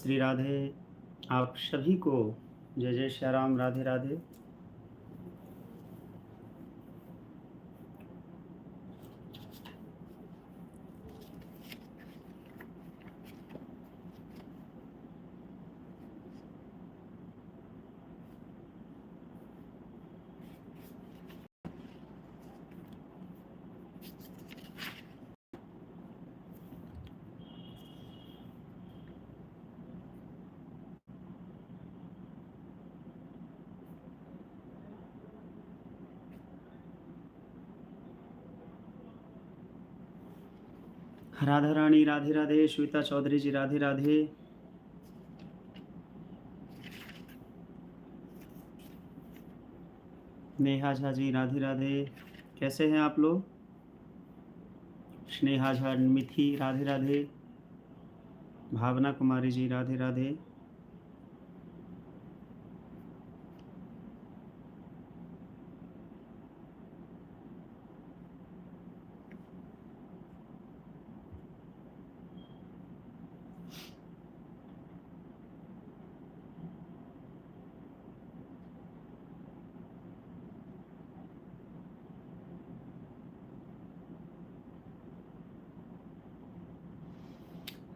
श्री राधे। आप सभी को जय जय श्री राम, राधे राधे। राधा रानी राधे राधे। श्वेता चौधरी जी राधे राधे। नेहा झा जी राधे राधे। कैसे हैं आप लोग? स्नेहा झा, मिथि राधे राधे। भावना कुमारी जी राधे राधे।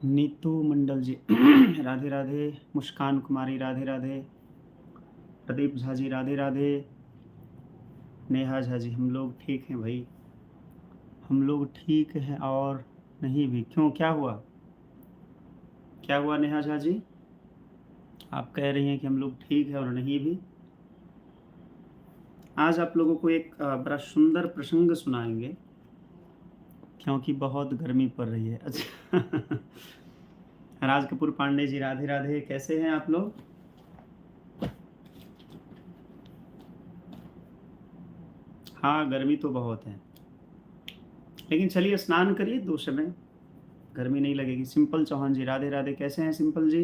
नीतू मंडल जी राधे राधे। मुस्कान कुमारी राधे राधे। प्रदीप झा जी राधे राधे। नेहा झा जी, हम लोग ठीक हैं भाई, हम लोग ठीक हैं और नहीं भी। क्यों, क्या हुआ? क्या हुआ नेहा झा जी? आप कह रही हैं कि हम लोग ठीक हैं और नहीं भी। आज आप लोगों को एक बड़ा सुंदर प्रसंग सुनाएंगे, क्योंकि बहुत गर्मी पड़ रही है। अच्छा राज कपूर पांडे जी राधे राधे। कैसे हैं आप लोग? हाँ, गर्मी तो बहुत है, लेकिन चलिए स्नान करिए, दो समय गर्मी नहीं लगेगी। सिंपल चौहान जी राधे राधे। कैसे हैं सिंपल जी?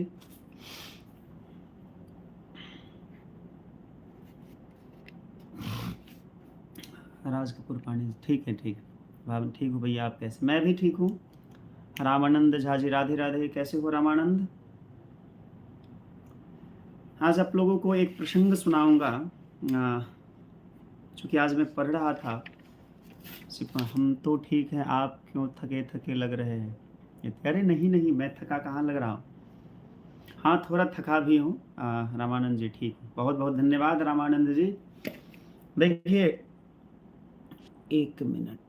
राज कपूर पांडे जी ठीक है, ठीक है। भाव ठीक हूँ भैया, आप कैसे? मैं भी ठीक हूँ। रामानंद झा जी राधे राधे। कैसे हो रामानंद? आज आप लोगों को एक प्रसंग सुनाऊंगा, चूँकि आज मैं पढ़ रहा था। हम तो ठीक हैं, आप क्यों थके थके लग रहे हैं? अरे नहीं नहीं, मैं थका कहाँ लग रहा हूँ। हाँ, थोड़ा थका भी हूँ। रामानंद जी ठीक हूँ। बहुत बहुत धन्यवाद रामानंद जी। देखिए, एक मिनट।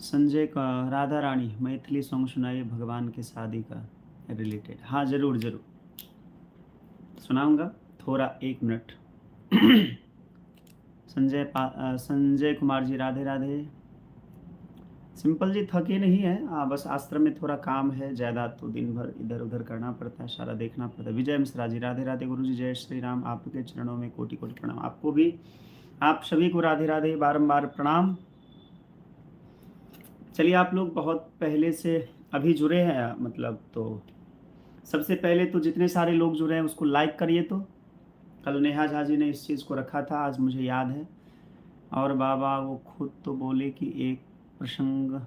संजय का राधा रानी मैथिली सॉन्ग सुनाइए भगवान के शादी का रिलेटेड। हाँ, ज़रूर ज़रूर सुनाऊंगा। थोड़ा एक मिनट। संजय कुमार जी राधे राधे। सिंपल जी थके नहीं है, बस आश्रम में थोड़ा काम है ज़्यादा, तो दिन भर इधर उधर करना पड़ता है, सारा देखना पड़ता है। विजय मिश्रा जी राधे राधे। गुरु जी जय श्री राम, आपके चरणों में कोटि कोटि प्रणाम। आपको भी, आप सभी को राधे राधे, बारंबार प्रणाम। चलिए, आप लोग बहुत पहले से अभी जुड़े हैं, मतलब तो सबसे पहले तो जितने सारे लोग जुड़े हैं उसको लाइक करिए। तो कल नेहा झा जी ने इस चीज़ को रखा था, आज मुझे याद है। और बाबा वो खुद तो बोले कि एक प्रसंग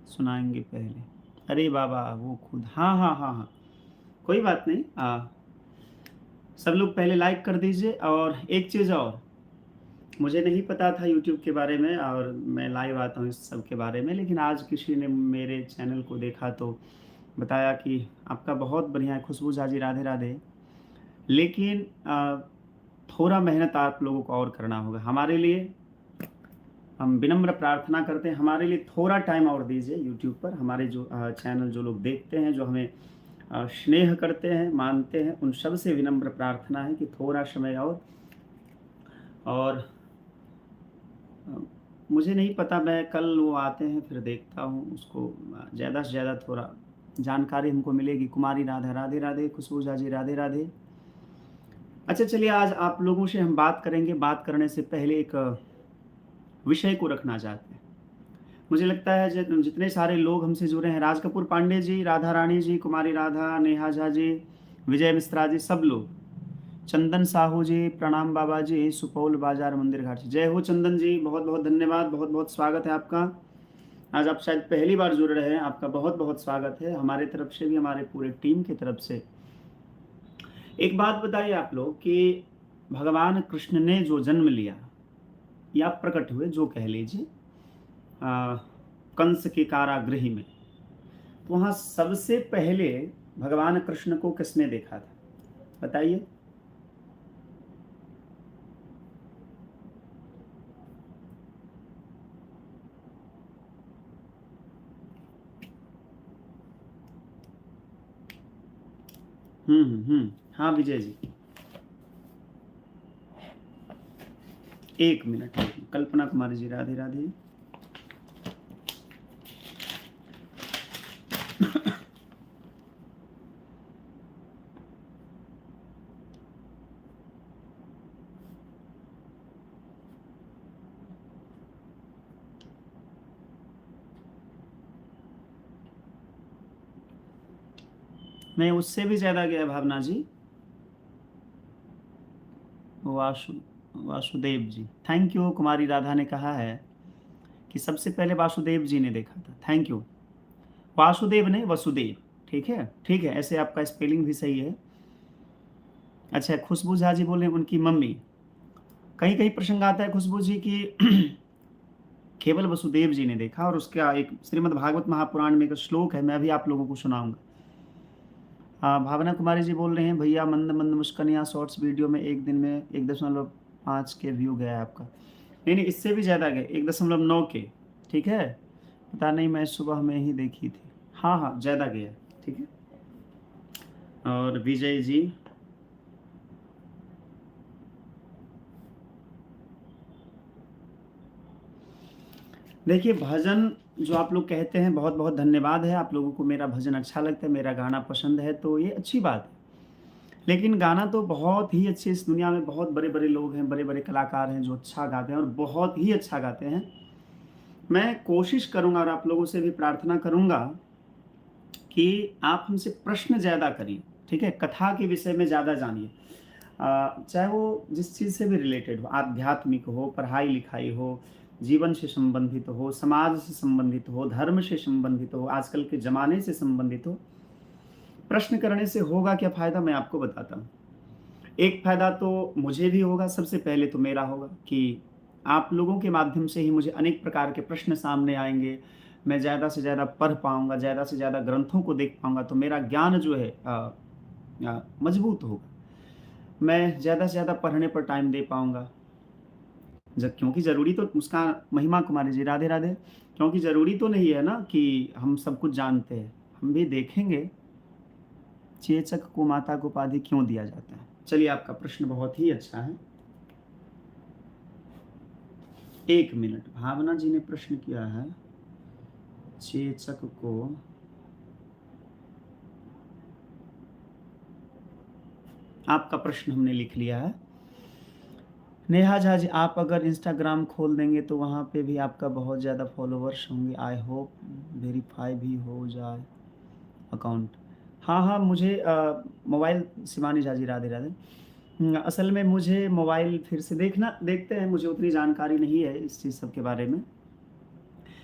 सुनाएंगे पहले। अरे बाबा वो खुद, हाँ हाँ हाँ हाँ, कोई बात नहीं। सब लोग पहले लाइक कर दीजिए। और एक चीज़ और, मुझे नहीं पता था यूट्यूब के बारे में, और मैं लाइव आता हूँ इस सब के बारे में, लेकिन आज किसी ने मेरे चैनल को देखा तो बताया कि आपका बहुत बढ़िया है खुशबू झा जी राधे राधे, लेकिन थोड़ा मेहनत आप लोगों को और करना होगा हमारे लिए। हम विनम्र प्रार्थना करते हैं, हमारे लिए थोड़ा टाइम और दीजिए। यूट्यूब पर हमारे जो चैनल जो लोग देखते हैं, जो हमें स्नेह करते हैं, मानते हैं, उन सब से विनम्र प्रार्थना है कि थोड़ा समय और मुझे नहीं पता, मैं कल वो आते हैं फिर देखता हूँ उसको, ज़्यादा से ज़्यादा थोड़ा जानकारी हमको मिलेगी। कुमारी राधा राधे राधे। खुशबू झा जी राधे राधे। अच्छा चलिए, आज आप लोगों से हम बात करेंगे। बात करने से पहले एक विषय को रखना चाहते हैं। मुझे लगता है जितने सारे लोग हमसे जुड़े हैं, राज कपूर पांडे जी, राधा रानी जी, कुमारी राधा, नेहा झा जी, विजय मिश्रा जी, सब लोग, चंदन साहू जी, प्रणाम बाबा जी, सुपौल बाजार मंदिर घाट से, जय हो चंदन जी, बहुत बहुत धन्यवाद, बहुत बहुत स्वागत है आपका। आज आप शायद पहली बार जुड़ रहे हैं, आपका बहुत बहुत स्वागत है हमारे तरफ से भी, हमारे पूरे टीम की तरफ से। एक बात बताइए आप लोग कि भगवान कृष्ण ने जो जन्म लिया या प्रकट हुए, जो कह लीजिए, कंस के कारागृह में, तो वहां सबसे पहले भगवान कृष्ण को किसने देखा था, बताइए। हाँ विजय जी, एक मिनट। कल्पना कुमारी जी, राधे राधे। मैं उससे भी ज्यादा गया भावना जी, वासु वासुदेव जी, थैंक यू। कुमारी राधा ने कहा है कि सबसे पहले वासुदेव जी ने देखा था, थैंक यू। वासुदेव ने वसुदेव, ठीक है ठीक है, ऐसे आपका स्पेलिंग भी सही है। अच्छा, खुशबू झा जी बोले उनकी मम्मी। कहीं कहीं प्रसंग आता है खुशबू जी की केवल वसुदेव जी ने देखा, और उसका एक श्रीमद् भागवत महापुराण में एक श्लोक है, मैं अभी आप लोगों को सुनाऊंगा। भावना कुमारी जी बोल रहे हैं, भैया मंद मंद मुस्कान या शॉर्ट्स वीडियो में एक दिन में 1.5 के व्यू गया है आपका। नहीं नहीं, इससे भी ज़्यादा गए, 1.9 के, ठीक है। पता नहीं, मैं सुबह में ही देखी थी। हाँ हाँ, ज़्यादा गया, ठीक है। और विजय जी, देखिए भजन जो आप लोग कहते हैं, बहुत बहुत धन्यवाद है आप लोगों को। मेरा भजन अच्छा लगता है, मेरा गाना पसंद है, तो ये अच्छी बात है। लेकिन गाना तो बहुत ही अच्छे, इस दुनिया में बहुत बड़े बड़े लोग हैं, बड़े बड़े कलाकार हैं जो अच्छा गाते हैं और बहुत ही अच्छा गाते हैं। मैं कोशिश करूंगा और आप लोगों से भी प्रार्थना करूंगा कि आप हमसे प्रश्न ज़्यादा करिए, ठीक है। कथा के विषय में ज़्यादा जानिए, चाहे वो जिस चीज़ से भी रिलेटेड हो, आध्यात्मिक हो, पढ़ाई लिखाई हो, जीवन से संबंधित हो, समाज से संबंधित हो, धर्म से संबंधित हो, आजकल के ज़माने से संबंधित हो। प्रश्न करने से होगा क्या फ़ायदा, मैं आपको बताता हूँ। एक फ़ायदा तो मुझे भी होगा, सबसे पहले तो मेरा होगा कि आप लोगों के माध्यम से ही मुझे अनेक प्रकार के प्रश्न सामने आएँगे। मैं ज़्यादा से ज़्यादा पढ़ पाऊँगा, ज़्यादा से ज़्यादा ग्रंथों को देख पाऊँगा, तो मेरा ज्ञान जो है मजबूत होगा। मैं ज़्यादा से ज़्यादा पढ़ने पर टाइम दे पाऊँगा। क्योंकि ज़रूरी तो, मुस्कान महिमा कुमारी जी, राधे राधे। क्योंकि ज़रूरी तो नहीं है ना कि हम सब कुछ जानते हैं, हम भी देखेंगे चेचक को माता को उपाधि क्यों दिया जाता है। चलिए, आपका प्रश्न बहुत ही अच्छा है। एक मिनट, भावना जी ने प्रश्न किया है, चेचक को, आपका प्रश्न हमने लिख लिया है। नेहा झा जी, आप अगर इंस्टाग्राम खोल देंगे तो वहाँ पे भी आपका बहुत ज़्यादा फॉलोवर्स होंगे। आई होप वेरीफाई भी हो जाए अकाउंट। हाँ हाँ, मुझे मोबाइल, शिवानी झा जी, राधे राधे। असल में मुझे मोबाइल फिर से देखते हैं, मुझे उतनी जानकारी नहीं है इस चीज़ सब के बारे में।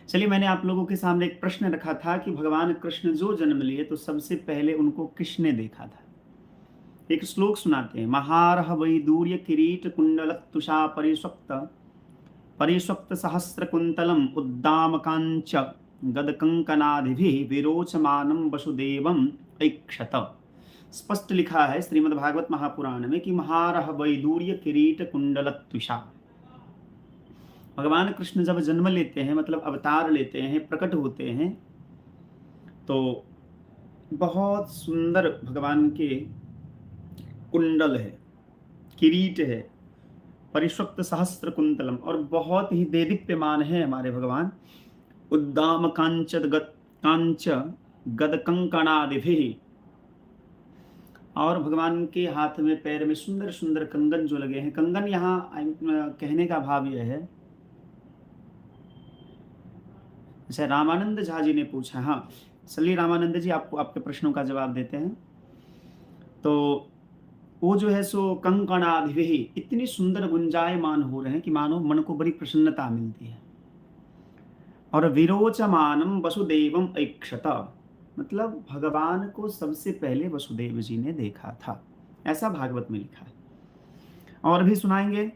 चलिए, मैंने आप लोगों के सामने एक प्रश्न रखा था कि भगवान कृष्ण जो जन्म लिए तो सबसे पहले उनको किसने देखा था। एक श्लोक सुनाते हैं, महारह वैदूर्य किरीट कुंडलतुषा परिस्वक्त परिस्वक्त सहस्र कुंतलम उद्दाम कांच गदकंकनादिभिः विरोचमानम वसुदेवम ऐक्षत। स्पष्ट लिखा है श्रीमद् भागवत महापुराण में कि महारह वैदूर्य किरीट कुंडलतुषा, भगवान कृष्ण जब जन्म लेते हैं, मतलब अवतार लेते हैं, प्रकट होते हैं, तो बहुत सुंदर भगवान के कुंडल है, किरीट है, परिष्वक्त सहस्त्र कुंतलम, और बहुत ही देदीप्यमान है हमारे भगवान। उद्दाम कांच गद कंकणादिभिः, और भगवान के हाथ में पैर में सुंदर सुंदर कंगन जो लगे हैं, कंगन यहाँ कहने का भाव यह है, अच्छा रामानंद झा जी ने पूछा, हाँ चलिए रामानंद जी आपको आपके प्रश्नों का जवाब देते हैं। तो वो जो है सो कंकणाभिः इतनी सुंदर गुंजायमान हो रहे हैं कि मानो मन को बड़ी प्रसन्नता मिलती है। और विरोचमानम वसुदेवम ऐक्षत, मतलब भगवान को सबसे पहले वसुदेव जी ने देखा था, ऐसा भागवत में लिखा है। और भी सुनाएंगे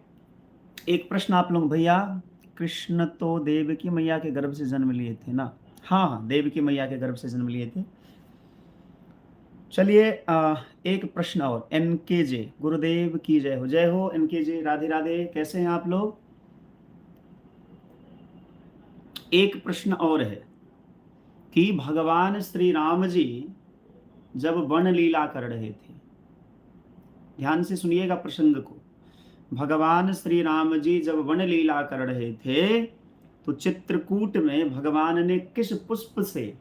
एक प्रश्न आप लोग भैया। कृष्ण तो देवकी मैया के गर्भ से जन्म लिए थे ना? हाँ हाँ, देवकी मैया के गर्भ से जन्म लिए थे। चलिए एक प्रश्न और, एनके जे गुरुदेव की जय हो। जय हो एनके जे, राधे राधे, कैसे हैं आप लोग? एक प्रश्न और है कि भगवान श्री राम जी जब वन लीला कर रहे थे, ध्यान से सुनिएगा प्रसंग को, भगवान श्री राम जी जब वन लीला कर रहे थे तो चित्रकूट में भगवान ने किस पुष्प से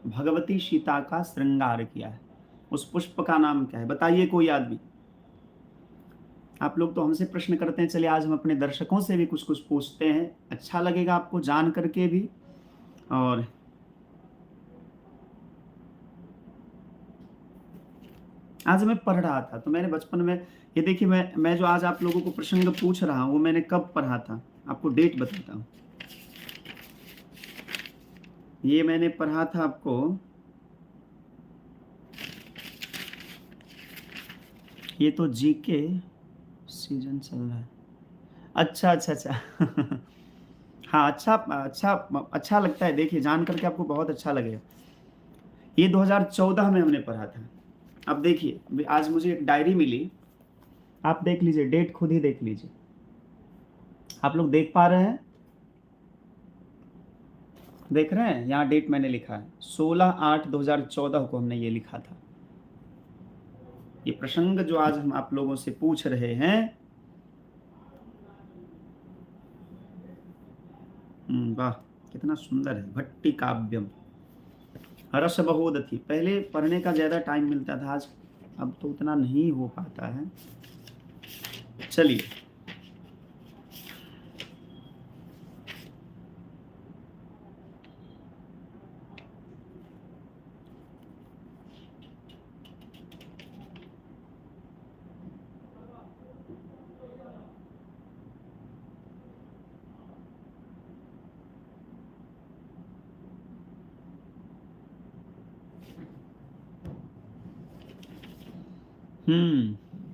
भगवती सीता का श्रृंगार किया है? उस पुष्प का नाम क्या है? बताइए कोई आदमी। आप लोग तो हमसे प्रश्न करते हैं, चलिए आज हम अपने दर्शकों से भी कुछ कुछ पूछते हैं, अच्छा लगेगा आपको जान करके भी। और आज मैं पढ़ रहा था तो मैंने बचपन में, ये देखिए मैं जो आज आप लोगों को प्रसंग पूछ रहा हूं वो मैंने कब पढ़ा था, आपको डेट बताता हूं। ये मैंने पढ़ा था आपको, ये तो जीके सीजन चल रहा है। अच्छा अच्छा अच्छा हाँ अच्छा अच्छा अच्छा लगता है, देखिए जान करके आपको बहुत अच्छा लगेगा। ये 2014 में हमने पढ़ा था। अब देखिए आज मुझे एक डायरी मिली, आप देख लीजिए, डेट खुद ही देख लीजिए। आप लोग देख पा रहे हैं? देख रहे हैं? यहाँ डेट मैंने लिखा है 16/8/2014 को हमने ये लिखा था। ये प्रसंग जो आज हम आप लोगों से पूछ रहे हैं, वाह कितना सुंदर है। भट्टी काव्यम रस बहोदथी, पहले पढ़ने का ज्यादा टाइम मिलता था, आज अब तो उतना नहीं हो पाता है। चलिए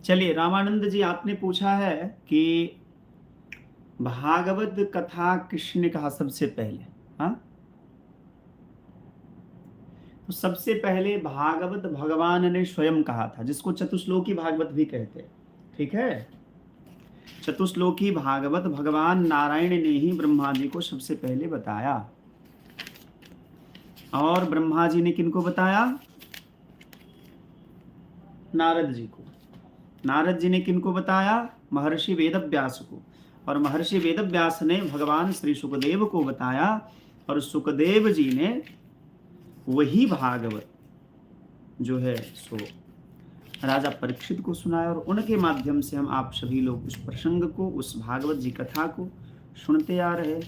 चलिए रामानंद जी आपने पूछा है कि भागवत कथा किसने कहा सबसे पहले? हाँ, तो सबसे पहले भागवत भगवान ने स्वयं कहा था, जिसको चतुश्लोकी भागवत भी कहते हैं। ठीक है, चतुश्लोकी भागवत भगवान नारायण ने ही ब्रह्मा जी को सबसे पहले बताया। और ब्रह्मा जी ने किनको बताया? नारद जी को। नारद जी ने किनको बताया? महर्षि वेदव्यास को। और महर्षि वेदव्यास ने भगवान श्री सुखदेव को बताया, और सुखदेव जी ने वही भागवत जो है सो राजा परीक्षित को सुनाया, और उनके माध्यम से हम आप सभी लोग उस प्रसंग को, उस भागवत जी कथा को सुनते आ रहे।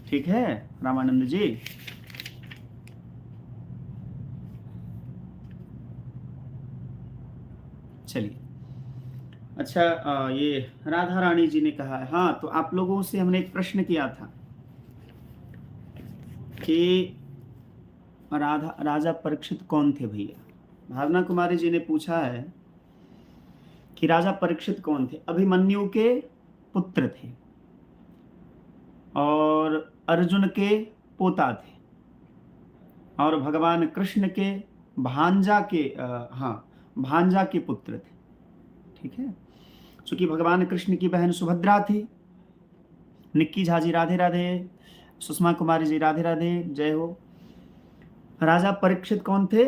ठीक है रामानंद जी? चलिए अच्छा, ये राधा रानी जी ने कहा है, हाँ तो आप लोगों से हमने एक प्रश्न किया था कि राजा परीक्षित कौन थे भैया? भावना कुमारी जी ने पूछा है कि राजा परीक्षित कौन थे? अभिमन्यु के पुत्र थे और अर्जुन के पोता थे, और भगवान कृष्ण के भांजा के भांजा के पुत्र थे। ठीक है, चूंकि भगवान कृष्ण की बहन सुभद्रा थी। निक्की झा जी राधे राधे, सुषमा कुमारी जी राधे राधे, जय हो। राजा परीक्षित कौन थे?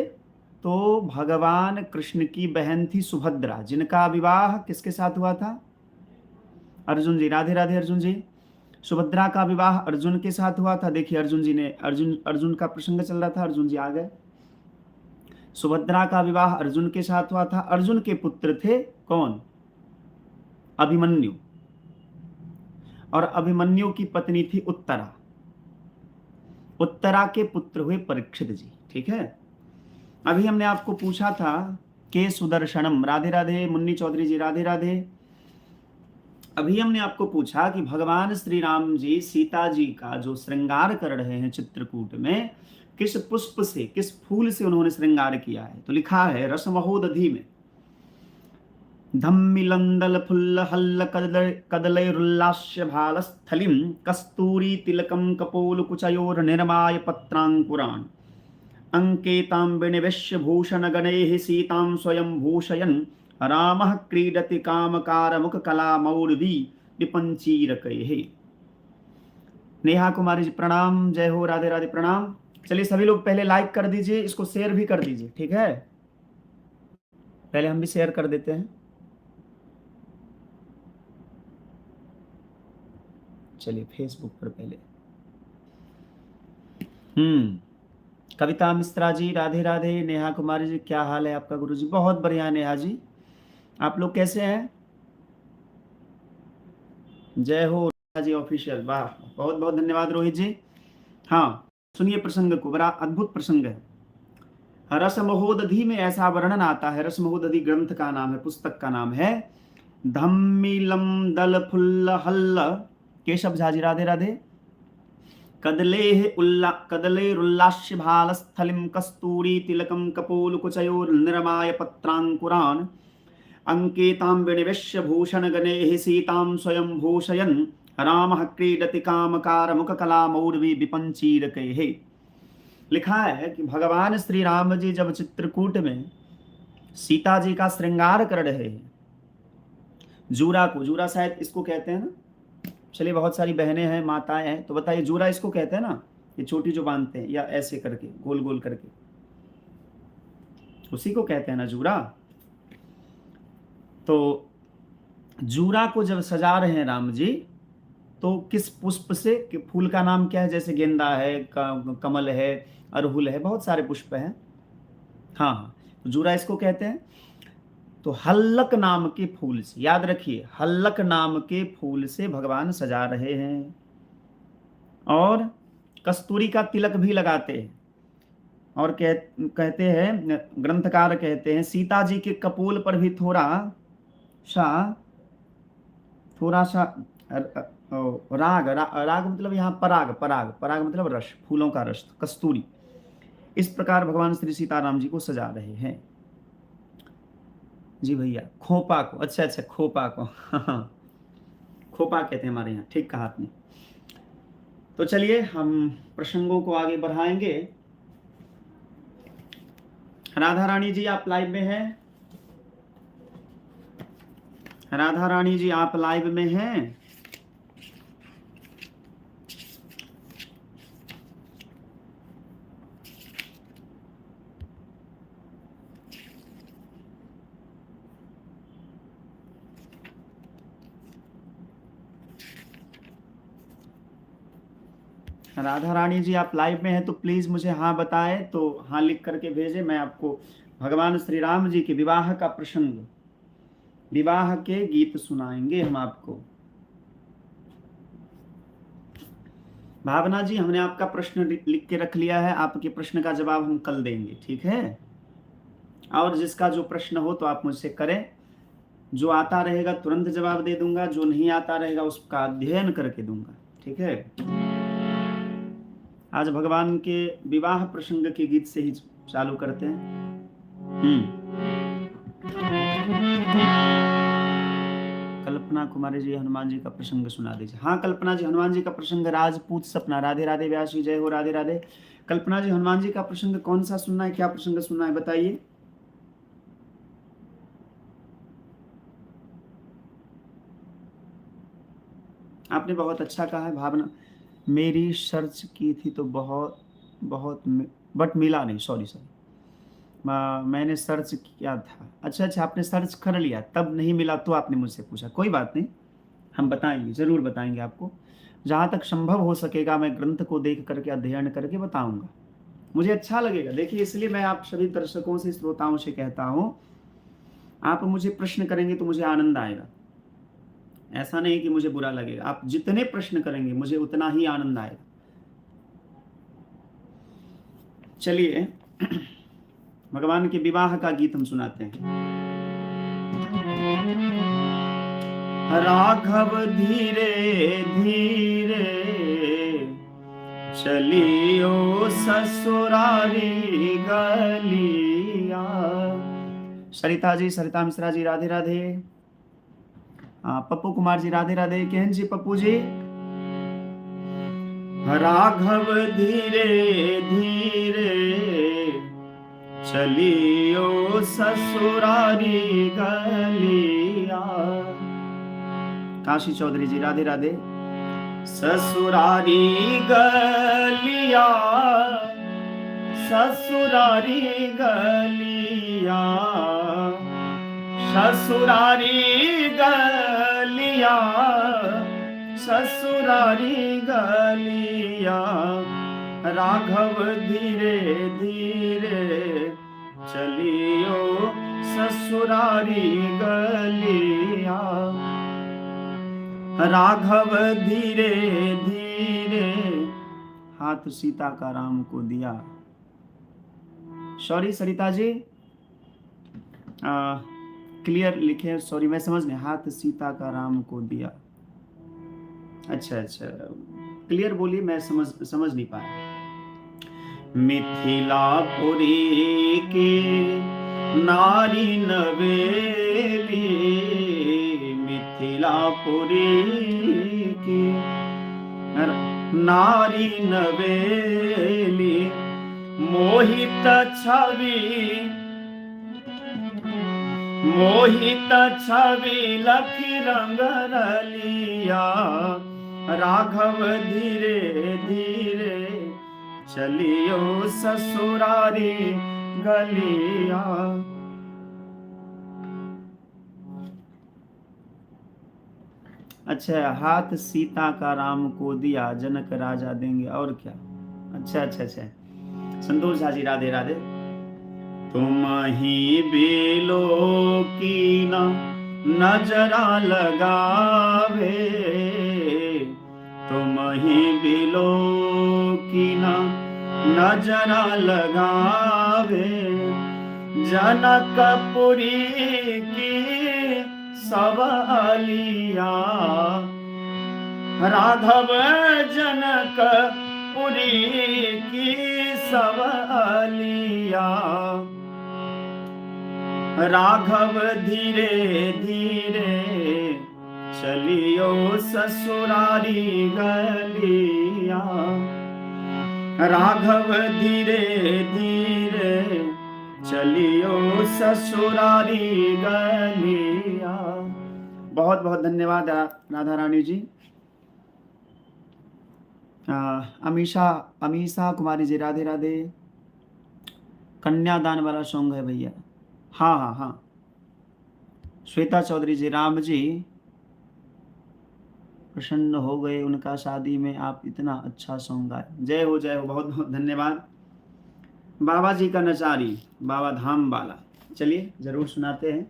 तो भगवान कृष्ण की बहन थी सुभद्रा, जिनका विवाह किसके साथ हुआ था? अर्जुन जी राधे राधे। अर्जुन जी, सुभद्रा का विवाह अर्जुन के साथ हुआ था। देखिए अर्जुन जी ने, अर्जुन का प्रसंग चल रहा था, अर्जुन जी आ गए। सुभद्रा का विवाह अर्जुन के साथ हुआ था। अर्जुन के पुत्र थे कौन? अभिमन्यु। और अभिमन्यु की पत्नी थी उत्तरा। उत्तरा के पुत्र हुए परीक्षित जी। ठीक है, अभी हमने आपको पूछा था के सुदर्शनम। राधे राधे मुन्नी चौधरी जी, राधे राधे। अभी हमने आपको पूछा कि भगवान श्री राम जी सीता जी का जो श्रृंगार कर रहे हैं चित्रकूट में, किस पुष्प से, किस फूल से उन्होंने श्रृंगार किया है? तो लिखा है रसमहोदधि में, धम्मिलंदल फुल्ल हल्ल कदलैरुल्लास्य भालस्थलिम कस्तूरी तिलकम कपोल कुचयोर निर्माय पत्रांकुरान अंकेतां विनिवेश्य भूषण गणैः सीतां स्वयं भूषयन् रामः क्रीडति कामकार मुख कला मौर्वी विपंचीरकैः। नेहा कुमारी जी प्रणाम, जय हो, राधे राधे, प्रणाम। चलिए सभी लोग पहले लाइक कर दीजिए, इसको शेयर भी कर दीजिए। ठीक है, पहले हम भी शेयर कर देते हैं। चलिए फेसबुक पर पहले। कविता मिश्रा जी, राधे राधे। नेहा कुमारी जी, क्या हाल है आपका गुरु जी? बहुत बढ़िया नेहा जी, आप लोग कैसे हैं? जय हो नेहा जी ऑफिशियल, वाह, बहुत बहुत धन्यवाद रोहित जी। हाँ, सुनिए प्रसंग को, बड़ा अद्भुत प्रसंग है। रसमहोदधि में ऐसा वर्णन आता है, रसमहोदधि ग्रंथ का नाम है, पुस्तक का नाम है धम्मिलम दल फुल्ल हल्ल। केशव झा जी, राधे राधे। कदलेरुल्लास्य भालस्थलिम कस्तूरी तिलकम कपोल कुचयोर निर्माय पत्रांकुरान अंकेतां विनिवेश्य भूषण गणैः सीतां स्वयं भूषयन् रामः क्रीडति कामकार मुख कला मौर्वी विपंचीरकैः। लिखा है कि भगवान श्री राम जी जब चित्रकूट में सीता जी का श्रृंगार कर रहे हैं, जूरा को, जूरा शायद इसको कहते हैं ना, चलिए बहुत सारी बहनें हैं, माताएं हैं, तो बताइए जूरा इसको कहते हैं ना, ये छोटी जो बांधते हैं या ऐसे करके गोल गोल करके, उसी को कहते हैं ना जूरा। तो जूरा को जब सजा रहे हैं राम जी, तो किस पुष्प से, कि फूल का नाम क्या है? जैसे गेंदा है, कमल है, अरहुल है, बहुत सारे पुष्प हैं। हाँ, तो जूरा इसको कहते हैं। तो हल्लक नाम के फूल से, याद रखिए, हल्लक नाम के फूल से भगवान सजा रहे हैं, और कस्तूरी का तिलक भी लगाते हैं। और कहते हैं, ग्रंथकार कहते हैं, सीता जी के कपोल पर भी थोड़ा सा राग मतलब यहाँ पराग मतलब रस, फूलों का रस, कस्तूरी। इस प्रकार भगवान श्री सीताराम जी को सजा रहे हैं। जी भैया, खोपा को, अच्छा खोपा को खोपा कहते हैं हमारे यहाँ, ठीक कहा आपने। तो चलिए हम प्रसंगों को आगे बढ़ाएंगे। राधा रानी जी आप लाइव में हैं? राधा रानी जी आप लाइव में हैं? राधा रानी जी आप लाइव में हैं तो प्लीज मुझे हाँ बताएं, तो हाँ लिख करके भेजें। मैं आपको भगवान श्री राम जी के विवाह का प्रसंग, विवाह के गीत सुनाएंगे हम आपको। भावना जी, हमने आपका प्रश्न लिख के रख लिया है, आपके प्रश्न का जवाब हम कल देंगे, ठीक है? और जिसका जो प्रश्न हो तो आप मुझसे करें, जो आता रहेगा तुरंत जवाब दे दूंगा, जो नहीं आता रहेगा उसका अध्ययन करके दूंगा, ठीक है? आज भगवान के विवाह प्रसंग के गीत से ही चालू करते हैं। कल्पना कुमारी जी, हनुमान जी का प्रसंग सुना दीजिए। हाँ कल्पना जी, हनुमान जी का प्रसंग, राजपूत सपना, राधे राधे व्यास जी, जय हो, राधे राधे। कल्पना जी, हनुमान जी का प्रसंग कौन सा सुनना है, क्या प्रसंग सुनना है बताइए। आपने बहुत अच्छा कहा है भावना। मेरी सर्च की थी तो बहुत बट मिला नहीं, सॉरी मैंने सर्च किया था। अच्छा आपने सर्च कर लिया तब नहीं मिला तो आपने मुझसे पूछा, कोई बात नहीं, हम बताएंगे, जरूर बताएंगे आपको। जहाँ तक संभव हो सकेगा मैं ग्रंथ को देख करके, अध्ययन करके बताऊंगा, मुझे अच्छा लगेगा। देखिए इसलिए मैं आप सभी दर्शकों से, श्रोताओं से कहता हूँ, आप मुझे प्रश्न करेंगे तो मुझे आनंद आएगा। ऐसा नहीं कि मुझे बुरा लगेगा। आप जितने प्रश्न करेंगे मुझे उतना ही आनंद आएगा। चलिए भगवान के विवाह का गीत हम सुनाते हैं। राघव धीरे धीरे चलियो ससुरारी गलिया। सरिता जी, सरिता मिश्रा जी राधे राधे। पप्पू कुमार जी राधे राधे। केहन जी पप्पू जी? राघव धीरे धीरे चलियो ससुरारी गलिया। काशी चौधरी जी राधे राधे। ससुरारी गलिया, ससुरारी गलिया, ससुरारी गलिया, ससुरारी गलिया। राघव धीरे धीरे चलियो ससुरारी गलिया। राघव धीरे धीरे हाथ सीता का राम को दिया। सॉरी सरिता जी, क्लियर लिखे, सॉरी मैं समझ नहीं। हाथ सीता का राम को दिया। अच्छा क्लियर बोलिए, मैं समझ नहीं पाया। मिथिलापुरी की नारी नवेली, मिथिलापुरी की नारी नवेली, मोहित छवि, मोहित छवि लखी रंग रलिया। राघव धीरे धीरे चलियो ससुरारी गलिया। अच्छा, हाथ सीता का राम को दिया, जनक राजा देंगे और क्या। अच्छा संतोष झा जी राधे राधे। तुम ही बेलो की ना नजरा लगावे, तुम ही बेलो की ना नजरा लगावे। जनकपुरी की सवालिया। राघव जनकपुरी की सवालिया। राघव धीरे धीरे चलियो ससुरारी गलिया। राघव धीरे धीरे चलियो ससुरारी गलिया। बहुत बहुत धन्यवाद राधा रानी जी। अमीषा कुमारी जी राधे राधे। कन्यादान वाला सॉन्ग है भैया। हाँ। श्वेता चौधरी जी, राम जी प्रसन्न हो गए उनका शादी में, आप इतना अच्छा सॉन्ग गाए। जय हो बहुत बहुत धन्यवाद। बाबा जी का नचारी, बाबा धाम वाला, चलिए जरूर सुनाते हैं।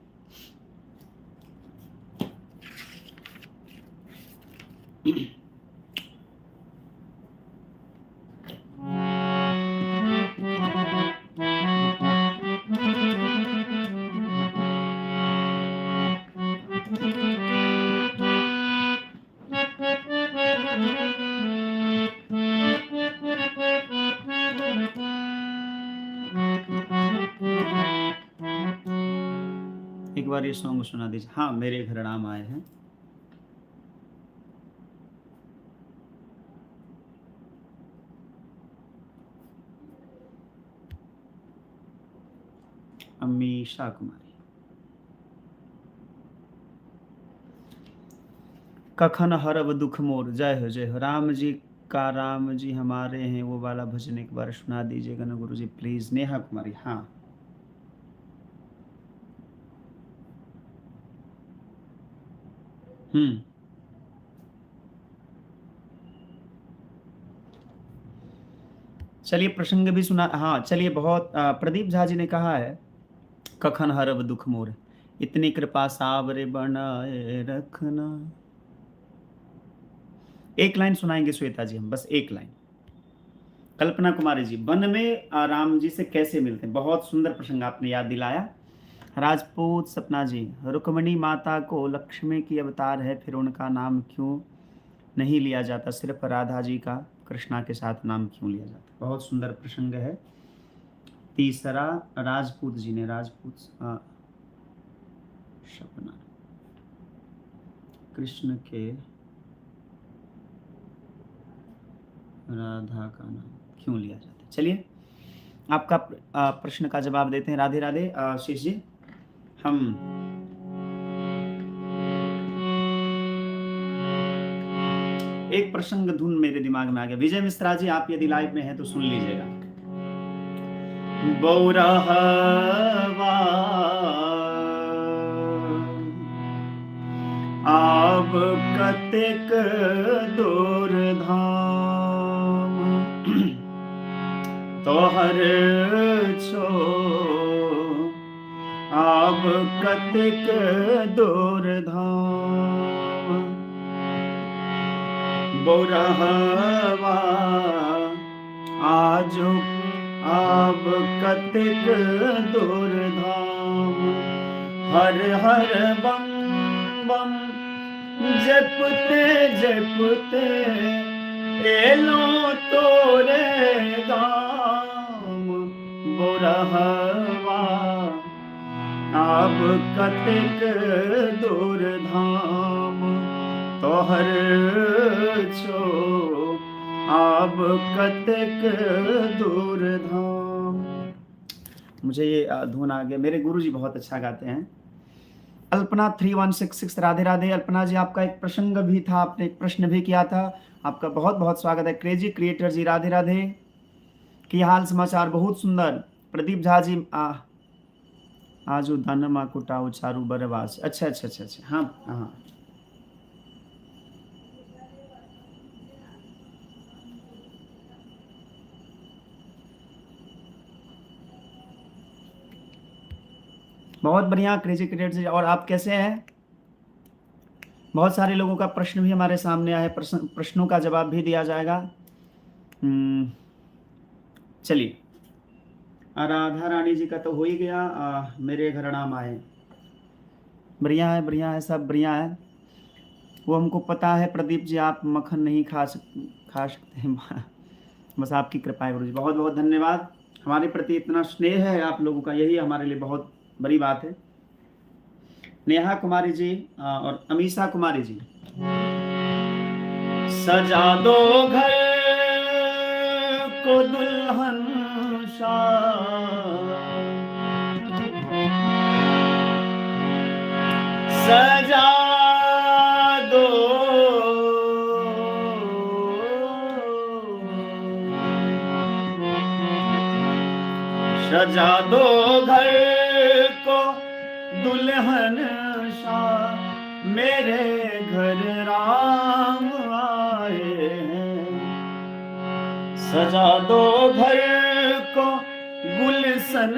एक बार ये सॉन्ग सुना दीजिए। हाँ, मेरे घर राम आए हैं। अमीषा कुमारी। कखन हरब दुख मोर। जय हो राम जी का, राम जी हमारे हैं, वो वाला भजन एक बार सुना दीजिएगा ना गुरु जी प्लीज। नेहा कुमारी, हाँ। चलिए प्रसंग भी सुना। हाँ चलिए, बहुत प्रदीप झा जी ने कहा है, कखन हरब दुख मोर, इतनी कृपा सावरे बनाए रखना। एक लाइन सुनाएंगे श्वेता जी हम, बस एक लाइन। कल्पना कुमारी जी, वन में राम जी से कैसे मिलते हैं? बहुत सुंदर प्रसंग आपने याद दिलाया। राजपूत सपना जी, रुक्मणी माता को लक्ष्मी की अवतार है, फिर उनका नाम क्यों नहीं लिया जाता, सिर्फ राधा जी का कृष्णा के साथ नाम क्यों लिया जाता? बहुत सुंदर प्रसंग है। तीसरा राजपूत जी ने, राजपूत सपना, कृष्ण के राधा का नाम क्यों लिया जाता है? चलिए आपका प्रश्न का जवाब देते हैं। राधे राधे शेष जी। हम एक प्रसंग धुन मेरे दिमाग में आ गया। विजय मिश्रा जी, आप यदि लाइव में हैं तो सुन लीजिएगा। बौरहवा आब कतेक दूर धाम, तोहर छो आब कतेक दूर धाम, बौरहवा आजो आब कतेक दूर धाम, हर हर बम बम जपते जपते एलो तोरे गाम, बौरहवा आब कतेक दूर धाम, तोहर छो आब कतेक दूर धाम। मुझे ये धुन आ गया। मेरे गुरुजी बहुत अच्छा गाते हैं। अल्पना 3166, राधे राधे। अल्पना जी, आपका एक प्रसंग भी था, आपने एक प्रश्न भी किया था, आपका बहुत बहुत स्वागत है। क्रेजी क्रिएटर जी, राधे राधे। की हाल समाचार? बहुत सुंदर। प्रदीप झा जी, आजू दानमा कुटाओ चारू बरवास। अच्छा अच्छा अच्छा अच्छा, हाँ हाँ। बहुत बढ़िया क्रेजी क्रिएटर जी। और आप कैसे हैं? बहुत सारे लोगों का प्रश्न भी हमारे सामने आया है, प्रश्नों का जवाब भी दिया जाएगा। चलिए, राधा रानी जी का तो हो ही गया। मेरे घर नाम आए, बढ़िया है, बढ़िया है, सब बढ़िया है। वो हमको पता है प्रदीप जी, आप मक्खन नहीं खा सकते हैं बस आपकी कृपा है गुरु जी। बहुत बहुत धन्यवाद। हमारे प्रति इतना स्नेह है आप लोगों का, यही हमारे लिए बहुत बड़ी बात है। नेहा कुमारी जी और अमीषा कुमारी जी, सजा दो घर को दुल्हन सा, सजा दो सजा दो घर को दुल्हन सा, मेरे घर राम आए हैं, सजा दो घर को गुलशन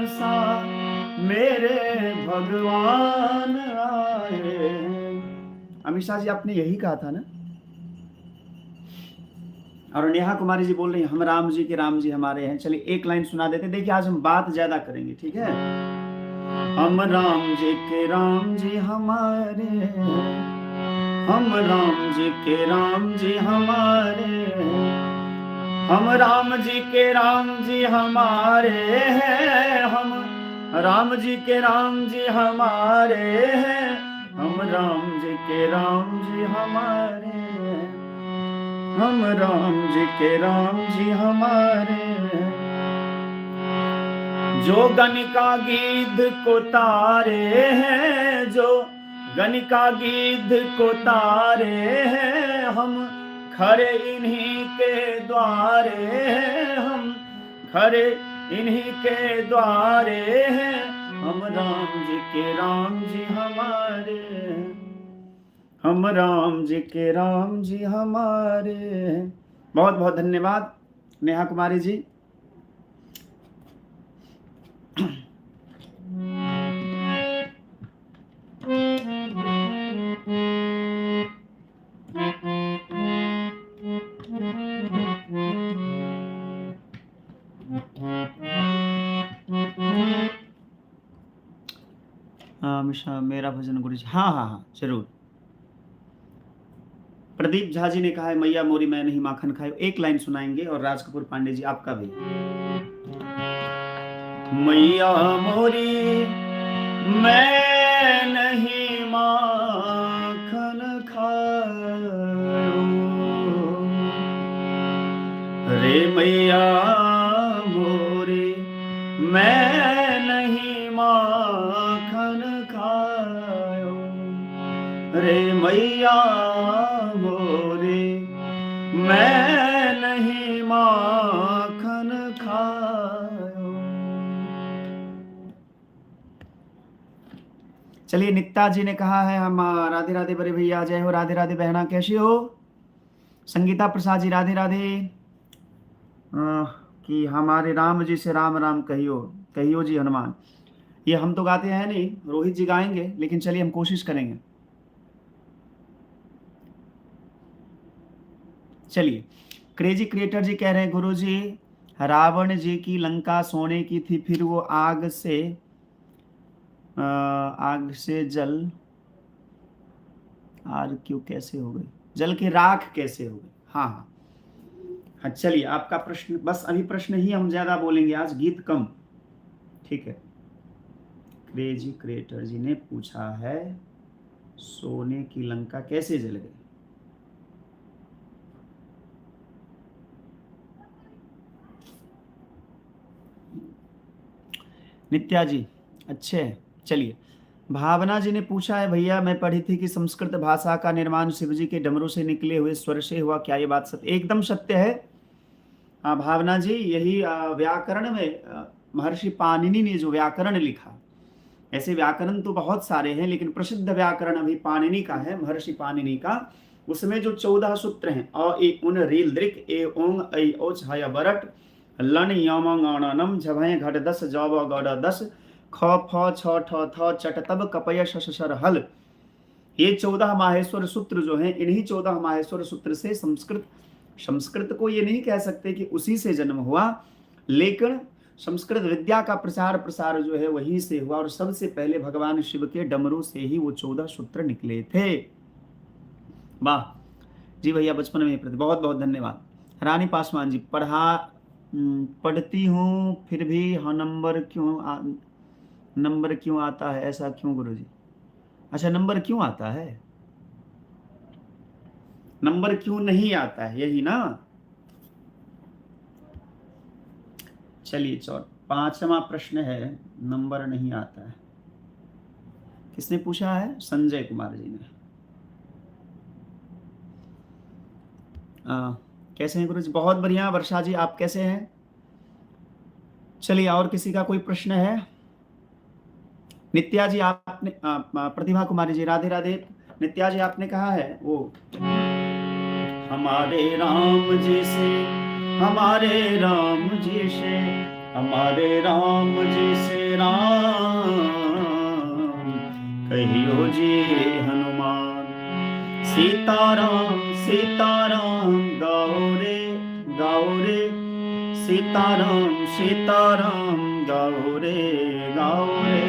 सा, मेरे भगवान आए हैं। अमीषा जी, आपने यही कहा था ना? और नेहा कुमारी जी बोल रही हैं, हम राम जी के राम जी हमारे हैं। चलिए एक लाइन सुना देते। देखिए आज हम बात ज्यादा करेंगे, ठीक है? हम राम जी के राम जी हमारे हैं, हम राम जी के राम जी हमारे हैं, हम राम जी के राम जी हमारे हैं, हम राम जी के राम जी हमारे हैं, हम राम जी के राम जी हमारे हैं, हम राम जी के राम जी हमारे हैं। जो गनिका गिद्ध को तारे हैं, जो गनिका गिद्ध को तारे हैं, हम खरे इन्हीं के द्वारे हैं, हम खरे इन्हीं के द्वारे हैं, हम राम जी के राम जी हमारे हैं, हम राम जी के राम जी हमारे हैं। बहुत बहुत धन्यवाद। नेहा कुमारी जी। मेरा भजन गुरु जी, हाँ हाँ हाँ जरूर। प्रदीप झा जी ने कहा है मैया मोरी मैं नहीं माखन खाए, एक लाइन सुनाएंगे। और राज कपूर पांडे जी आपका भी। मैया मोरी मैं नहीं माखन खायो, रे मैया मोरी मैं नहीं माखन खायो, रे मैया मोरी मैं नहीं माखन खायो। चलिए, नित्ता जी ने कहा है हम राधे राधे बड़े भैया, जय हो। राधे राधे बहना, कैसी हो? संगीता प्रसाद जी राधे राधे। कि हमारे राम जी से राम राम कहियो, कहियो जी हनुमान। ये हम तो गाते हैं नहीं, रोहित जी गाएंगे, लेकिन चलिए हम कोशिश करेंगे। चलिए, क्रेजी क्रिएटर जी कह रहे हैं गुरु जी रावण जी की लंका सोने की थी, फिर वो आग से जल आग क्यों कैसे हो गई, जल की राख कैसे हो गई। हाँ हाँ हाँ, चलिए आपका प्रश्न, बस अभी प्रश्न ही हम ज्यादा बोलेंगे आज, गीत कम, ठीक है। क्रेजी क्रिएटर जी ने पूछा है सोने की लंका कैसे जल गई। नित्या जी अच्छे। चलिए, भावना जी ने पूछा है भैया मैं पढ़ी थी कि संस्कृत भाषा का निर्माण शिव जी के डमरू से निकले हुए स्वर से हुआ, क्या ये बात सत्य? एकदम सत्य है। भावना जी, यही व्याकरण में महर्षि पाणिनि ने जो व्याकरण लिखा, ऐसे व्याकरण तो बहुत सारे हैं, लेकिन प्रसिद्ध व्याकरण अभी पाणिनि का है, महर्षि पाणिनि का। उसमें जो 14 सूत्र हैं, अ ए उन रील दृक ए ओंग ऐ ओ छाया बरट लन यम गणनम झभय घट दस जब गड़ दस ख फ छ ठ थ चट तब कपय शश शर हल। ये 14 माहेश्वर सूत्र जो हैं, इन्हीं 14 माहेश्वर सूत्र से संस्कृत को ये नहीं कह सकते कि उसी से जन्म हुआ, लेकिन संस्कृत विद्या का प्रचार प्रसार जो है वहीं से हुआ, और सबसे पहले भगवान शिव के डमरू से ही वो 14 सूत्र निकले थे। वाह जी भैया, बचपन में प्रति बहुत बहुत धन्यवाद। रानी पासवान जी, पढ़ती हूँ फिर भी हाँ नंबर क्यों आता है, ऐसा क्यों गुरु जी? अच्छा, नंबर क्यों आता है, नंबर क्यों नहीं आता है, यही ना? चलिए, 5वां प्रश्न है, नंबर नहीं आता है, किसने पूछा है? संजय कुमार जी ने। कैसे हैं गुरु जी? बहुत बढ़िया। वर्षा जी आप कैसे हैं? चलिए, और किसी का कोई प्रश्न है? नित्या जी आपने, प्रतिभा कुमारी जी राधे राधे। नित्या जी आपने कहा है वो हमारे राम जी से, हमारे राम जी से, हमारे राम जी से राम कहियो जी हनुमान। सीताराम सीताराम गाओ रे, गाओ रे, सीताराम सीताराम गाओ रे, गाओ रे,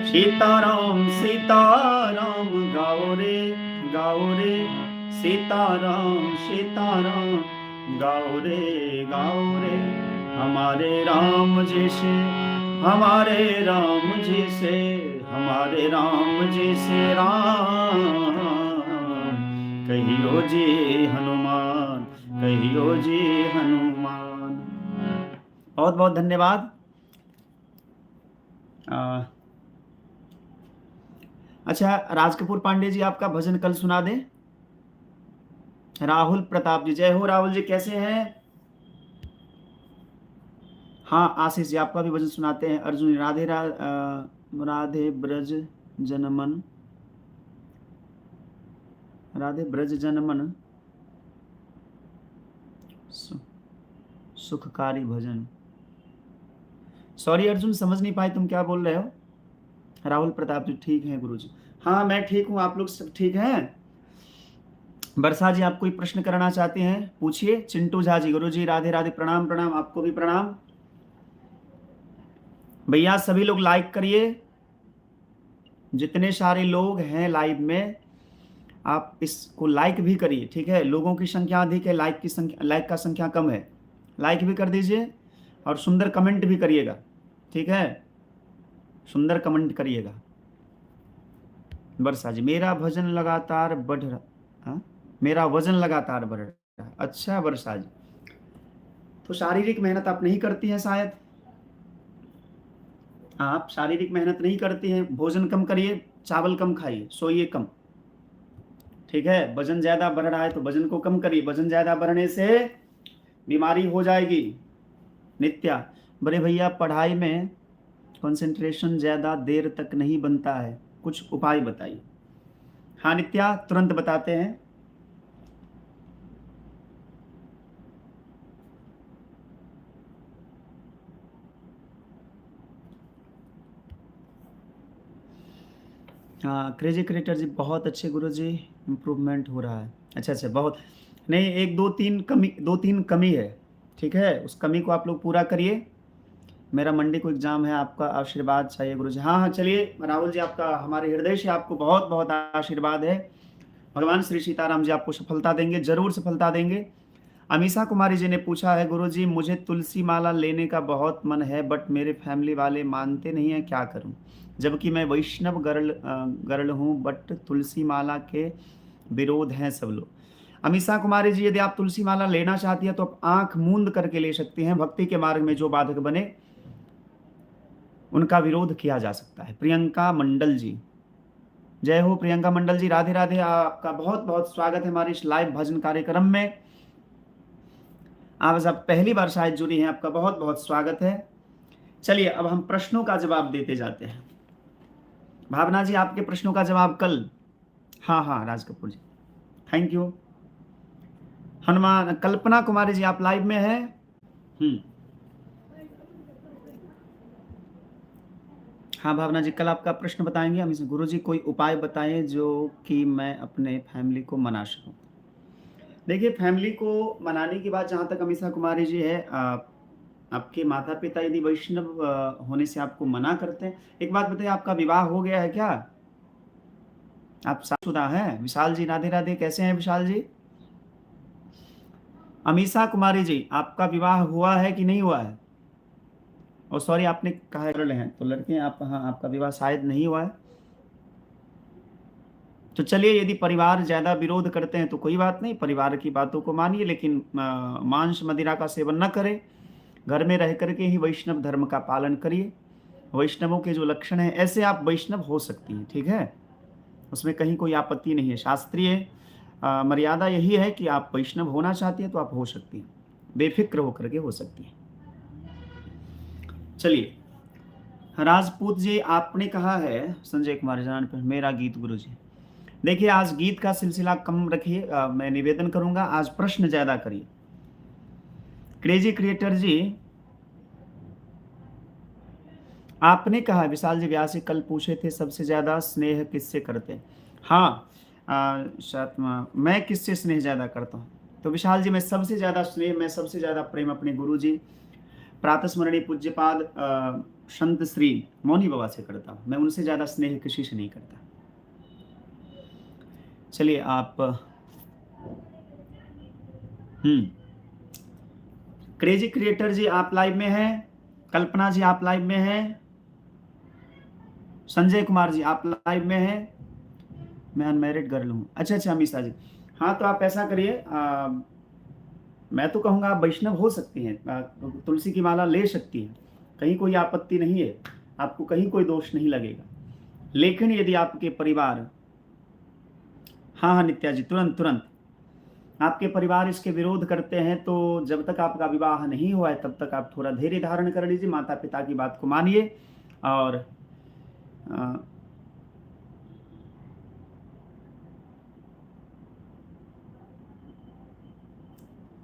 सीताराम सीताराम गाओ रे, गाओ रे, सीताराम सीताराम गाओ रे, गाओ रे। हमारे राम जी से, हमारे राम जी से, हमारे राम जी से राम कहियो जी हनुमान, कहियो जी हनुमान। बहुत बहुत धन्यवाद। अच्छा, राज कपूर पांडे जी आपका भजन कल सुना दें। राहुल प्रताप जी, जय हो राहुल जी, कैसे हैं? हाँ, आशीष जी आपका भी भजन सुनाते हैं। अर्जुन, राधे राधे ब्रज जनमन, राधे ब्रज जनमन सुखकारी भजन। सॉरी अर्जुन, समझ नहीं पाए तुम क्या बोल रहे हो। राहुल प्रताप जी ठीक हैं गुरुजी। हाँ मैं ठीक हूँ, आप लोग सब ठीक हैं। वर्षा जी आप कोई प्रश्न करना चाहते हैं पूछिए। चिंटू झा जी, गुरुजी राधे राधे, प्रणाम प्रणाम, आपको भी प्रणाम। भैया सभी लोग लाइक करिए, जितने सारे लोग हैं लाइव में आप इसको लाइक भी करिए, ठीक है। लोगों की संख्या अधिक है, लाइक का संख्या कम है। लाइक भी कर दीजिए और सुंदर कमेंट भी करिएगा, ठीक है, सुंदर कमेंट करिएगा। वर्षा जी, मेरा भजन लगातार बढ़ रहा, हाँ? मेरा वजन लगातार बढ़ रहा है। अच्छा वर्षा जी, तो शारीरिक मेहनत आप नहीं करती हैं शायद, आप शारीरिक मेहनत नहीं करती हैं। भोजन कम करिए, चावल कम खाइए, सोइए कम, ठीक है। वजन ज्यादा बढ़ रहा है तो वजन को कम करिए, वजन ज्यादा बढ़ने से बीमारी हो जाएगी। नित्या, बड़े भैया पढ़ाई में कंसंट्रेशन ज्यादा देर तक नहीं बनता है, कुछ उपाय बताइए। हाँ नित्या, तुरंत बताते हैं। हाँ क्रेजी क्रिएटर जी बहुत अच्छे गुरु जी, इम्प्रूवमेंट हो रहा है। अच्छा अच्छा, बहुत नहीं, एक दो तीन कमी है, ठीक है, उस कमी को आप लोग पूरा करिए। मेरा मंडे को एग्जाम है, आपका आशीर्वाद चाहिए गुरु जी। हाँ हाँ चलिए राहुल जी, आपका हमारे हृदय से आपको बहुत बहुत आशीर्वाद है। भगवान श्री सीताराम जी आपको सफलता देंगे, जरूर सफलता देंगे। अमीषा कुमारी जी ने पूछा है, गुरु जी मुझे तुलसी माला लेने का बहुत मन है बट मेरे फैमिली वाले मानते नहीं है, क्या करूं, जबकि मैं वैष्णव गर्ल हूं बट तुलसी माला के विरोध हैं सब लोग। अमीषा कुमारी जी, यदि आप तुलसी माला लेना चाहती है तो आप आंख मूंद करके ले सकती हैं। भक्ति के मार्ग में जो बाधक बने उनका विरोध किया जा सकता है। प्रियंका मंडल जी, जय हो प्रियंका मंडल जी, राधे राधे, आपका बहुत बहुत स्वागत है हमारे इस लाइव भजन कार्यक्रम में। आज आप पहली बार शायद जुड़ी हैं, आपका बहुत बहुत स्वागत है। चलिए अब हम प्रश्नों का जवाब देते जाते हैं। भावना जी, आपके प्रश्नों का जवाब कल। हाँ हाँ राज कपूर जी, थैंक यू। हनुमान, कल्पना कुमारी जी आप लाइव में हैं। हाँ भावना जी, कल आपका प्रश्न बताएंगे हम। गुरु जी कोई उपाय बताएं जो कि मैं अपने फैमिली को मना सकूं। देखिए फैमिली को मनाने की बात जहाँ तक अमीषा कुमारी जी है, आपके माता पिता यदि वैष्णव होने से आपको मना करते हैं, एक बात बताइए, आपका विवाह हो गया है क्या, आप शादीशुदा हैं। विशाल जी राधे राधे, कैसे हैं विशाल जी। अमीषा कुमारी जी, आपका विवाह हुआ है कि नहीं हुआ है। और सॉरी आपने कहा गर्ल हैं तो लड़के हैं आप, हाँ आपका विवाह शायद नहीं हुआ है। तो चलिए, यदि परिवार ज्यादा विरोध करते हैं तो कोई बात नहीं, परिवार की बातों को मानिए, लेकिन मांस मदिरा का सेवन न करें। घर में रह करके ही वैष्णव धर्म का पालन करिए। वैष्णवों के जो लक्षण हैं, ऐसे आप वैष्णव हो सकती हैं, ठीक है, उसमें कहीं कोई आपत्ति नहीं है। शास्त्रीय मर्यादा यही है कि आप वैष्णव होना चाहती हैं तो आप हो सकती हैं, बेफिक्र होकर के हो सकती हैं। चलिए राजपूत जी, आपने कहा है संजय कुमार जान पर मेरा गीत गुरु जी। देखिए आज गीत का सिलसिला कम रखिए, मैं निवेदन करूंगा आज प्रश्न ज्यादा करिए। क्रेजी क्रिएटर जी, आपने कहा विशाल जी व्यासी कल पूछे थे सबसे ज्यादा स्नेह किससे करते हैं। हाँ मैं किससे स्नेह ज्यादा करता हूँ, तो विशाल जी मैं सबसे ज्यादा स्नेह, मैं सबसे ज्यादा प्रेम अपने गुरु जी प्रातस्मरणीय पूज्यपाद संत श्री मौनी बाबा से करता हूँ। मैं उनसे ज्यादा स्नेह किसी से नहीं करता। चलिए आप क्रेजी क्रिएटर जी आप लाइव में हैं। कल्पना जी आप लाइव में हैं। संजय कुमार जी आप लाइव में हैं। मैं अनमैरिड गर्ल हूँ। अच्छा अच्छा अमीषा जी, हाँ तो आप ऐसा करिए, मैं तो कहूँगा आप वैष्णव हो सकती हैं, तुलसी की माला ले सकती हैं, कहीं कोई आपत्ति नहीं है, आपको कहीं कोई दोष नहीं लगेगा। लेकिन यदि आपके परिवार, हाँ हाँ नित्या जी, तुरंत तुरंत, आपके परिवार इसके विरोध करते हैं तो जब तक आपका विवाह नहीं हुआ है तब तक आप थोड़ा धैर्य धारण कर लीजिए, माता पिता की बात को मानिए। और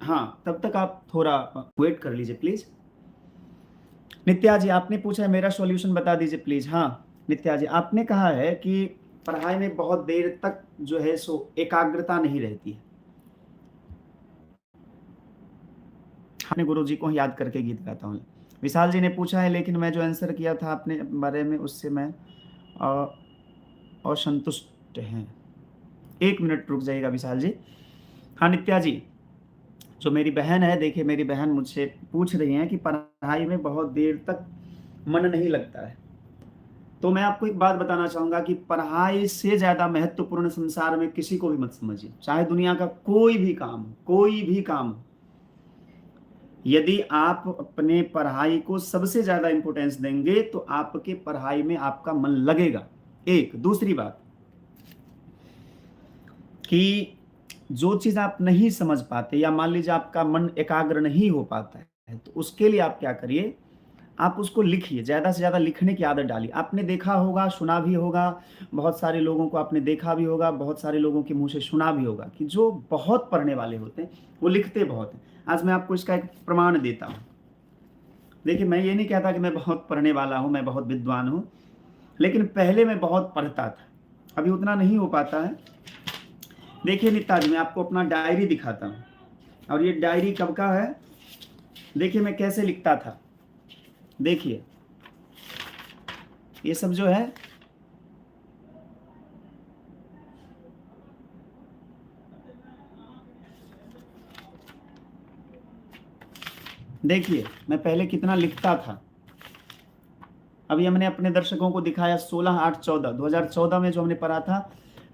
हाँ, तब तक आप थोड़ा वेट कर लीजिए प्लीज़। नित्या जी आपने पूछा है मेरा सॉल्यूशन बता दीजिए प्लीज़। हाँ, नित्या जी आपने कहा है कि पढ़ाई में बहुत देर तक जो है सो एकाग्रता नहीं रहती है। अपने गुरुजी को याद करके गीत गाता हूँ। विशाल जी ने पूछा है लेकिन मैं जो आंसर किया था अपने बारे में उससे मैं अ, असंतुष्ट हैं। 1 मिनट रुक जाइएगा विशाल जी। हाँ, नित्या जी, जो मेरी बहन है देखिए मेरी बहन मुझसे पूछ रही हैं कि पढ़ाई में बहुत देर तक मन नहीं लगता है। तो मैं आपको एक बात बताना चाहूँगा कि पढ़ाई से ज़्यादा महत्वपूर्ण संसार में किसी को भी मत समझिए। चाहे दुनिया का कोई भी काम हो, कोई भी काम हो। यदि आप अपने पढ़ाई को सबसे ज़्यादा इम्पोर्टेंस देंगे तो आपके पढ़ाई में आपका मन लगेगा। एक, दूसरी बात कि जो चीज़ आप नहीं समझ पाते या मान लीजिए आपका मन एकाग्र नहीं हो पाता है, तो उसके लिए आप क्या करिए, आप उसको लिखिए, ज़्यादा से ज़्यादा लिखने की आदत डालिए। आपने देखा होगा, सुना भी होगा, बहुत सारे लोगों को आपने देखा भी होगा, बहुत सारे लोगों के मुँह से सुना भी होगा कि जो बहुत पढ़ने वाले होते हैं, वो लिखते बहुत हैं। आज मैं आपको इसका एक प्रमाण देता हूँ। देखिए, मैं ये नहीं कहता कि मैं बहुत पढ़ने वाला हूँ, मैं बहुत विद्वान हूँ, लेकिन पहले मैं बहुत पढ़ता था, अभी उतना नहीं हो पाता है। देखिए नित्याजी, मैं आपको अपना डायरी दिखाता हूँ और ये डायरी कब का है, देखिए मैं कैसे लिखता था। देखिए, ये सब जो है देखिए, मैं पहले कितना लिखता था। अभी हमने अपने दर्शकों को दिखाया 16/8/14 2014 में जो हमने पढ़ा था,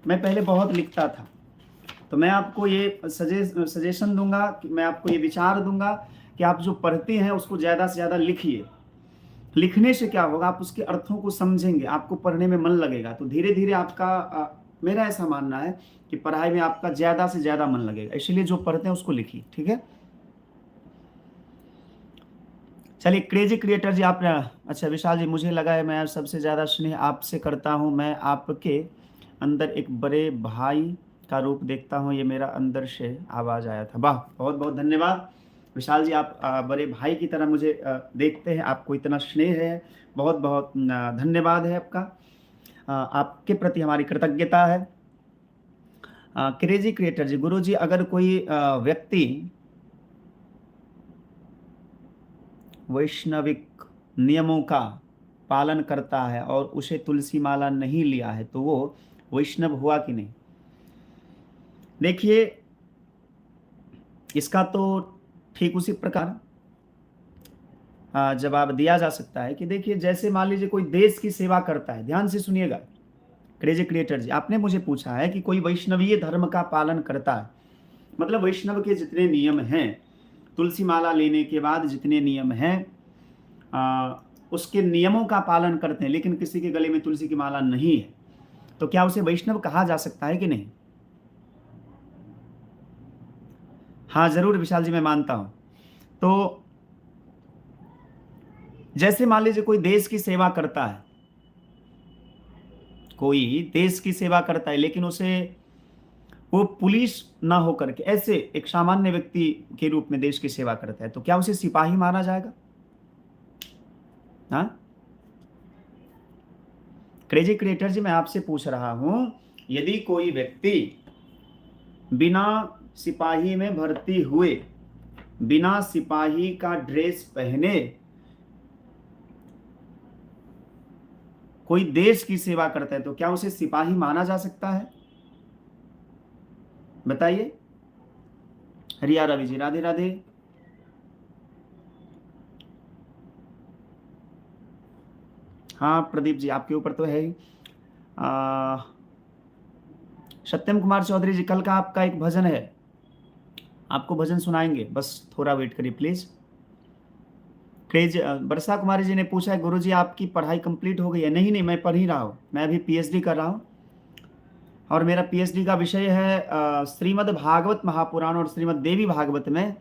मैं पहले बहुत लिखता था। तो मैं आपको ये सजेशन दूँगा कि मैं आपको ये विचार दूँगा कि आप जो पढ़ते हैं उसको ज़्यादा से ज़्यादा लिखिए। लिखने से क्या होगा, आप उसके अर्थों को समझेंगे, आपको पढ़ने में मन लगेगा। तो धीरे-धीरे आपका मेरा ऐसा मानना है कि पढ़ाई में आपका ज़्यादा से ज़्यादा मन लगेगा। इसीलिए जो पढ़ते हैं उसको लिखिए, ठीक है? चलिए क्रेजी क्रिएटर जी आप अच्छा विशाल जी, मुझे लगा है मैं सबसे ज़्यादा स्नेह आपसे करता हूँ। मैं आपके अंदर एक बड़े भाई का रूप देखता हूँ, ये मेरा अंदर से आवाज़ आया था। वाह! बहुत-बहुत धन्यवाद। विशाल जी आप बड़े भाई की तरह मुझे देखते हैं, आपको इतना स्नेह है। बहुत-बहुत धन्यवाद है आपका। आपके प्रति हमारी कृतज्ञता है। क्रेजी क्रिएटर जी, गुरुजी अगर कोई व्यक्ति वैष्णविक नियमों का पालन करता है और उसे तुलसी माला नहीं लिया है तो वो वैष्णव हुआ कि नहीं? देखिए, इसका तो ठीक उसी प्रकार जवाब दिया जा सकता है कि देखिए जैसे मान लीजिए कोई देश की सेवा करता है, ध्यान से सुनिएगा क्रेजी क्रिएटर जी, आपने मुझे पूछा है कि कोई वैष्णवीय धर्म का पालन करता है, मतलब वैष्णव के जितने नियम हैं, तुलसी माला लेने के बाद जितने नियम हैं, उसके नियमों का पालन करते हैं, लेकिन किसी के गले में तुलसी की माला नहीं है, तो क्या उसे वैष्णव कहा जा सकता है कि नहीं? हाँ, ज़रूर विशाल जी, मैं मानता हूँ। तो जैसे मान लीजिए कोई देश की सेवा करता है, कोई देश की सेवा करता है, लेकिन उसे वो पुलिस ना होकर के ऐसे एक सामान्य व्यक्ति के रूप में देश की सेवा करता है, तो क्या उसे सिपाही माना जाएगा? हाँ? क्रेजी क्रिएटर जी, मैं आपसे पूछ रहा हूं, यदि कोई व्यक्ति बिना सिपाही में भर्ती हुए, बिना सिपाही का ड्रेस पहने कोई देश की सेवा करता है तो क्या उसे सिपाही माना जा सकता है? बताइए। रिया रवि जी, राधे राधे। हाँ प्रदीप जी, आपके ऊपर तो है ही। सत्यम कुमार चौधरी जी, कल का आपका एक भजन है, आपको भजन सुनाएंगे, बस थोड़ा वेट करिए प्लीज। क्रेज वर्षा कुमारी जी ने पूछा है गुरुजी आपकी पढ़ाई कंप्लीट हो गई है? नहीं नहीं, मैं पढ़ ही रहा हूँ, मैं अभी पीएचडी कर रहा हूँ और मेरा पीएचडी का विषय है श्रीमद् भागवत महापुराण और श्रीमद् देवी भागवत में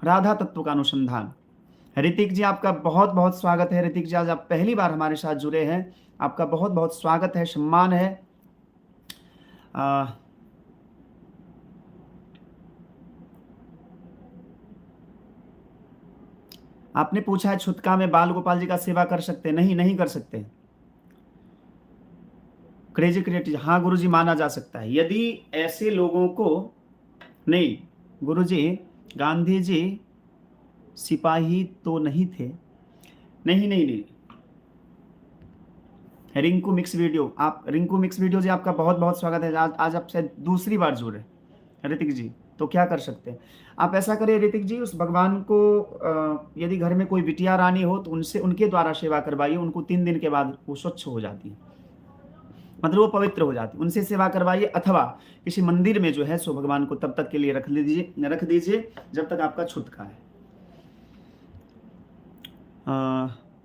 राधा तत्व का अनुसंधान। ऋतिक जी आपका बहुत बहुत स्वागत है। ऋतिक जी आज आप पहली बार हमारे साथ जुड़े हैं, आपका बहुत बहुत स्वागत है, सम्मान है। आपने पूछा है छुतका में बाल गोपाल जी का सेवा कर सकते हैं? नहीं, नहीं कर सकते। क्रेजी क्रिएटिव, हाँ गुरु जी माना जा सकता है यदि ऐसे लोगों को। नहीं गुरु जी, गांधी जी सिपाही तो नहीं थे। नहीं नहीं नहीं। रिंकू मिक्स वीडियो, आप रिंकू मिक्स वीडियो जी आपका बहुत बहुत स्वागत है। आज आप शायद दूसरी बार जुड़े ऋतिक जी, तो क्या कर सकते हैं आप? ऐसा करिए ऋतिक जी, उस भगवान को यदि घर में कोई बिटिया रानी हो तो उनसे, उनके द्वारा सेवा करवाइए। उनको 3 दिन के बाद वो स्वच्छ हो जाती है, मतलब वो पवित्र हो जाती है। उनसे सेवा करवाइए, अथवा किसी मंदिर में जो है सो भगवान को तब तक के लिए रख दीजिए जब तक आपका छुटका है।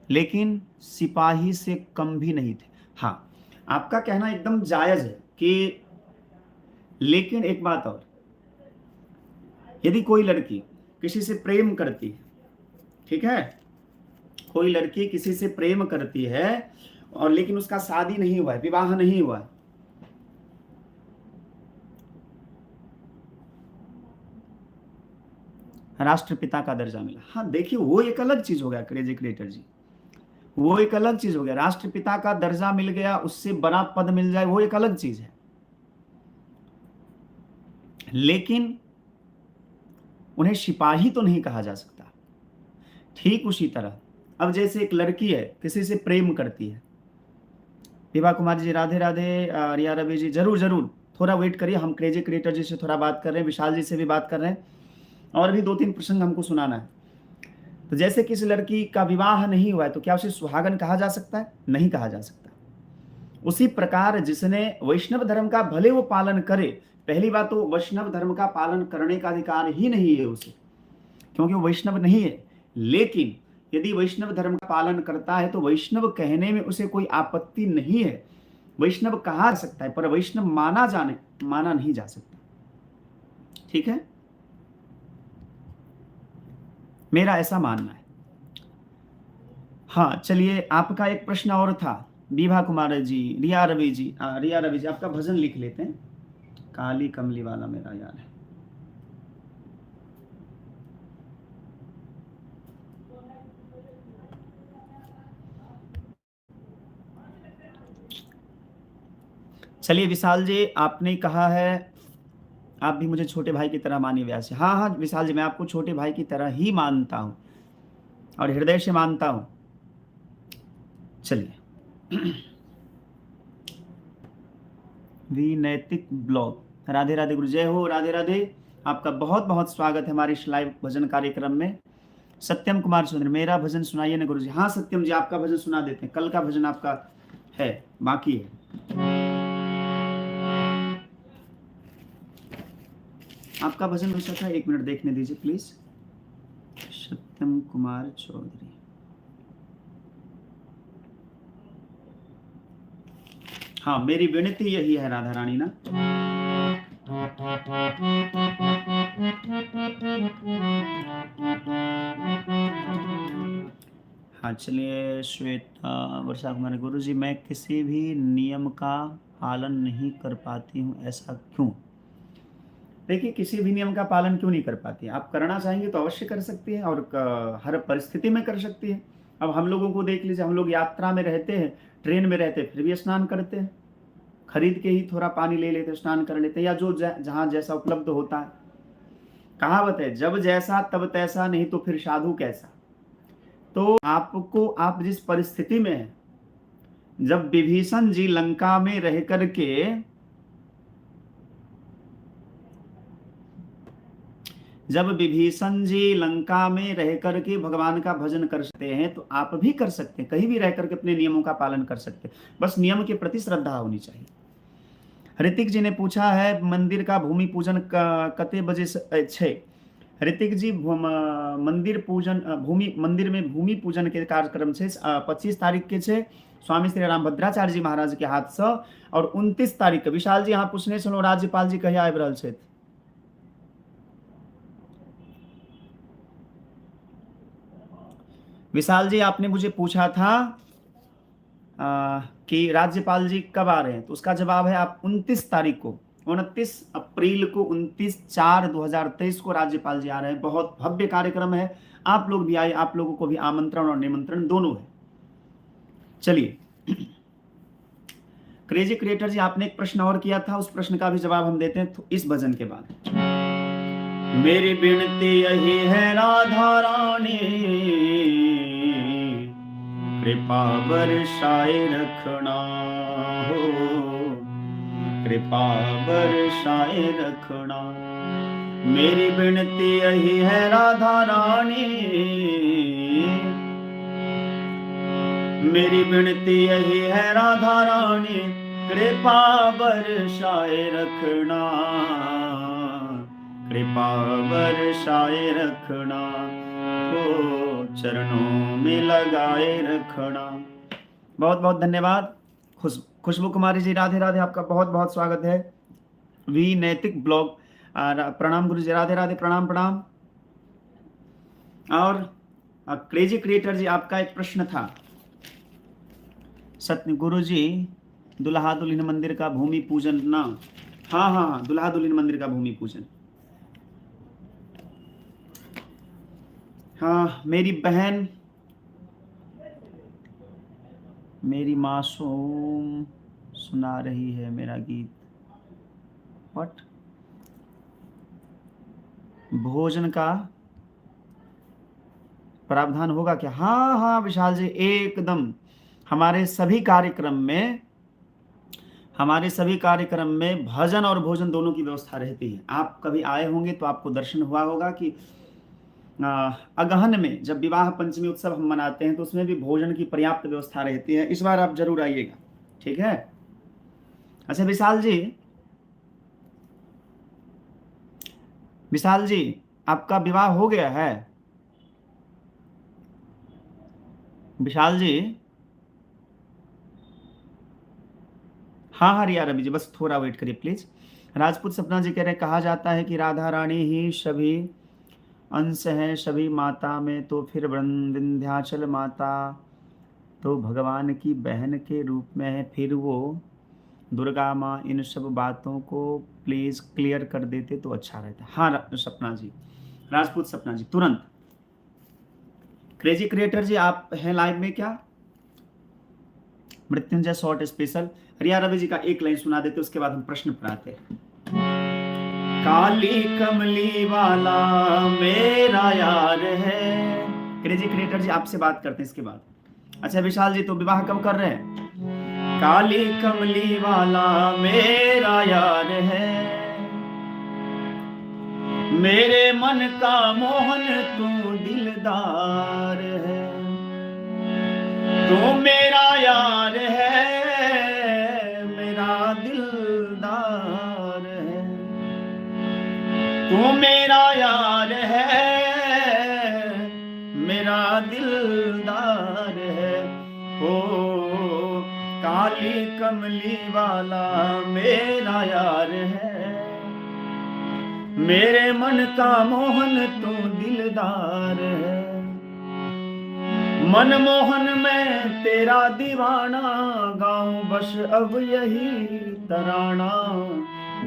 लेकिन सिपाही से कम भी नहीं थे। हाँ, आपका कहना एकदम जायज है कि, लेकिन एक बात और, यदि कोई लड़की किसी से प्रेम करती है, ठीक है, कोई लड़की किसी से प्रेम करती है और लेकिन उसका शादी नहीं हुआ है, विवाह नहीं हुआ है, राष्ट्रपिता का दर्जा मिला। हाँ देखिए, वो एक अलग चीज हो गया क्रेजी क्रिएटर जी, वो एक अलग चीज हो गया। राष्ट्रपिता का दर्जा मिल गया, उससे बड़ा पद मिल जाए, वो एक अलग चीज है। लेकिन उन्हें सिपाही तो नहीं कहा जा सकता। ठीक उसी तरह अब जैसे एक लड़की है किसी से प्रेम करती है, विभा कुमारी जी राधे राधे, रिया रवि जी जरूर जरूर, थोड़ा वेट करिए, हम क्रेजी क्रिएटर जी से थोड़ा बात कर रहे हैं, विशाल जी से भी बात कर रहे हैं, और भी 2-3 प्रसंग हमको सुनाना है। तो जैसे किसी लड़की का विवाह नहीं हुआ है तो क्या उसे सुहागन कहा जा सकता है? नहीं कहा जा सकता। उसी प्रकार जिसने वैष्णव धर्म का भले वो पालन करे, पहली बात तो वैष्णव धर्म का पालन करने का अधिकार ही नहीं है उसे, क्योंकि वो वैष्णव नहीं है। लेकिन यदि वैष्णव धर्म का पालन करता है तो वैष्णव कहने में उसे कोई आपत्ति नहीं है, वैष्णव कहा जा सकता है, पर वैष्णव माना नहीं जा सकता। ठीक है, मेरा ऐसा मानना है। हाँ चलिए, आपका एक प्रश्न और था, विभा कुमार जी, रिया रवि जी, आपका भजन लिख लेते हैं, काली कमली वाला मेरा यार है। चलिए विशाल जी, आपने कहा है आप भी मुझे छोटे भाई की तरह मानिए व्यास। हाँ हाँ विशाल जी, मैं आपको छोटे भाई की तरह ही मानता हूं और हृदय से मानता हूं। चलिए नैतिक ब्लॉग, राधे राधे गुरु, जय हो, राधे राधे। आपका बहुत बहुत स्वागत है हमारे इस लाइव भजन कार्यक्रम में। सत्यम कुमार सुंदर, मेरा भजन सुनाइए ना गुरु जी। हाँ सत्यम जी, आपका भजन सुना देते हैं, कल का भजन आपका है, बाकी है। आपका भजन हो सकता है, 1 मिनट देखने दीजिए प्लीज। सत्यम कुमार चौधरी, हाँ मेरी विनती यही है राधा रानी ना। हाँ चलिए, श्वेता वर्षा कुमारी, गुरु जी मैं किसी भी नियम का पालन नहीं कर पाती हूँ, ऐसा क्यों? देखिए, किसी भी नियम का पालन क्यों नहीं कर पाती है? आप करना चाहेंगे तो अवश्य कर सकती है, और हर परिस्थिति में कर सकती है। अब हम लोगों को देख लीजिए, हम लोग यात्रा में रहते हैं, ट्रेन में रहते हैं, फिर भी स्नान करते हैं, खरीद के ही थोड़ा पानी ले लेते, स्नान कर लेते, या जो जहाँ जैसा उपलब्ध होता है। कहावत है, जब जैसा तब तैसा, नहीं तो फिर साधु कैसा। तो आपको, आप जिस परिस्थिति में है, जब विभीषण जी लंका में रह करके, जब विभीषण जी लंका में रह करके भगवान का भजन कर सकते हैं, तो आप भी कर सकते हैं, कहीं भी रह करके अपने नियमों का पालन कर सकते हैं, बस नियम के प्रति श्रद्धा होनी चाहिए। ऋतिक जी ने पूछा है मंदिर का भूमि पूजन कते बजे छे। ऋतिक जी, मंदिर में भूमि पूजन के कार्यक्रम से 25 तारीख के छे स्वामी श्री राम भद्राचार्य जी महाराज के हाथ से, और 29 तारीख के विशाल जी यहाँ पूछने सुनो, राज्यपाल जी कहिया आबि रहल छथि? विशाल जी, आपने मुझे पूछा था कि राज्यपाल जी कब आ रहे हैं, तो उसका जवाब है आप 29 तारीख को, 29 अप्रैल को, 29/4/2023 को राज्यपाल जी आ रहे हैं। बहुत भव्य कार्यक्रम है, आप लोग भी आए, आप लोगों को भी आमंत्रण और निमंत्रण दोनों है। चलिए, क्रेजी क्रिएटर जी, आपने एक प्रश्न और किया था, उस प्रश्न का भी जवाब हम देते हैं तो इस भजन के बाद। मेरी विनती यही है राधा रानी, कृपा बरसाए रखना हो, कृपा बरसाए रखना। मेरी विनती यही है राधा रानी, मेरी विनती यही है राधा रानी, कृपा बरसाए रखना, कृपा बरसाए रखना, हो चरणों में लगाए रखना। बहुत बहुत धन्यवाद। खुशबू कुमारी जी, राधे राधे, आपका बहुत बहुत स्वागत है। वी नैतिक ब्लॉग, प्रणाम गुरु जी, राधे राधे, प्रणाम प्रणाम। और क्रेजी क्रिएटर जी, आपका एक प्रश्न था, सत्य गुरु जी, दुल्हा दुल्हन मंदिर का भूमि पूजन ना, हाँ हाँ हाँ, दुल्हा दुल्हन मंदिर का भूमि पूजन। हाँ, मेरी बहन, मेरी मासूम सुना रही है मेरा गीत। व्हाट? भोजन का प्रावधान होगा क्या? हाँ हाँ विशाल जी, एकदम। हमारे सभी कार्यक्रम में भजन और भोजन दोनों की व्यवस्था रहती है। आप कभी आए होंगे तो आपको दर्शन हुआ होगा कि अगहन में जब विवाह पंचमी उत्सव हम मनाते हैं तो उसमें भी भोजन की पर्याप्त व्यवस्था रहती है। इस बार आप जरूर आइएगा, ठीक है? अच्छा विशाल जी, आपका विवाह हो गया है? विशाल जी, हाँ हाँ रिया रवि जी, बस थोड़ा वेट करिए प्लीज। राजपूत सपना जी कह रहे, कहा जाता है कि राधा रानी ही सभी अंश हैं सभी माता में, तो फिर विंध्याचल माता तो भगवान की बहन के रूप में है, फिर वो दुर्गा माँ। इन सब बातों को प्लीज क्लियर कर देते तो अच्छा रहता। हाँ सपना जी, राजपूत सपना जी, तुरंत। क्रेजी क्रिएटर जी, आप हैं लाइव में क्या? मृत्युंजय शॉर्ट स्पेशल, रिया रवि जी का एक लाइन सुना देते, उसके बाद हम प्रश्न पढ़ाते हैं। काली कमली वाला मेरा यार है। क्रेजी क्रिएटर जी, आपसे बात करते हैं इसके बाद। अच्छा विशाल जी, तो विवाह कब कर रहे हैं? काली कमली वाला मेरा यार है, मेरे मन का मोहन तू दिलदार है, तू मेरा यार है, मेरा दिलदार है, तू मेरा यार है, मेरा दिलदार है, हो काली कमली वाला मेरा यार है, मेरे मन का मोहन तू दिलदार है, मनमोहन मैं तेरा दीवाना, गाऊं बस अब यही तराना,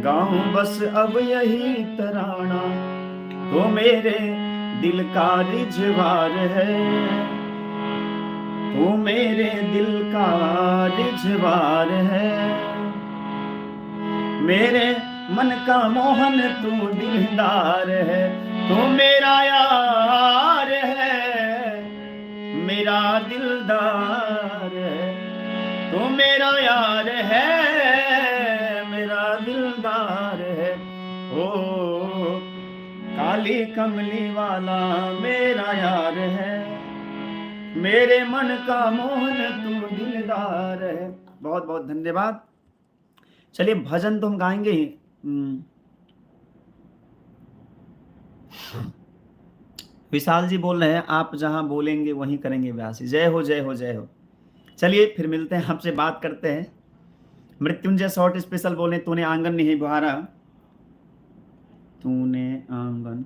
गाऊं बस अब यही तराना, तो मेरे दिल का रिझवार है, तू मेरे दिल का रिझवार है, मेरे मन का मोहन तू दिलदार है, तू मेरा यार है, मेरा दिलदार है, तू मेरा यार है, मेरा दिलदार है, ओ काली कमली वाला मेरा यार है, मेरे मन का मोहन तू दिलदार है। बहुत बहुत धन्यवाद। चलिए, भजन तो हम गाएंगे ही। विशाल जी बोल रहे हैं, आप जहां बोलेंगे वहीं करेंगे व्यासी। जय हो जय हो जय हो। चलिए फिर मिलते हैं, आपसे बात करते हैं। मृत्युंजय शॉर्ट स्पेशल बोले, तूने आंगन नहीं बुहारा, तूने आंगन,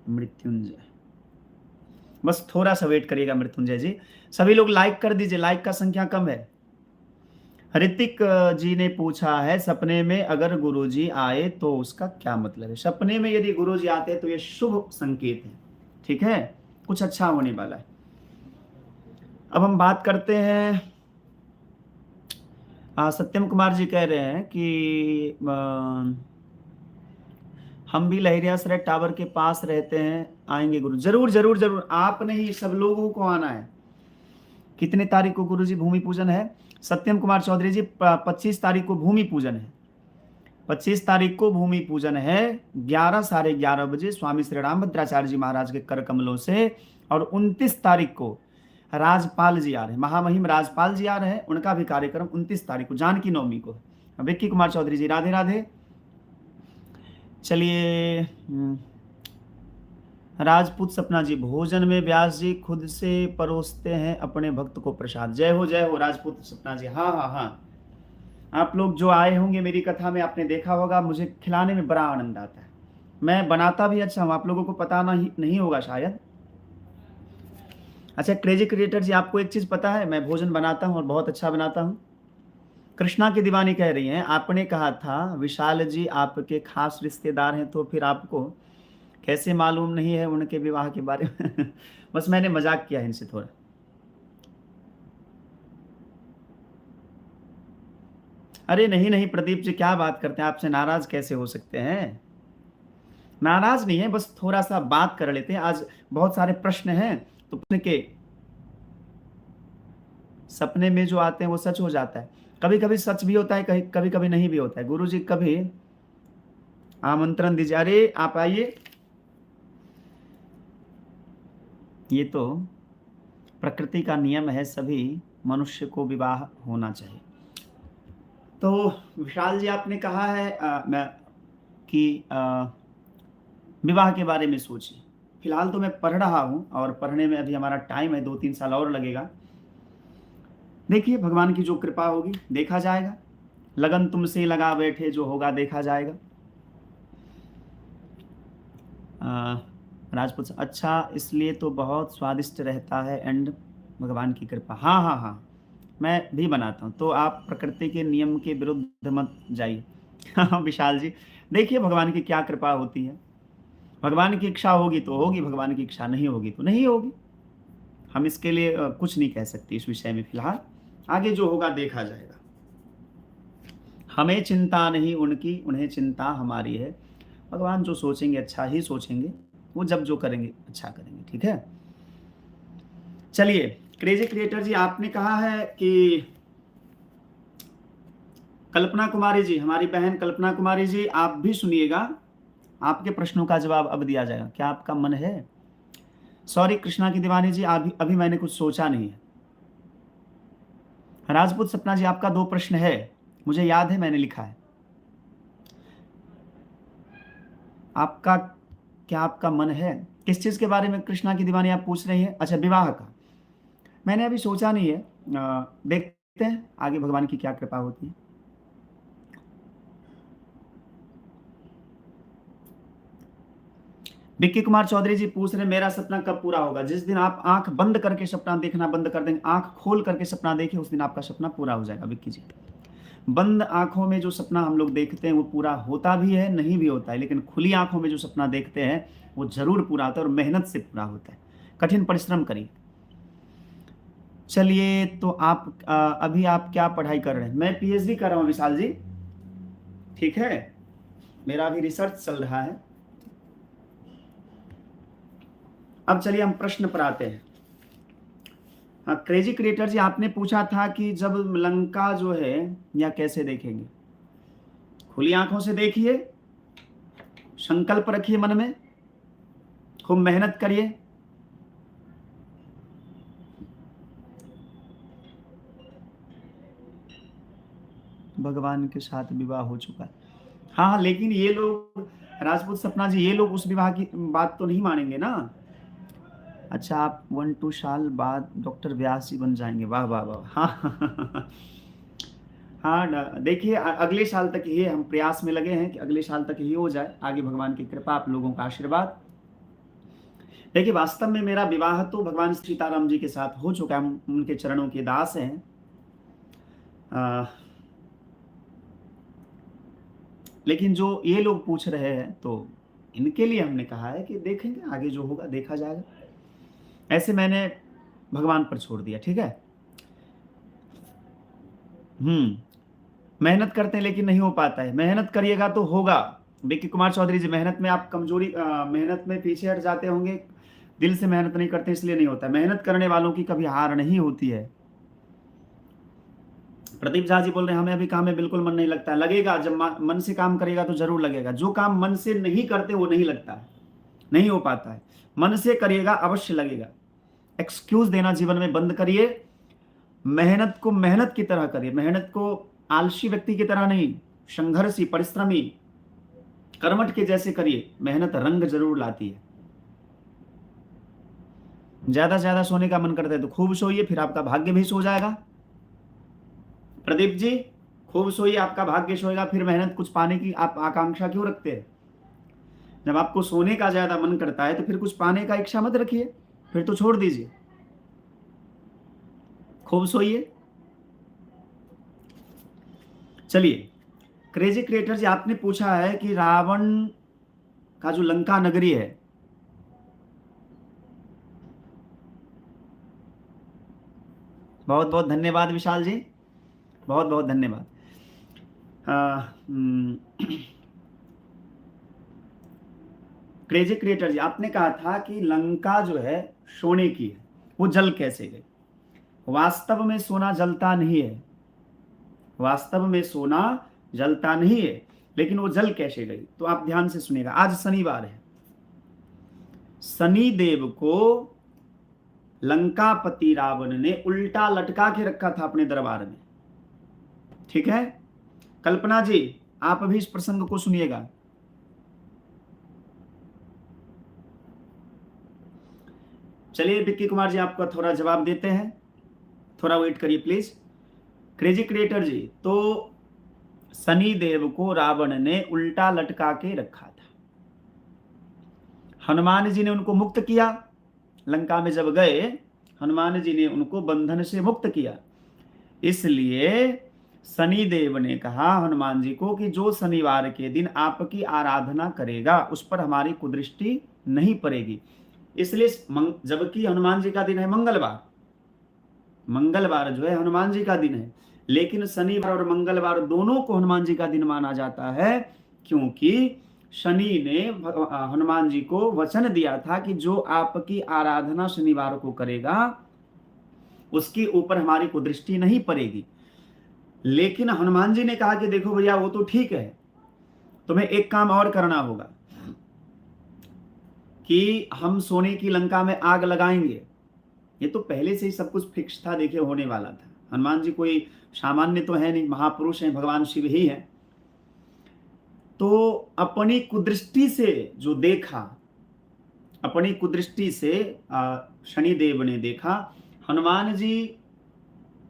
मृत्युंजय। बस थोड़ा सा वेट करिएगा मृत्युंजय जी। सभी लोग लाइक कर दीजिए, लाइक का संख्या कम है। ऋतिक जी ने पूछा है, सपने में अगर गुरुजी आए तो उसका क्या मतलब है? सपने में यदि गुरुजी आते हैं तो ये शुभ संकेत है, ठीक है, कुछ अच्छा होने वाला है। अब हम बात करते हैं, सत्यम कुमार जी कह रहे हैं कि हम भी लहरियासराय टावर के पास रहते हैं, आएंगे गुरु। जरूर जरूर जरूर, आप नहीं सब लोगों को आना है। कितने तारीख को गुरुजी भूमि पूजन है? सत्यम कुमार चौधरी जी 25 तारीख को भूमि पूजन है। 25 तारीख को भूमि पूजन है, 11 साढ़े 11 बजे स्वामी श्री रामभद्राचार्य जी महाराज के कर कमलों से। और 29 तारीख को राजपाल जी आ रहे हैं, महामहिम राजपाल जी आ रहे हैं, उनका भी कार्यक्रम 29 तारीख को जानकी नवमी को। विक्की कुमार चौधरी जी राधे राधे। चलिए, राजपूत सपना जी, भोजन में व्यास जी खुद से परोसते हैं अपने भक्त को प्रसाद। जय हो राजपूत सपना जी। हाँ हाँ हाँ, आप लोग जो आए होंगे मेरी कथा में, आपने देखा होगा मुझे खिलाने में बड़ा आनंद आता है। मैं बनाता भी अच्छा हूँ, आप लोगों को पता नहीं होगा शायद। अच्छा क्रेजी क्रिएटर जी, आपको एक चीज पता है, मैं भोजन बनाता हूँ और बहुत अच्छा बनाता हूँ। कृष्णा की दीवानी कह रही हैं, आपने कहा था विशाल जी आपके खास रिश्तेदार हैं, तो फिर आपको कैसे मालूम नहीं है उनके विवाह के बारे में? बस मैंने मजाक किया है इनसे थोड़ा। अरे नहीं नहीं प्रदीप जी, क्या बात करते हैं, आपसे नाराज कैसे हो सकते हैं? नाराज नहीं है, बस थोड़ा सा बात कर लेते हैं। आज बहुत सारे प्रश्न हैं, तो प्रश्न के सपने में जो आते हैं वो सच हो जाता है। कभी कभी सच भी होता है, कभी कभी नहीं भी होता है। गुरु जी कभी आमंत्रण दीजिए। अरे आप आइए, ये तो प्रकृति का नियम है, सभी मनुष्य को विवाह होना चाहिए। तो विशाल जी आपने कहा है मैं कि विवाह के बारे में सोचिए। फिलहाल तो मैं पढ़ रहा हूँ और पढ़ने में अभी हमारा टाइम है, 2-3 साल और लगेगा। देखिए भगवान की जो कृपा होगी देखा जाएगा। लगन तुमसे लगा बैठे, जो होगा देखा जाएगा। राजपूत, अच्छा इसलिए तो बहुत स्वादिष्ट रहता है एंड भगवान की कृपा। हाँ हाँ हाँ, मैं भी बनाता हूँ, तो आप प्रकृति के नियम के विरुद्ध मत जाइए। हाँ विशाल जी, देखिए भगवान की क्या कृपा होती है। भगवान की इच्छा होगी तो होगी, भगवान की इच्छा नहीं होगी तो नहीं होगी। हम इसके लिए कुछ नहीं कह सकते इस विषय में। फिलहाल आगे जो होगा देखा जाएगा। हमें चिंता नहीं उनकी, उन्हें चिंता हमारी है। भगवान जो सोचेंगे अच्छा ही सोचेंगे, वो जब जो करेंगे अच्छा करेंगे, ठीक है। चलिए क्रेजी क्रिएटर जी, आपने कहा है कि कल्पना कुमारी जी, हमारी बहन कल्पना कुमारी जी, आप भी सुनिएगा, आपके प्रश्नों का जवाब अब दिया जाएगा। क्या आपका मन है? सॉरी कृष्णा की दीवानी जी, अभी मैंने कुछ सोचा नहीं है। राजपूत सपना जी, आपका 2 प्रश्न है, मुझे याद है मैंने लिखा है। आपका क्या आपका मन है? किस चीज के बारे में कृष्णा की दीवानी आप पूछ रही हैं? अच्छा विवाह का। मैंने अभी सोचा नहीं है, देखते हैं आगे भगवान की क्या कृपा होती है। विक्की कुमार चौधरी जी पूछ रहे हैं मेरा सपना कब पूरा होगा? जिस दिन आप आंख बंद करके सपना देखना बंद कर देंगे, आंख खोल करके सपना देखें, उस दिन आपका सपना पूरा हो जाएगा। विक्की जी, बंद आंखों में जो सपना हम लोग देखते हैं वो पूरा होता भी है, नहीं भी होता है, लेकिन खुली आंखों में जो सपना देखते हैं वो जरूर पूरा होता है और मेहनत से पूरा होता है। कठिन परिश्रम करिए। चलिए, तो आप अभी आप क्या पढ़ाई कर रहे हैं? मैं पीएचडी कर रहा हूँ विशाल जी, ठीक है, मेरा अभी रिसर्च चल रहा है। अब चलिए हम प्रश्न पर आते हैं। क्रेजी क्रिएटर जी, आपने पूछा था कि जब लंका जो है या कैसे देखेंगे? खुली आंखों से देखिए, संकल्प रखिए मन में, खूब मेहनत करिए। भगवान के साथ विवाह हो चुका है। हाँ, लेकिन ये लोग राजपूत सपना जी, ये लोग उस विवाह की बात तो नहीं मानेंगे ना। अच्छा, आप 1-2 साल बाद डॉक्टर व्यास जी बन जाएंगे? वाह वाह वाह। हाँ हाँ, देखिए अगले साल तक ये हम प्रयास में लगे हैं कि अगले साल तक ये हो जाए। आगे भगवान की कृपा, आप लोगों का आशीर्वाद। देखिए वास्तव में मेरा विवाह तो भगवान सीताराम जी के साथ हो चुका है, हम उनके चरणों के दास हैं। अ, लेकिन जो ये लोग पूछ रहे हैं तो इनके लिए हमने कहा है कि देखेंगे आगे जो होगा देखा जाएगा। ऐसे मैंने भगवान पर छोड़ दिया, ठीक है। मेहनत करते हैं लेकिन नहीं हो पाता है। मेहनत करिएगा तो होगा। विक्की कुमार चौधरी जी, मेहनत में आप कमजोरी, मेहनत में पीछे हट जाते होंगे, दिल से मेहनत नहीं करते इसलिए नहीं होता। मेहनत करने वालों की कभी हार नहीं होती है। प्रदीप झा जी बोल रहे हैं हमें अभी काम में बिल्कुल मन नहीं लगता। लगेगा, जब मन से काम करेगा तो जरूर लगेगा। जो काम मन से नहीं करते वो नहीं लगता है, नहीं हो पाता है। मन से करिएगा अवश्य लगेगा। एक्सक्यूज देना जीवन में बंद करिए। मेहनत को मेहनत की तरह करिए, मेहनत को आलसी व्यक्ति की तरह नहीं, संघर्षी परिश्रमी कर्मठ के जैसे करिए। मेहनत रंग जरूर लाती है। ज्यादा से ज्यादा सोने का मन करता है तो खूब सोइए, फिर आपका भाग्य भी सो जाएगा। प्रदीप जी, खूब सोइए, आपका भाग्य सोएगा। फिर मेहनत कुछ पाने की आप आकांक्षा क्यों रखते हैं? जब आपको सोने का ज्यादा मन करता है तो फिर कुछ पाने का इच्छा मत रखिए, फिर तो छोड़ दीजिए। खूब सोइए। चलिए, क्रेजी क्रिएटर जी, आपने पूछा है कि रावण का जो लंका नगरी है, बहुत बहुत धन्यवाद विशाल जी, बहुत बहुत धन्यवाद। क्रेजी क्रिएटर जी, आपने कहा था कि लंका जो है सोने की है, वो जल कैसे गई? वास्तव में सोना जलता नहीं है, वास्तव में सोना जलता नहीं है, लेकिन वो जल कैसे गई? तो आप ध्यान से सुनिएगा। आज शनिवार है, शनि देव को लंकापति रावण ने उल्टा लटका के रखा था अपने दरबार में, ठीक है। कल्पना जी, आप भी इस प्रसंग को सुनिएगा। चलिए विक्की कुमार जी, आपका थोड़ा जवाब देते हैं, थोड़ा वेट करिए प्लीज। क्रेजी क्रिएटर जी, तो शनि देव को रावण ने उल्टा लटका के रखा था। हनुमान जी ने उनको मुक्त किया। लंका में जब गए, हनुमान जी ने उनको बंधन से मुक्त किया। इसलिए शनि देव ने कहा हनुमान जी को कि जो शनिवार के दिन आपकी आराधना करेगा उस पर हमारी कुदृष्टि नहीं पड़ेगी। इसलिए जबकि हनुमान जी का दिन है मंगलवार, मंगलवार जो है हनुमान जी का दिन है, लेकिन शनिवार और मंगलवार दोनों को हनुमान जी का दिन माना जाता है, क्योंकि शनि ने हनुमान जी को वचन दिया था कि जो आपकी आराधना शनिवार को करेगा उसके ऊपर हमारी कुदृष्टि नहीं पड़ेगी। लेकिन हनुमान जी ने कहा कि देखो भैया, वो तो ठीक है, तुम्हें एक काम और करना होगा कि हम सोने की लंका में आग लगाएंगे। ये तो पहले से ही सब कुछ फिक्स था, देखिए होने वाला था। हनुमान जी कोई सामान्य तो है नहीं, महापुरुष हैं, भगवान शिव ही है। तो अपनी कुदृष्टि से जो देखा, अपनी कुदृष्टि से शनि देव ने देखा हनुमान जी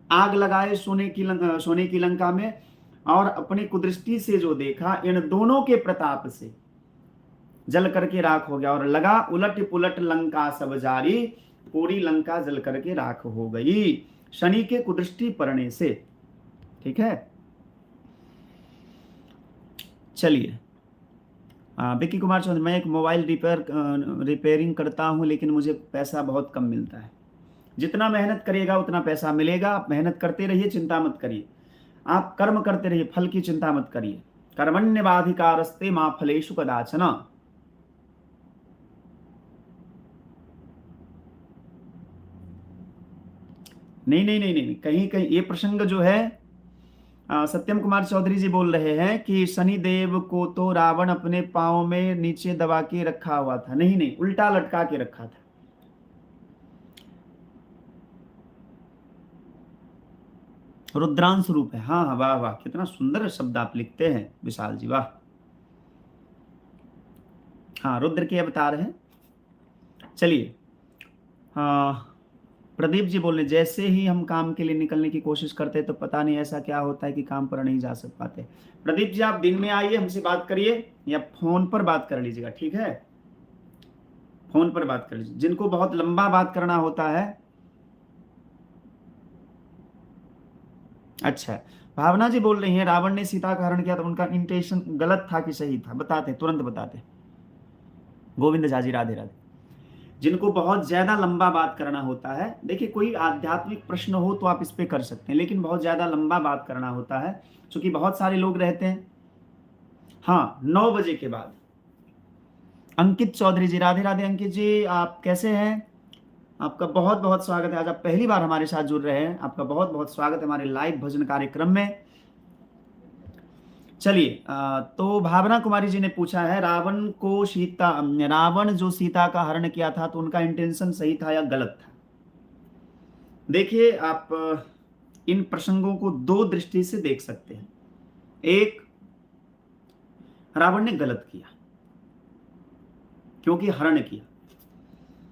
आग लगाए सोने की लंका में, और अपनी कुदृष्टि से जो देखा इन दोनों के प्रताप से जल करके राख हो गया। और लगा उलट पुलट लंका सब जारी, पूरी लंका जल करके राख हो गई शनि के कुदृष्टि पड़ने से, ठीक है। चलिए, विक्की कुमार चौधरी, मैं एक मोबाइल रिपेयरिंग करता हूं, लेकिन मुझे पैसा बहुत कम मिलता है। जितना मेहनत करिएगा उतना पैसा मिलेगा। आप मेहनत करते रहिए, चिंता मत करिए। आप कर्म करते रहिए, फल की चिंता मत करिए। कर्मण्यवाधिकारस्ते मां फलेषु कदाचन। नहीं नहीं नहीं नहीं, कहीं कहीं ये प्रसंग जो है, सत्यम कुमार चौधरी जी बोल रहे हैं कि शनि देव को तो रावण अपने पांव में नीचे दबा के रखा हुआ था। नहीं नहीं, उल्टा लटका के रखा था। रुद्रांश रूप है। हाँ हाँ, वाह वाह, कितना सुंदर शब्द आप लिखते हैं विशाल जी, वाह। हाँ, रुद्र के अवतार हैं। चलिए, हाँ, प्रदीप जी बोल रहे जैसे ही हम काम के लिए निकलने की कोशिश करते हैं तो पता नहीं ऐसा क्या होता है कि काम पर नहीं जा सक पाते। प्रदीप जी, आप दिन में आइए, हमसे बात करिए, या फोन पर बात कर लीजिएगा, ठीक है। फोन पर बात कर लीजिए। जिनको बहुत लंबा बात करना होता है, अच्छा भावना जी बोल रही हैं रावण ने सीता का हरण किया तो उनका इंटेंशन गलत था कि सही था, बताते तुरंत बताते। गोविंद झा जी राधे राधे। जिनको बहुत ज्यादा लंबा बात करना होता है, देखिए कोई आध्यात्मिक प्रश्न हो तो आप इस पे कर सकते हैं, लेकिन बहुत ज्यादा लंबा बात करना होता है क्योंकि बहुत सारे लोग रहते हैं। हाँ 9 बजे के बाद। अंकित चौधरी जी राधे राधे। अंकित जी आप कैसे हैं? आपका बहुत बहुत स्वागत है। आज आप पहली बार हमारे साथ जुड़ रहे हैं, आपका बहुत बहुत स्वागत है हमारे लाइव भजन कार्यक्रम में। चलिए तो भावना कुमारी जी ने पूछा है रावण जो सीता का हरण किया था तो उनका इंटेंशन सही था या गलत था? देखिए आप इन प्रसंगों को दो दृष्टि से देख सकते हैं। एक, रावण ने गलत किया क्योंकि हरण किया,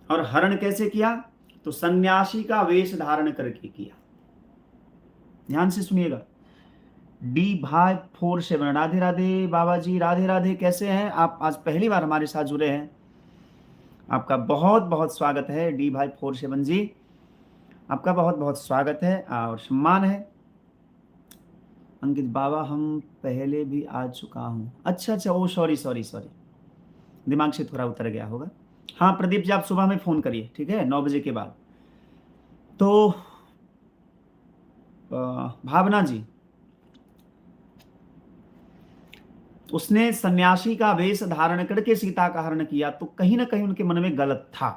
और हरण कैसे किया? तो सन्यासी का वेश धारण करके किया। ध्यान से सुनिएगा। D547 राधे राधे बाबा जी राधे राधे। कैसे हैं आप? आज पहली बार हमारे साथ जुड़े हैं, आपका बहुत बहुत स्वागत है। D547 जी आपका बहुत बहुत स्वागत है और सम्मान है। अंकित बाबा हम पहले भी आ चुका हूं। अच्छा अच्छा, ओ सॉरी सॉरी सॉरी, दिमाग से थोड़ा उतर गया होगा। हाँ प्रदीप जी आप सुबह में फोन करिए, ठीक है, 9 बजे के बाद। तो भावना जी, उसने सन्यासी का वेश धारण करके सीता का हरण किया तो कहीं ना कहीं उनके मन में गलत था,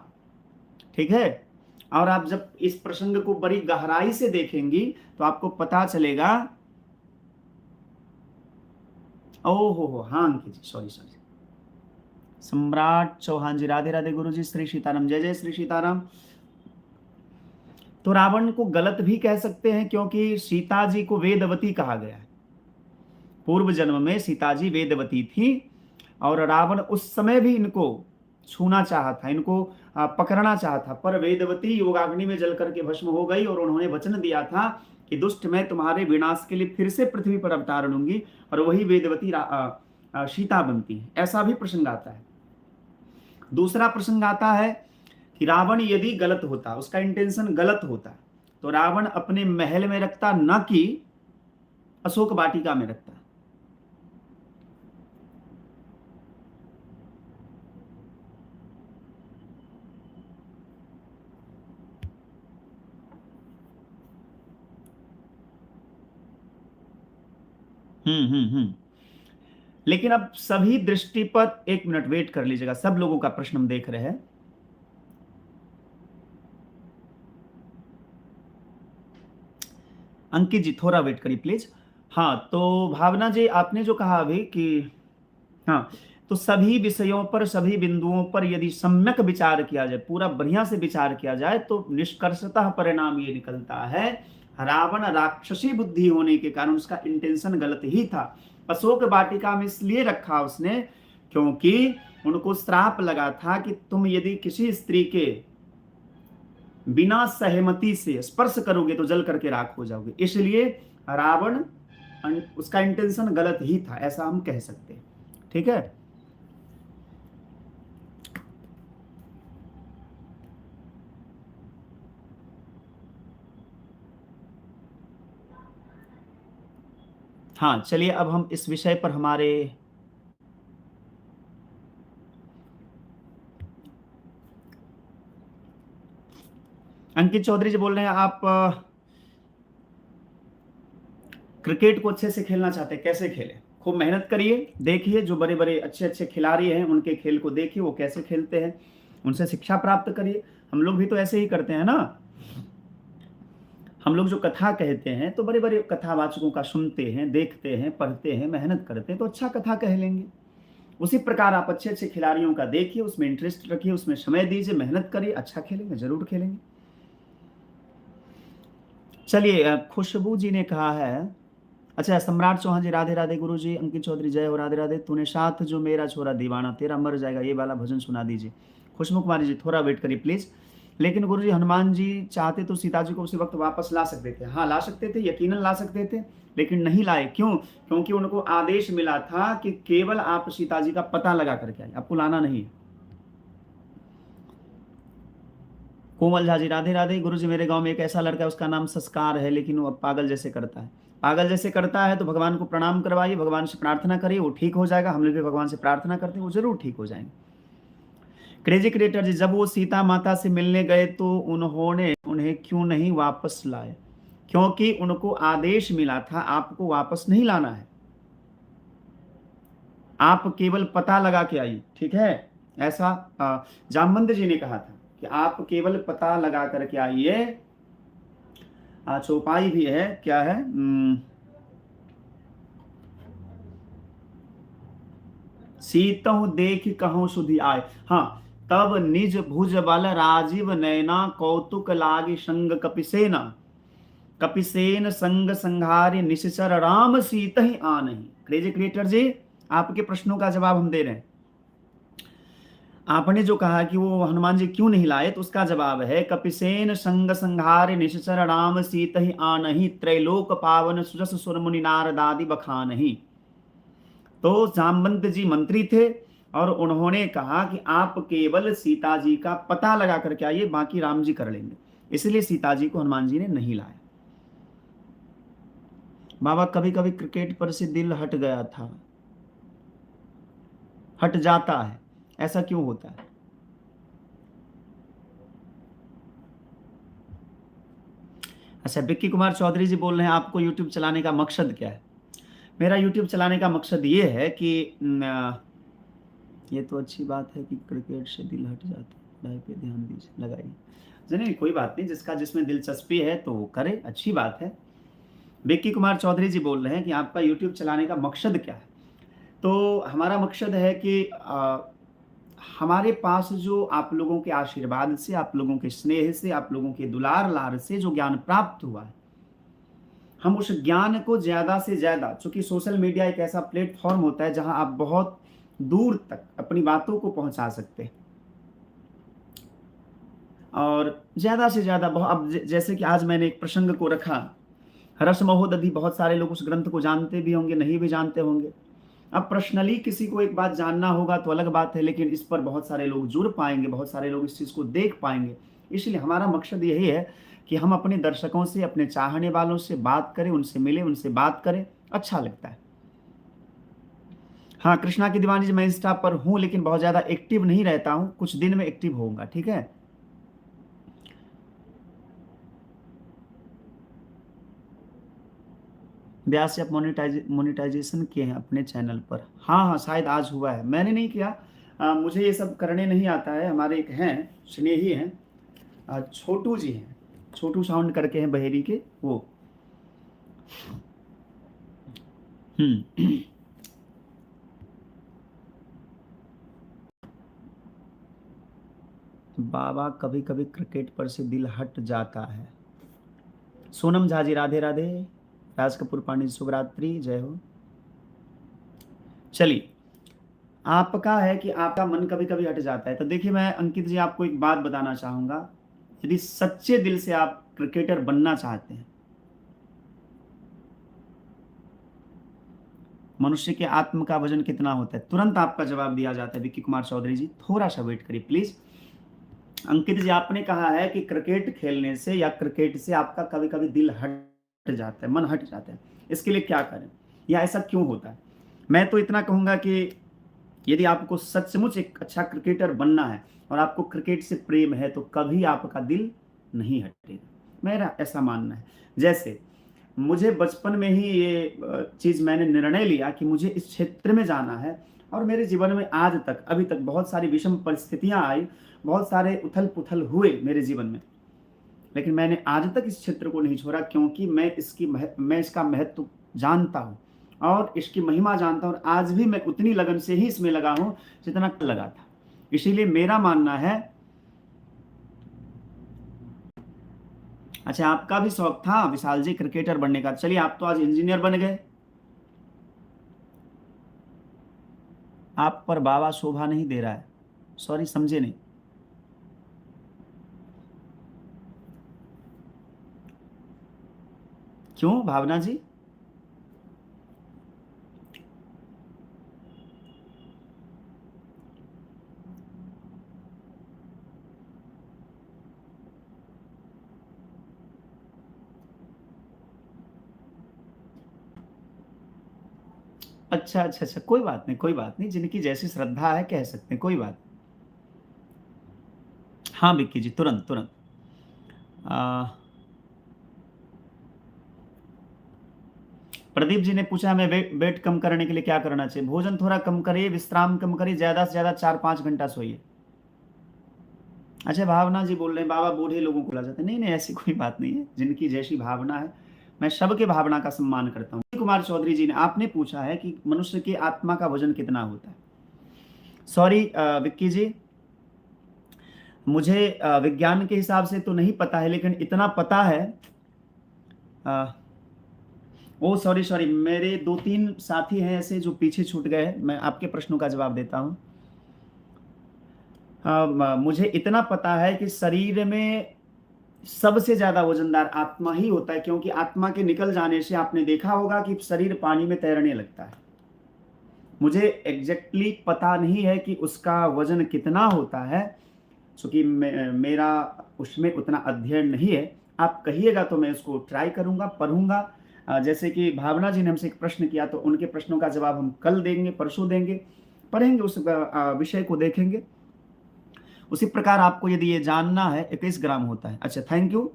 ठीक है। और आप जब इस प्रसंग को बड़ी गहराई से देखेंगी तो आपको पता चलेगा। ओहो हाँ अंकित जी सॉरी सॉरी। सम्राट चौहान जी राधे राधे गुरु जी, श्री सीताराम, जय जय श्री सीताराम। तो रावण को गलत भी कह सकते हैं क्योंकि सीता जी को वेदवती कहा गया है। पूर्व जन्म में सीता जी वेदवती थी और रावण उस समय भी इनको छूना चाहा था, इनको पकड़ना चाहा था, पर वेदवती योगाग्नि में जल करके भस्म हो गई और उन्होंने वचन दिया था कि दुष्ट मैं तुम्हारे विनाश के लिए फिर से पृथ्वी पर अवतार लूंगी, और वही वेदवती सीता बनती है। ऐसा भी प्रसंग आता है। दूसरा प्रसंग आता है कि रावण यदि गलत होता, उसका इंटेंशन गलत होता, तो रावण अपने महल में रखता, न कि अशोक वाटिका में रखता। हम्म। लेकिन अब सभी दृष्टि पर, एक मिनट वेट कर लीजिएगा, सब लोगों का प्रश्न हम देख रहे हैं। अंकित जी थोड़ा वेट करिए प्लीज। हाँ तो भावना जी आपने जो कहा अभी कि हाँ, तो सभी विषयों पर, सभी बिंदुओं पर यदि सम्यक विचार किया जाए, पूरा बढ़िया से विचार किया जाए, तो निष्कर्षतः परिणाम ये निकलता है रावण राक्षसी बुद्धि होने के कारण उसका इंटेंशन गलत ही था। अशोक वाटिका में इसलिए रखा उसने क्योंकि उनको श्राप लगा था कि तुम यदि किसी स्त्री के बिना सहमति से स्पर्श करोगे तो जल करके राख हो जाओगे, इसलिए रावण उसका इंटेंशन गलत ही था, ऐसा हम कह सकते हैं, ठीक है। हाँ चलिए अब हम इस विषय पर हमारे अंकित चौधरी जी बोल रहे हैं आप क्रिकेट को अच्छे से खेलना चाहते हैं, कैसे खेलें? खूब मेहनत करिए, देखिए जो बड़े बड़े अच्छे अच्छे खिलाड़ी हैं उनके खेल को देखिए, वो कैसे खेलते हैं, उनसे शिक्षा प्राप्त करिए। हम लोग भी तो ऐसे ही करते हैं ना, हम लोग जो कथा कहते हैं तो बड़े बड़े कथावाचकों का सुनते हैं, देखते हैं, पढ़ते हैं, मेहनत करते हैं, तो अच्छा कथा कह लेंगे। उसी प्रकार आप अच्छे अच्छे खिलाड़ियों का देखिए, उसमें इंटरेस्ट रखिए, उसमें समय दीजिए, मेहनत करिए, अच्छा खेलेंगे, जरूर खेलेंगे। चलिए खुशबू जी ने कहा है, अच्छा सम्राट चौहान जी राधे राधे गुरु जी, अंकित चौधरी जय हो राधे राधे। तूने साथ जो मेरा छोरा दीवाना तेरा मर जाएगा, ये वाला भजन सुना दीजिए। खुशबू कुमारी जी थोड़ा वेट करिए प्लीज। लेकिन गुरु जी हनुमान जी चाहते तो सीता जी को उसी वक्त वापस ला सकते थे। हाँ ला सकते थे, यकीनन ला सकते थे, लेकिन नहीं लाए। क्यों? क्योंकि उनको आदेश मिला था कि केवल आप सीता जी का पता लगा करके आए, आपको लाना नहीं है। कोमल झा जी राधे राधे। गुरु जी मेरे गांव में एक ऐसा लड़का है, उसका नाम संस्कार है, लेकिन वो अब पागल जैसे करता है। पागल जैसे करता है तो भगवान को प्रणाम करवाइए, भगवान से प्रार्थना करिए, वो ठीक हो जाएगा। हम लोग भी भगवान से प्रार्थना करते हैं, वो जरूर ठीक हो जाएंगे। क्रेजी क्रिएटर जी, जब वो सीता माता से मिलने गए तो उन्होंने उन्हें क्यों नहीं वापस लाए? क्योंकि उनको आदेश मिला था आपको वापस नहीं लाना है, आप केवल पता लगा के आइए, ठीक है। ऐसा जामवंत जी ने कहा था कि आप केवल पता लगा करके आइए। चौपाई भी है, क्या है, सीतहु देख कहूं सुधि आए। हाँ, तब निज भुज बल राजीव नैना, कौतुक लागी संग कपिसेना। कपिसेन संग संहारे निश्चर, राम सीत ही आनहि। क्रेजी क्रिएटर जी, आपके प्रश्नों का जवाब हम दे रहे हैं। आपने जो कहा कि वो हनुमान जी क्यों नहीं लाए, तो उसका जवाब है कपिसेन संग संहारे निश्चर, राम सीत ही आनहि। त्रैलोक पावन सुजस सुर मुनि नारदादि बखानहि। तो जामवंत जी मंत्री थे और उन्होंने कहा कि आप केवल सीता जी का पता लगा करके आइए, बाकी राम जी कर लेंगे। इसलिए सीता जी को हनुमान जी ने नहीं लाया। बाबा कभी कभी क्रिकेट पर से दिल हट गया था, हट जाता है, ऐसा क्यों होता है? अच्छा, विक्की कुमार चौधरी जी बोल रहे हैं आपको यूट्यूब चलाने का मकसद क्या है? मेरा यूट्यूब चलाने का मकसद ये है कि ये तो अच्छी बात है कि क्रिकेट से दिल हट जाता है, पढ़ाई पे ध्यान दीजिए, लगाइए। नहीं, कोई बात नहीं, जिसका जिसमें दिलचस्पी है तो वो करे, अच्छी बात है। विक्की कुमार चौधरी जी बोल रहे हैं कि आपका यूट्यूब चलाने का मकसद क्या है? तो हमारा मकसद है कि हमारे पास जो आप लोगों के आशीर्वाद से, आप लोगों के स्नेह से, आप लोगों के दुलार लार से जो ज्ञान प्राप्त हुआ है, हम उस ज्ञान को ज्यादा से ज्यादा, चूंकि सोशल मीडिया एक ऐसा प्लेटफॉर्म होता है जहां आप बहुत दूर तक अपनी बातों को पहुंचा सकते हैं, और ज्यादा से ज्यादा अब जैसे कि आज मैंने एक प्रसंग को रखा, रस महोदधि, बहुत सारे लोग उस ग्रंथ को जानते भी होंगे, नहीं भी जानते होंगे। अब पर्सनली किसी को एक बात जानना होगा तो अलग बात है, लेकिन इस पर बहुत सारे लोग जुड़ पाएंगे, बहुत सारे लोग इस चीज़ को देख पाएंगे। इसलिए हमारा मकसद यही है कि हम अपने दर्शकों से, अपने चाहने वालों से बात करें, उनसे मिले, उनसे बात करें, अच्छा लगता है। हाँ, कृष्णा की दीवानी जी, मैं इंस्टा पर हूँ लेकिन बहुत ज़्यादा एक्टिव नहीं रहता हूँ, कुछ दिन में एक्टिव होऊंगा, ठीक है। व्यास से आप मोनिटाइजेशन किए हैं अपने चैनल पर? हाँ हाँ, शायद आज हुआ है, मैंने नहीं किया। मुझे ये सब करने नहीं आता है। हमारे एक हैं, स्नेही हैं, छोटू जी हैं, छोटू साउंड करके हैं बहेरी के, वो। बाबा कभी कभी क्रिकेट पर से दिल हट जाता है। सोनम झा जी राधे राधे। राज कपूर पांडे शुभ रात्रि, जय हो। चलिए, आपका है कि आपका मन कभी कभी हट जाता है, तो देखिए मैं अंकित जी आपको एक बात बताना चाहूंगा। यदि सच्चे दिल से आप क्रिकेटर बनना चाहते हैं, मनुष्य के आत्म का वजन कितना होता है, तुरंत आपका जवाब दिया जाता है। विक्की कुमार चौधरी जी थोड़ा सा वेट करिए प्लीज। अंकित जी, आपने कहा है कि क्रिकेट खेलने से या क्रिकेट से आपका कभी कभी दिल हट जाता है, मन हट जाता है, इसके लिए क्या करें या ऐसा क्यों होता है? मैं तो इतना कहूंगा कि यदि आपको सचमुच एक अच्छा क्रिकेटर बनना है और आपको क्रिकेट से प्रेम है, तो कभी आपका दिल नहीं हटेगा, मेरा ऐसा मानना है। जैसे मुझे बचपन में ही ये चीज़, मैंने निर्णय लिया कि मुझे इस क्षेत्र में जाना है, और मेरे जीवन में आज तक, अभी तक बहुत सारी विषम परिस्थितियां आई, बहुत सारे उथल पुथल हुए मेरे जीवन में, लेकिन मैंने आज तक इस क्षेत्र को नहीं छोड़ा, क्योंकि मैं इसका महत्व जानता हूँ और इसकी महिमा जानता हूँ, और आज भी मैं उतनी लगन से ही इसमें लगा हूँ जितना कल लगा था। इसीलिए मेरा मानना है। अच्छा, आपका भी शौक था विशाल जी क्रिकेटर बनने का, चलिए आप तो आज इंजीनियर बन गए। आप पर बाबा शोभा नहीं दे रहा है, सॉरी, समझे नहीं। क्यों भावना जी? अच्छा अच्छा अच्छा, कोई बात नहीं, कोई बात नहीं, जिनकी जैसी श्रद्धा है कह सकते हैं, कोई बात। हाँ विक्की जी, तुरंत तुरंत। आ, प्रदीप जी ने पूछा हमें वेट कम करने के लिए क्या करना चाहिए। भोजन थोड़ा कम करिए, विश्राम कम करिए, ज्यादा से ज्यादा 4-5 घंटा सोइए। अच्छा, भावना जी बोल रहे हैं बाबा बूढ़े लोगों को बोला जाता है। नहीं नहीं, ऐसी कोई बात नहीं है, जिनकी जैसी भावना है, मैं सबके भावना का सम्मान करता हूँ। कुमार चौधरी जी ने आपने पूछा है कि मनुष्य की आत्मा का वजन कितना होता है। सॉरी विक्की जी, मुझे विज्ञान के हिसाब से तो नहीं पता है, लेकिन इतना पता है। अ, ओ सॉरी सॉरी, मेरे 2-3 साथी हैं ऐसे जो पीछे छूट गए हैं। मैं आपके प्रश्नों का जवाब देता हूँ। मुझे इतना पता है कि शरीर में सबसे ज्यादा वजनदार आत्मा ही होता है, क्योंकि आत्मा के निकल जाने से आपने देखा होगा कि शरीर पानी में तैरने लगता है। मुझे एग्जैक्टली पता नहीं है कि उसका वजन कितना होता है, क्योंकि मेरा उसमें उतना अध्ययन नहीं है। आप कहिएगा तो मैं उसको ट्राई करूंगा, पढ़ूंगा। जैसे कि भावना जी ने हमसे एक प्रश्न किया, तो उनके प्रश्नों का जवाब हम कल देंगे, परसों देंगे, पढ़ेंगे, उस विषय को देखेंगे। उसी प्रकार आपको यदि ये जानना है 21 ग्राम होता है। अच्छा, थैंक यू।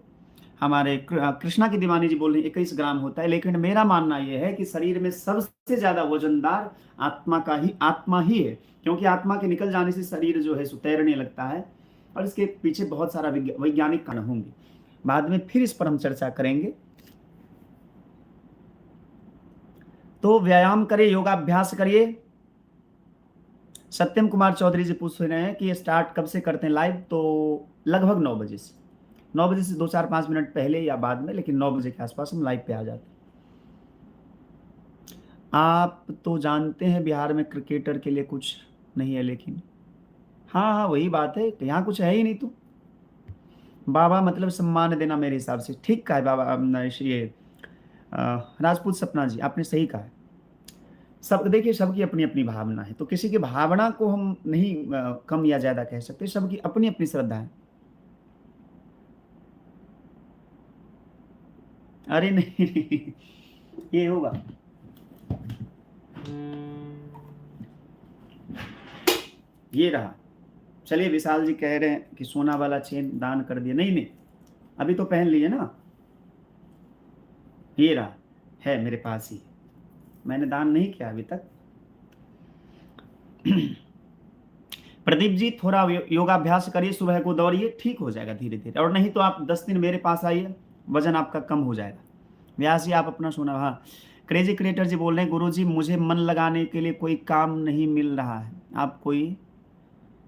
हमारे कृष्णा की दीवानी जी बोल रही है 21 ग्राम होता है, लेकिन मेरा मानना यह है कि शरीर में सबसे ज्यादा वजनदार आत्मा ही है, क्योंकि आत्मा के निकल जाने से शरीर जो है सो तैरने लगता है, और इसके पीछे बहुत सारा वैज्ञानिक कारण होंगे। बाद में फिर इस पर हम चर्चा करेंगे। तो व्यायाम करिए, योगाभ्यास करिए। सत्यम कुमार चौधरी जी पूछ रहे हैं कि स्टार्ट कब से करते हैं लाइव। तो लगभग 9 बजे से, 9 बजे से 2-4-5 मिनट पहले या बाद में, लेकिन 9 बजे के आसपास हम लाइव पे आ जाते हैं। आप तो जानते हैं बिहार में क्रिकेटर के लिए कुछ नहीं है, लेकिन हाँ हाँ वही बात है, यहाँ कुछ है ही नहीं। तो बाबा मतलब सम्मान देना, मेरे हिसाब से ठीक कहा है बाबा। ये राजपूत सपना जी, आपने सही कहा है। सब देखिए, सबकी अपनी अपनी भावना है, तो किसी की भावना को हम नहीं कम या ज्यादा कह सकते, सबकी अपनी अपनी श्रद्धा है। अरे नहीं, नहीं, ये होगा। ये रहा। चलिए, विशाल जी कह रहे हैं कि सोना वाला चेन दान कर दिया। नहीं नहीं, अभी तो पहन लिए ना। ये रहा, है मेरे पास ही, मैंने दान नहीं किया अभी तक। प्रदीप जी थोड़ा योगाभ्यास करिए, सुबह को दौड़िए, ठीक हो जाएगा धीरे धीरे। और नहीं तो आप 10 दिन मेरे पास आइए, वजन आपका कम हो जाएगा। व्यास जी आप अपना सुना। हाँ, क्रेजी क्रिएटर जी बोल रहे हैं गुरु जी मुझे मन लगाने के लिए कोई काम नहीं मिल रहा है, आप कोई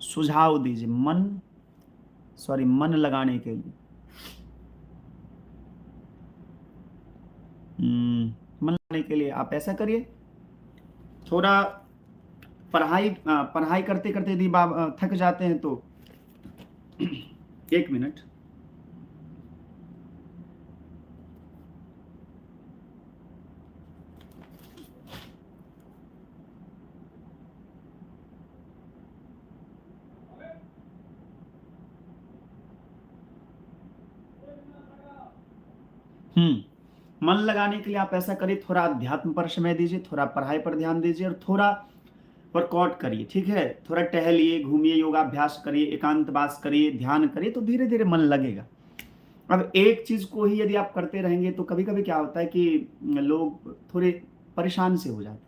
सुझाव दीजिए। मन लगाने के लिए। मन लगाने के लिए आप ऐसा करिए, थोड़ा पढ़ाई करते करते यदि आप थक जाते हैं तो 1 मिनट। मन लगाने के लिए आप ऐसा करिए, थोड़ा अध्यात्म पर समय दीजिए, थोड़ा पढ़ाई पर ध्यान दीजिए, और थोड़ा वर्कआउट करिए। ठीक है, थोड़ा टहलिए, घूमिए, योगाभ्यास करिए, एकांतवास करिए, ध्यान करिए, तो धीरे धीरे मन लगेगा। अब एक चीज को ही यदि आप करते रहेंगे तो कभी कभी क्या होता है कि लोग थोड़े परेशान से हो जाते हैं।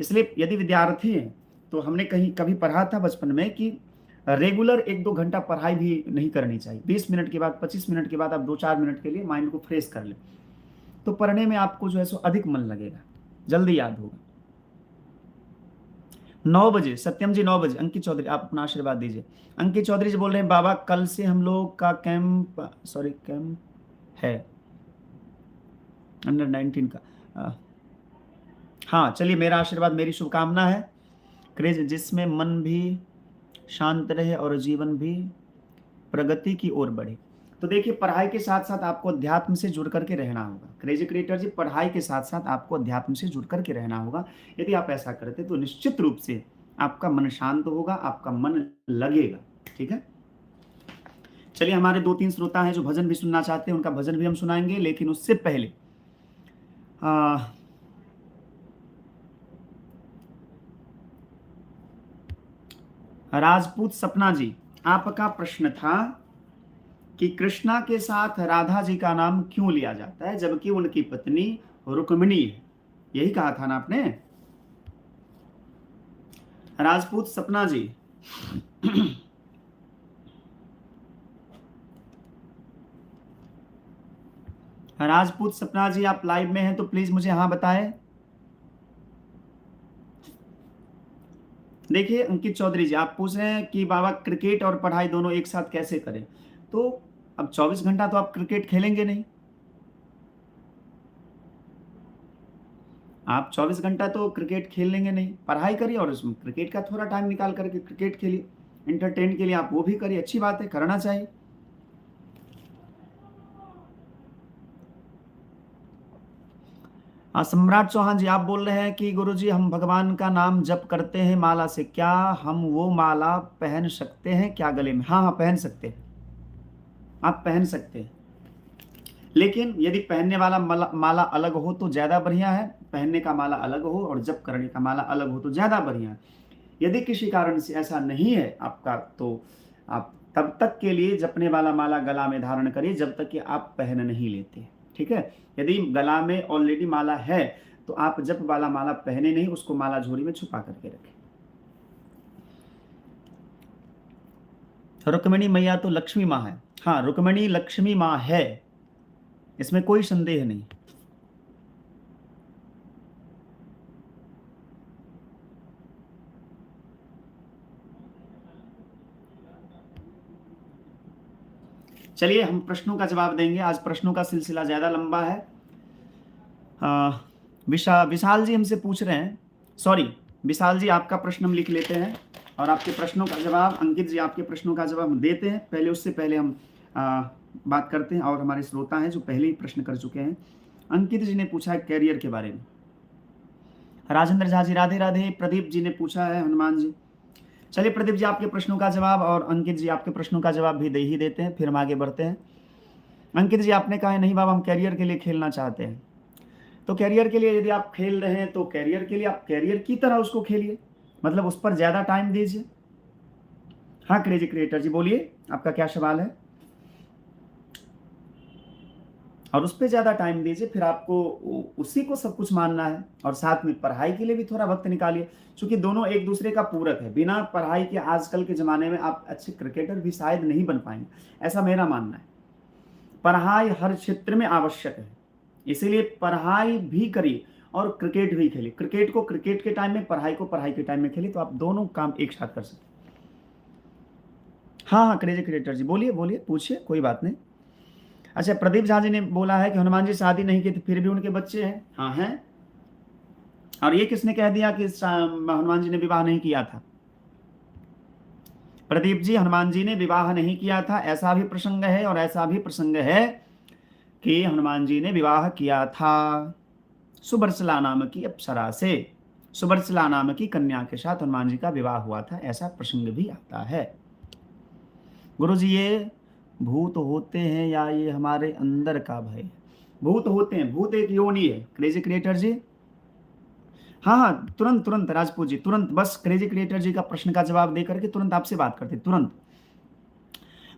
इसलिए यदि विद्यार्थी हैं, तो हमने कहीं कभी पढ़ा था बचपन में कि रेगुलर 1-2 घंटा पढ़ाई भी नहीं करनी चाहिए। 20 मिनट के बाद, 25 मिनट के बाद आप 2-4 मिनट के लिए माइंड को फ्रेश कर लें, तो पढ़ने में आपको जो है सो अधिक मन लगेगा, जल्दी याद होगा। 9 बजे, सत्यम जी 9 बजे। अंकित चौधरी आप अपना आशीर्वाद दीजिए। अंकित चौधरी जी बोल रहे हैं बाबा कल से हम लोग का कैंप है अंडर 19 का। हाँ चलिए, मेरा आशीर्वाद, मेरी शुभकामना है क्रेज, जिसमें मन भी शांत रहे और जीवन भी प्रगति की ओर बढ़े। तो देखिए, पढ़ाई के साथ साथ आपको अध्यात्म से जुड़ करके रहना होगा। क्रेजी क्रिएटर जी, पढ़ाई के साथ साथ आपको अध्यात्म से जुड़ करके रहना होगा। यदि आप ऐसा करते तो निश्चित रूप से आपका मन शांत होगा, आपका मन लगेगा। ठीक है, चलिए, हमारे 2-3 श्रोता हैं जो भजन भी सुनना चाहते हैं, उनका भजन भी हम सुनाएंगे, लेकिन उससे पहले राजपूत सपना जी, आपका प्रश्न था कि कृष्णा के साथ राधा जी का नाम क्यों लिया जाता है जबकि उनकी पत्नी रुक्मिणी है, यही कहा था ना आपने राजपूत सपना जी। राजपूत सपना जी, आप लाइव में हैं तो प्लीज मुझे हाँ बताएं। देखिए अंकित चौधरी जी, आप पूछ रहे हैं कि बाबा क्रिकेट और पढ़ाई दोनों एक साथ कैसे करें, तो अब 24 घंटा तो आप क्रिकेट खेलेंगे नहीं, आप 24 घंटा तो क्रिकेट खेल लेंगे नहीं, पढ़ाई करिए और उसमें क्रिकेट का थोड़ा टाइम निकाल करके क्रिकेट खेलिए, इंटरटेन के लिए आप वो भी करिए, अच्छी बात है, करना चाहिए। सम्राट चौहान जी, आप बोल रहे हैं कि गुरुजी हम भगवान का नाम जप करते हैं माला से, क्या हम वो माला पहन सकते हैं क्या गले में? हाँ हाँ पहन सकते हैं, आप पहन सकते हैं, लेकिन यदि पहनने वाला माला अलग हो तो ज्यादा बढ़िया है, पहनने का माला अलग हो और जप करने का माला अलग हो तो ज्यादा बढ़िया है। यदि किसी कारण से ऐसा नहीं है आपका, तो आप तब तक के लिए जपने वाला माला गला में धारण करिए जब तक कि आप पहन नहीं लेते, ठीक है। यदि गला में ऑलरेडी माला है तो आप जप वाला माला पहने नहीं, उसको माला झोरी में छुपा करके रखें। रुक्मिणी मैया तो लक्ष्मी माँ है, हाँ रुक्मिणी लक्ष्मी माँ है, इसमें कोई संदेह नहीं। चलिए हम प्रश्नों का जवाब देंगे, आज प्रश्नों का सिलसिला ज्यादा लंबा है। विशाल जी हमसे पूछ रहे हैं, सॉरी विशाल जी आपका प्रश्न हम लिख लेते हैं और आपके प्रश्नों का जवाब, अंकित जी आपके प्रश्नों का जवाब हम देते हैं, पहले उससे पहले हम बात करते हैं और हमारे श्रोता हैं जो पहले ही प्रश्न कर चुके हैं। अंकित जी ने पूछा है कैरियर के बारे में, राजेंद्र झा जी राधे राधे, प्रदीप जी ने पूछा है हनुमान जी। चलिए प्रदीप जी आपके प्रश्नों का जवाब और अंकित जी आपके प्रश्नों का जवाब भी दे ही देते हैं, फिर हम आगे बढ़ते हैं। अंकित जी आपने कहा है नहीं बाबा हम कैरियर के लिए खेलना चाहते हैं, तो कैरियर के लिए यदि आप खेल रहे हैं तो कैरियर के लिए आप कैरियर की तरह उसको खेलिए, मतलब उस पर ज्यादा टाइम दीजिए। हाँ क्रेजी क्रिएटर जी बोलिए आपका क्या सवाल है, और उस पर ज्यादा टाइम दीजिए, फिर आपको उसी को सब कुछ मानना है और साथ में पढ़ाई के लिए भी थोड़ा वक्त निकालिए, क्योंकि दोनों एक दूसरे का पूरक है। बिना पढ़ाई के आजकल के जमाने में आप अच्छे क्रिकेटर भी शायद नहीं बन पाएंगे, ऐसा मेरा मानना है। पढ़ाई हर क्षेत्र में आवश्यक है, इसीलिए पढ़ाई भी करिए और क्रिकेट भी खेलिए, क्रिकेट को क्रिकेट के टाइम में, पढ़ाई को पढ़ाई के टाइम में खेलिए, तो आप दोनों काम एक साथ कर सकते। हाँ हाँ क्रेजी क्रिएटर जी बोलिए बोलिए पूछिए, कोई बात नहीं। अच्छा प्रदीप झा जी ने बोला है कि हनुमान जी शादी नहीं की थी फिर भी उनके बच्चे हैं, हाँ हैं। और ये किसने कह दिया कि हनुमान जी ने विवाह नहीं किया था? प्रदीप जी हनुमान जी ने विवाह नहीं किया था, ऐसा भी प्रसंग है और ऐसा भी प्रसंग है कि हनुमान जी ने विवाह किया था सुबर्सला नाम की अप्सरा से, सुबर्सला नाम की कन्या के साथ हनुमान जी का विवाह हुआ था, ऐसा प्रसंग भी आता है। गुरु जी ये भूत होते हैं या ये हमारे अंदर का भय? भूत होते हैं, भूत एक योनि है क्रेजी क्रिएटर जी। हाँ हाँ तुरंत तुरंत राजपूत जी तुरंत, बस क्रेजी क्रिएटर जी का प्रश्न का जवाब दे करके तुरंत आपसे बात करते तुरंत।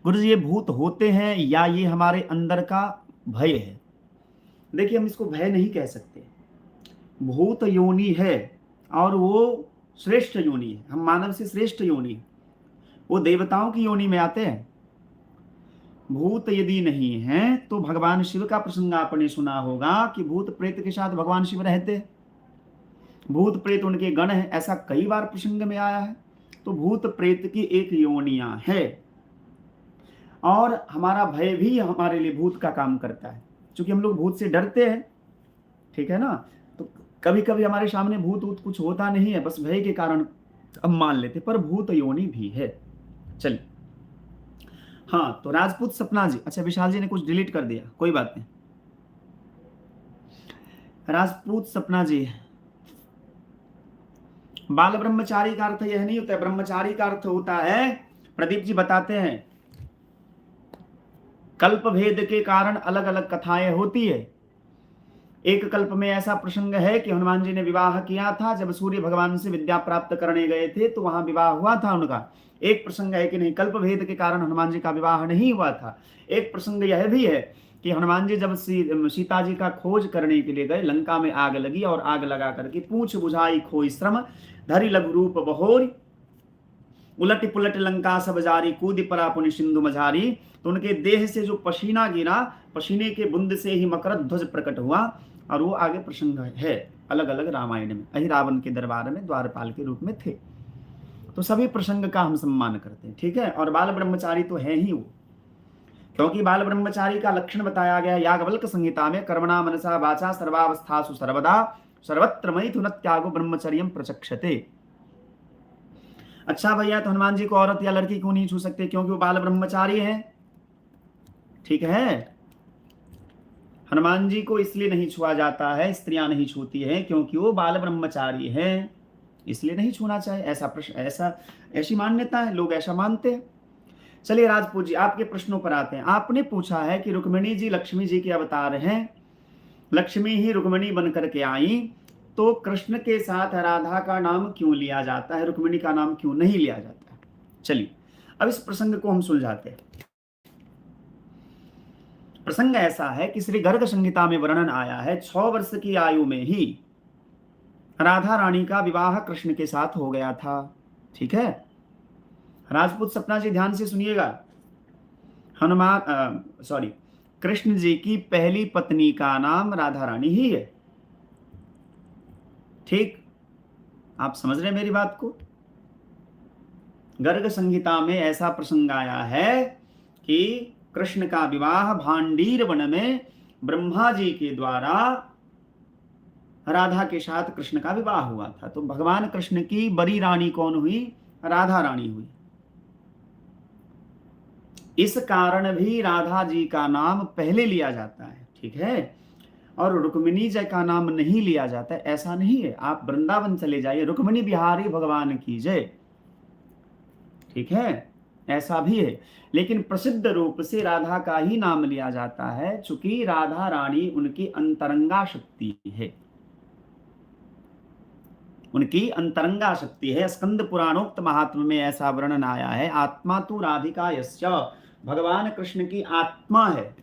गुरु जी ये भूत होते हैं या ये हमारे अंदर का भय है? देखिए हम इसको भय नहीं कह सकते, भूत योनि है और वो श्रेष्ठ योनि है, हम मानव से श्रेष्ठ योनि है, वो देवताओं की योनि में आते हैं। भूत यदि नहीं है तो भगवान शिव का प्रसंग आपने सुना होगा कि भूत प्रेत के साथ भगवान शिव रहते, भूत प्रेत उनके गण है, ऐसा कई बार प्रसंग में आया है। तो भूत प्रेत की एक योनियां है और हमारा भय भी हमारे लिए भूत का काम करता है, क्योंकि हम लोग भूत से डरते हैं, ठीक है ना। तो कभी कभी हमारे सामने भूत ऊत कुछ होता नहीं है, बस भय के कारण हम मान लेते, पर भूत योनि भी है। चलिए हाँ तो राजपूत सपना जी, अच्छा विशाल जी ने कुछ डिलीट कर दिया, कोई बात नहीं। राजपूत सपना जी बाल ब्रह्मचारी का अर्थ यह नहीं होता है, ब्रह्मचारी का अर्थ होता है, प्रदीप जी बताते हैं, कल्प भेद के कारण अलग अलग कथाएं होती है, एक कल्प में ऐसा प्रसंग है कि हनुमान जी ने विवाह किया था, जब सूर्य भगवान से विद्या प्राप्त करने गए थे तो वहां विवाह हुआ था उनका। एक प्रसंग है कि नहीं, कल्प भेद के कारण हनुमान जी का विवाह नहीं हुआ था। एक प्रसंग यह भी है कि हनुमान जी जब सीता जी का खोज करने के लिए गए, लंका में आग लगी और आग लगा करके पूछ बुझाई खोई श्रम, धरि लघु रूप बहोरी, उलट पुलट लंका सब जारी, कूद परा पुनि सिंधु मझारी। तो उनके देह से जो पसीना गिरा, पसीने के बूंद से ही मकर ध्वज प्रकट हुआ। और वो आगे प्रसंग है अलग अलग रामायण में, अहि रावण के दरबार में द्वारपाल के रूप में थे। तो सभी प्रसंग का हम सम्मान करते हैं, ठीक है। और बाल ब्रह्मचारी तो है ही वो, क्योंकि बाल ब्रह्मचारी का लक्षण बताया गया याज्ञवल्क्य संहिता में, कर्मणा मनसा वाचा सर्वावस्थासु सर्वदा सर्वत्र मैथुन त्यागो ब्रह्मचर्यम प्रचक्षते। अच्छा भैया, तो हनुमान जी को औरत या लड़की क्यों नहीं छू सकते? क्योंकि वो बाल ब्रह्मचारी है, ठीक है। हनुमान जी को इसलिए नहीं छुआ जाता है, स्त्रियां नहीं छूती है, क्योंकि वो बाल ब्रह्मचारी है, इसलिए नहीं छूना चाहिए। ऐसा प्रश्न, ऐसी मान्यता है, लोग ऐसा मानते हैं। चलिए राजपूत जी, आपके प्रश्नों पर आते हैं। आपने पूछा है कि रुक्मिणी जी लक्ष्मी जी के अवतार हैं, लक्ष्मी ही रुक्मिणी बन करके आई, तो कृष्ण के साथ राधा का नाम क्यों लिया जाता है, रुक्मिणी का नाम क्यों नहीं लिया जाता है? चलिए अब इस प्रसंग को हम सुलझाते हैं। प्रसंग ऐसा है कि श्री गर्ग संहिता में वर्णन आया है, 6 वर्ष की आयु में ही राधा रानी का विवाह कृष्ण के साथ हो गया था, ठीक है। राजपूत सपना जी ध्यान से सुनिएगा। कृष्ण जी की पहली पत्नी का नाम राधा रानी ही है, ठीक। आप समझ रहे हैं मेरी बात को? गर्ग संहिता में ऐसा प्रसंग आया है कि कृष्ण का विवाह भांडीर वन में ब्रह्मा जी के द्वारा राधा के साथ कृष्ण का विवाह हुआ था। तो भगवान कृष्ण की बड़ी रानी कौन हुई? राधा रानी हुई। इस कारण भी राधा जी का नाम पहले लिया जाता है, ठीक है। और रुक्मिणी जी का नाम नहीं लिया जाता, ऐसा नहीं है। आप वृंदावन चले जाइए, रुक्मिणी बिहारी भगवान की जय, ठीक है, ऐसा भी है। लेकिन प्रसिद्ध रूप से राधा का ही नाम लिया जाता है, चूंकि राधा रानी उनकी अंतरंगा शक्ति है, उनकी अंतरंगा शक्ति है। स्कंद पुराणोक्त महात्म में ऐसा वर्णन आया है, आत्मा तु राधिका यस्य, भगवान कृष्ण की आत्मा है।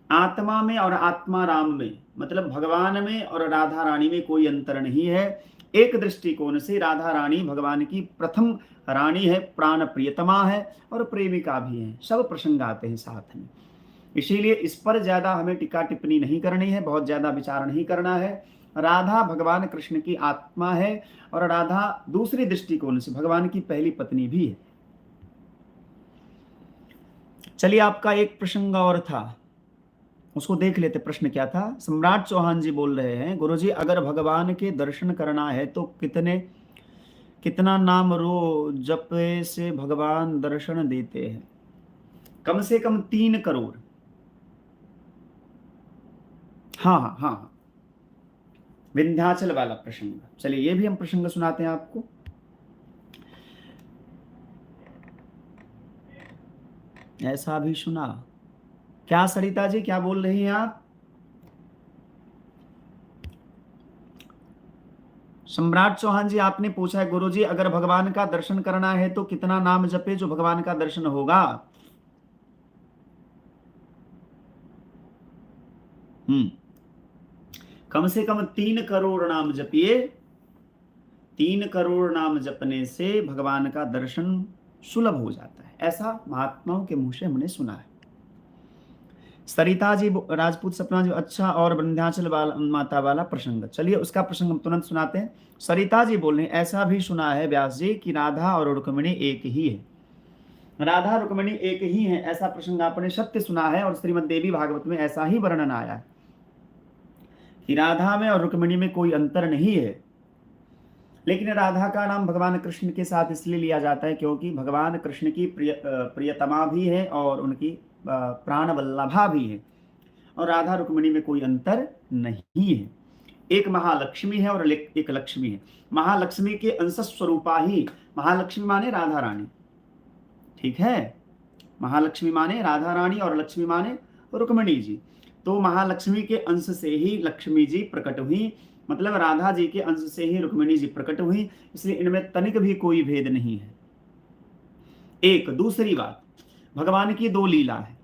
आत्मा में और आत्मा राम में, मतलब भगवान में और राधा रानी में कोई अंतर नहीं है। एक दृष्टिकोण से राधा रानी भगवान की प्रथम रानी है, प्राण प्रियतमा है और प्रेमिका भी है। सब प्रसंग आते हैं साथ में, इसीलिए इस पर ज्यादा हमें टिक्का टिप्पणी नहीं करनी है, बहुत ज्यादा विचार नहीं करना है। राधा भगवान कृष्ण की आत्मा है और राधा दूसरी दृष्टिकोण से भगवान की पहली पत्नी भी है। चलिए आपका एक प्रसंग और था, उसको देख लेते। प्रश्न क्या था? सम्राट चौहान जी बोल रहे हैं, गुरुजी अगर भगवान के दर्शन करना है तो कितना नाम रो जपे से भगवान दर्शन देते हैं? कम से कम 3 करोड़। हाँ, विंध्याचल वाला प्रसंग। चलिए ये भी हम प्रसंग सुनाते हैं आपको। ऐसा भी सुना क्या सरिता जी, क्या बोल रही हैं आप? सम्राट चौहान जी आपने पूछा है, गुरुजी अगर भगवान का दर्शन करना है तो कितना नाम जपे जो भगवान का दर्शन होगा? कम से कम 3 करोड़ नाम जपिए। 3 करोड़ नाम जपने से भगवान का दर्शन सुलभ हो जाता है, ऐसा महात्माओं के मुंह से हमने सुना है। सरिता जी राजपूत सपना जी, अच्छा, और विंध्याचल माता वाला प्रसंग। चलिए उसका प्रसंग हम तुरंत सुनाते हैं। सरिता जी बोल रहे हैं, ऐसा भी सुना है व्यास जी कि राधा और रुक्मिणी एक ही है। राधा रुक्मिणी एक ही है, ऐसा प्रसंग आपने सत्य सुना है। और श्रीमद् देवी भागवत में ऐसा ही वर्णन आया है कि राधा में और रुक्मिणी में कोई अंतर नहीं है। लेकिन राधा का नाम भगवान कृष्ण के साथ इसलिए लिया जाता है क्योंकि भगवान कृष्ण की प्रियतमा भी है और उनकी प्राण वल्लभा भी है। और राधा रुक्मिणी में कोई अंतर नहीं है। एक महालक्ष्मी है और एक लक्ष्मी है। महालक्ष्मी के अंश स्वरूपा ही महालक्ष्मी माने राधा रानी, ठीक है। महालक्ष्मी माने राधा रानी और लक्ष्मी माने रुक्मिणी जी। तो महालक्ष्मी के अंश से ही लक्ष्मी जी प्रकट हुई, मतलब राधा जी के अंश से ही रुक्मिणी जी प्रकट हुई, इसलिए इनमें तनिक भी कोई भेद नहीं है। एक दूसरी बात, भगवान की दो लीला है,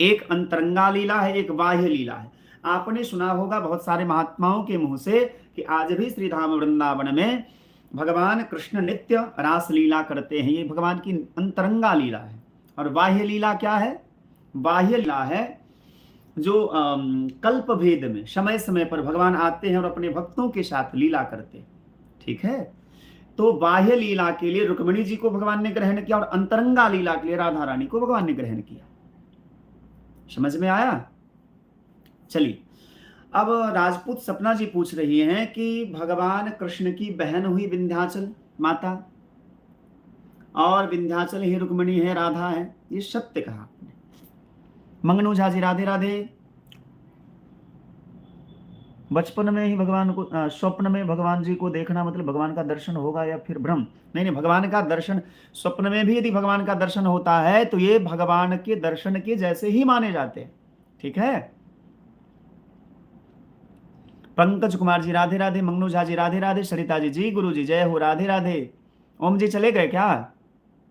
एक अंतरंगा लीला है, एक बाह्य लीला है। आपने सुना होगा बहुत सारे महात्माओं के मुंह से कि आज भी श्री धाम वृंदावन में भगवान कृष्ण नित्य रास लीला करते हैं, ये भगवान की अंतरंगा लीला है। और बाह्य लीला क्या है? बाह्य लीला है जो कल्प भेद में समय समय पर भगवान आते हैं और अपने भक्तों के साथ लीला करते हैं। ठीक है, तो बाह्य लीला के लिए रुक्मिणी जी को भगवान ने ग्रहण किया और अंतरंगा लीला के लिए राधा रानी को भगवान ने ग्रहण किया। समझ में आया? चलिए, अब राजपूत सपना जी पूछ रही हैं कि भगवान कृष्ण की बहन हुई विंध्याचल माता और विंध्याचल ही रुक्मिणी है, राधा है, ये सत्य कहा आपने। मंगनू झा जी राधे राधे। बचपन में ही भगवान को स्वप्न में भगवान जी को देखना मतलब भगवान का दर्शन होगा या फिर भ्रम? नहीं, भगवान का दर्शन स्वप्न में भी यदि भगवान का दर्शन होता है तो ये भगवान के दर्शन के जैसे ही माने जाते हैं। ठीक है, पंकज कुमार जी राधे राधे, मंगनू झा जी राधे राधे, सरिता जी जी गुरु जी जय हो राधे राधे। ओम जी चले गए क्या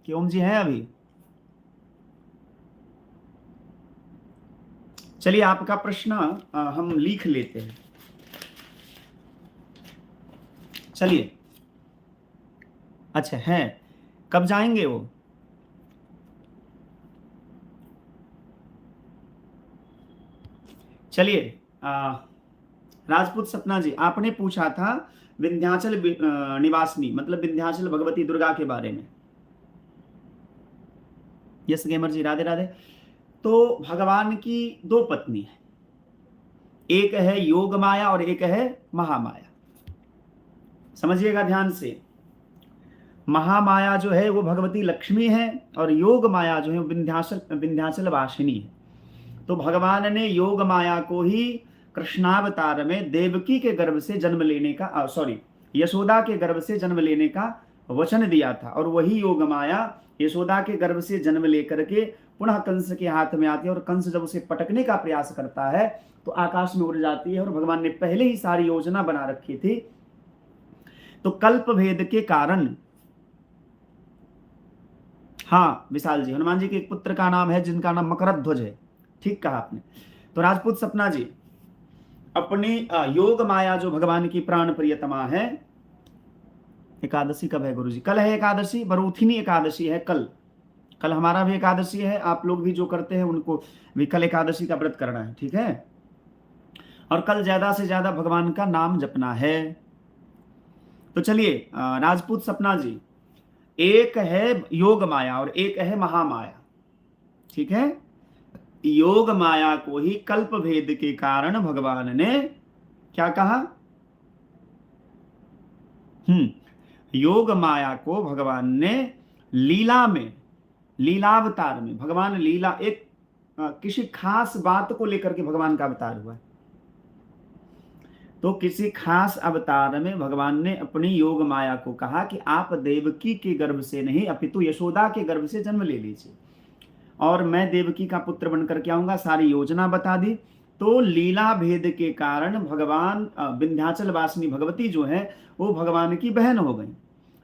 कि ओम जी हैं अभी? चलिए, आपका प्रश्न हम लिख लेते हैं। चलिए, अच्छा है, कब जाएंगे वो? चलिए, राजपूत सपना जी आपने पूछा था विंध्याचल निवासिनी मतलब विंध्याचल भगवती दुर्गा के बारे में। यस गेमर जी राधे राधे। तो भगवान की दो पत्नी है, एक है योग माया और एक है महामाया। समझिएगा ध्यान से, महामाया जो है वो भगवती लक्ष्मी है और योग माया जो है विंध्याचल वासिनी है। तो भगवान ने योग माया को ही कृष्णावतार में देवकी के गर्भ से जन्म लेने का यशोदा के गर्भ से जन्म लेने का वचन दिया था, और वही योग माया यशोदा के गर्भ से जन्म लेकर के पुनः कंस के हाथ में आती है, और कंस जब उसे पटकने का प्रयास करता है तो आकाश में उड़ जाती है। और भगवान ने पहले ही सारी योजना बना रखी थी। तो कल्प भेद के कारण, हाँ विशाल जी, हनुमान जी के एक पुत्र का नाम है जिनका नाम मकरध्वज है। ठीक कहा आपने। तो राजपूत सपना जी, अपनी योग माया जो भगवान की प्राण प्रियतमा है, एकादशी कब है गुरुजी? कल है एकादशी, बरूथिनी एकादशी है कल। कल हमारा भी एकादशी है, आप लोग भी जो करते हैं उनको भी कल एकादशी का व्रत करना है। ठीक है, और कल ज्यादा से ज्यादा भगवान का नाम जपना है। तो चलिए राजपूत सपना जी, एक है योग माया और एक है महामाया। ठीक है, योग माया को ही कल्प भेद के कारण भगवान ने क्या कहा? योग माया को भगवान ने लीला में, लीलावतार में, भगवान लीला एक किसी खास बात को लेकर के भगवान का अवतार हुआ है। तो किसी खास अवतार में भगवान ने अपनी योग माया को कहा कि आप देवकी के गर्भ से नहीं अपितु यशोदा के गर्भ से जन्म ले लीजिए और मैं देवकी का पुत्र बनकर के आऊंगा। सारी योजना बता दी। तो लीला भेद के कारण भगवान विंध्याचल वासिनी भगवती जो है वो भगवान की बहन हो गई।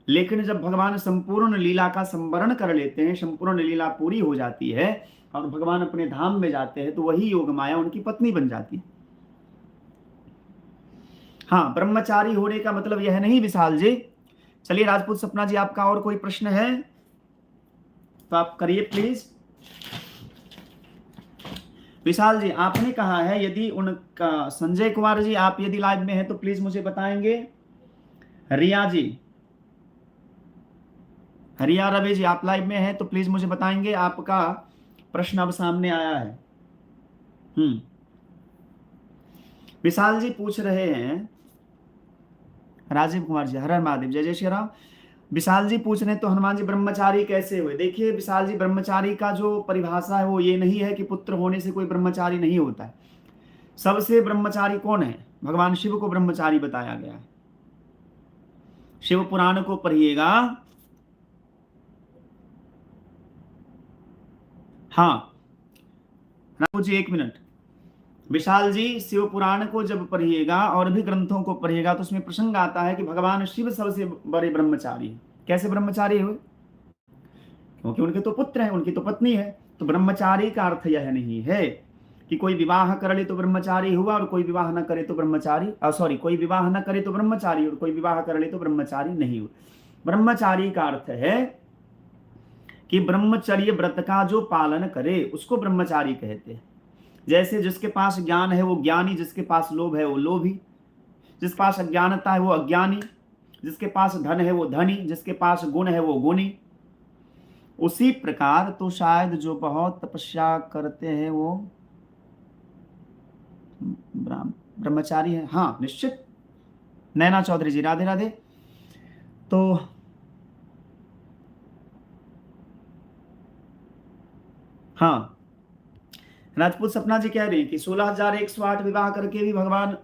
लेकिन जब भगवान संपूर्ण लीला का संवरण कर लेते हैं, संपूर्ण लीला पूरी हो जाती है और भगवान अपने धाम में जाते हैं, तो वही योग माया उनकी पत्नी बन जाती है। हाँ, ब्रह्मचारी होने का मतलब यह नहीं विशाल जी। चलिए राजपूत सपना जी, आपका और कोई प्रश्न है तो आप करिए प्लीज। विशाल जी, आपने कहा है यदि उनका, संजय कुमार जी आप यदि लाइव में हैं तो प्लीज मुझे बताएंगे। रिया जी, रिया रवि जी आप लाइव में हैं तो प्लीज मुझे बताएंगे। आपका प्रश्न अब सामने आया है। विशाल जी पूछ रहे हैं, राजीव कुमार जी हर हर महादेव, जय जय श्री राम। विशाल जी पूछ रहे हैं तो हनुमान जी ब्रह्मचारी कैसे हुए? देखिए विशाल जी, ब्रह्मचारी का जो परिभाषा है वो ये नहीं है कि पुत्र होने से कोई ब्रह्मचारी नहीं होता है। सबसे ब्रह्मचारी कौन है? भगवान शिव को ब्रह्मचारी बताया गया है। शिव पुराण को पढ़िएगा। हाँ रामू जी, एक मिनट, विशाल जी, शिव पुराण को जब पढ़िएगा और भी ग्रंथों को पढ़िएगा तो उसमें प्रसंग आता है कि भगवान शिव सबसे बड़े ब्रह्मचारी हैं। कैसे ब्रह्मचारी हुए? क्योंकि उनके तो पुत्र हैं, उनकी तो पत्नी है। तो ब्रह्मचारी का अर्थ यह नहीं है कि कोई विवाह कर ले तो ब्रह्मचारी हुआ और कोई विवाह न करे तो ब्रह्मचारी, सॉरी, कोई विवाह न करे तो ब्रह्मचारी और कोई विवाह कर ले तो ब्रह्मचारी नहीं हुआ। ब्रह्मचारी का अर्थ है कि ब्रह्मचर्य व्रत का जो पालन करे उसको ब्रह्मचारी कहते हैं। जैसे जिसके पास ज्ञान है वो ज्ञानी, जिसके पास लोभ है वो लोभी, जिसके पास अज्ञानता है वो अज्ञानी, जिसके पास धन है वो धनी, जिसके पास गुण है वो गुणी। उसी प्रकार तो शायद जो बहुत तपस्या करते हैं वो ब्रह्मचारी है। हाँ निश्चित। नैना चौधरी जी, राधे राधे। तो हाँ, राजपूत सपना जी कह रहे हैं कि 16,108 विवाह करके भी भगवान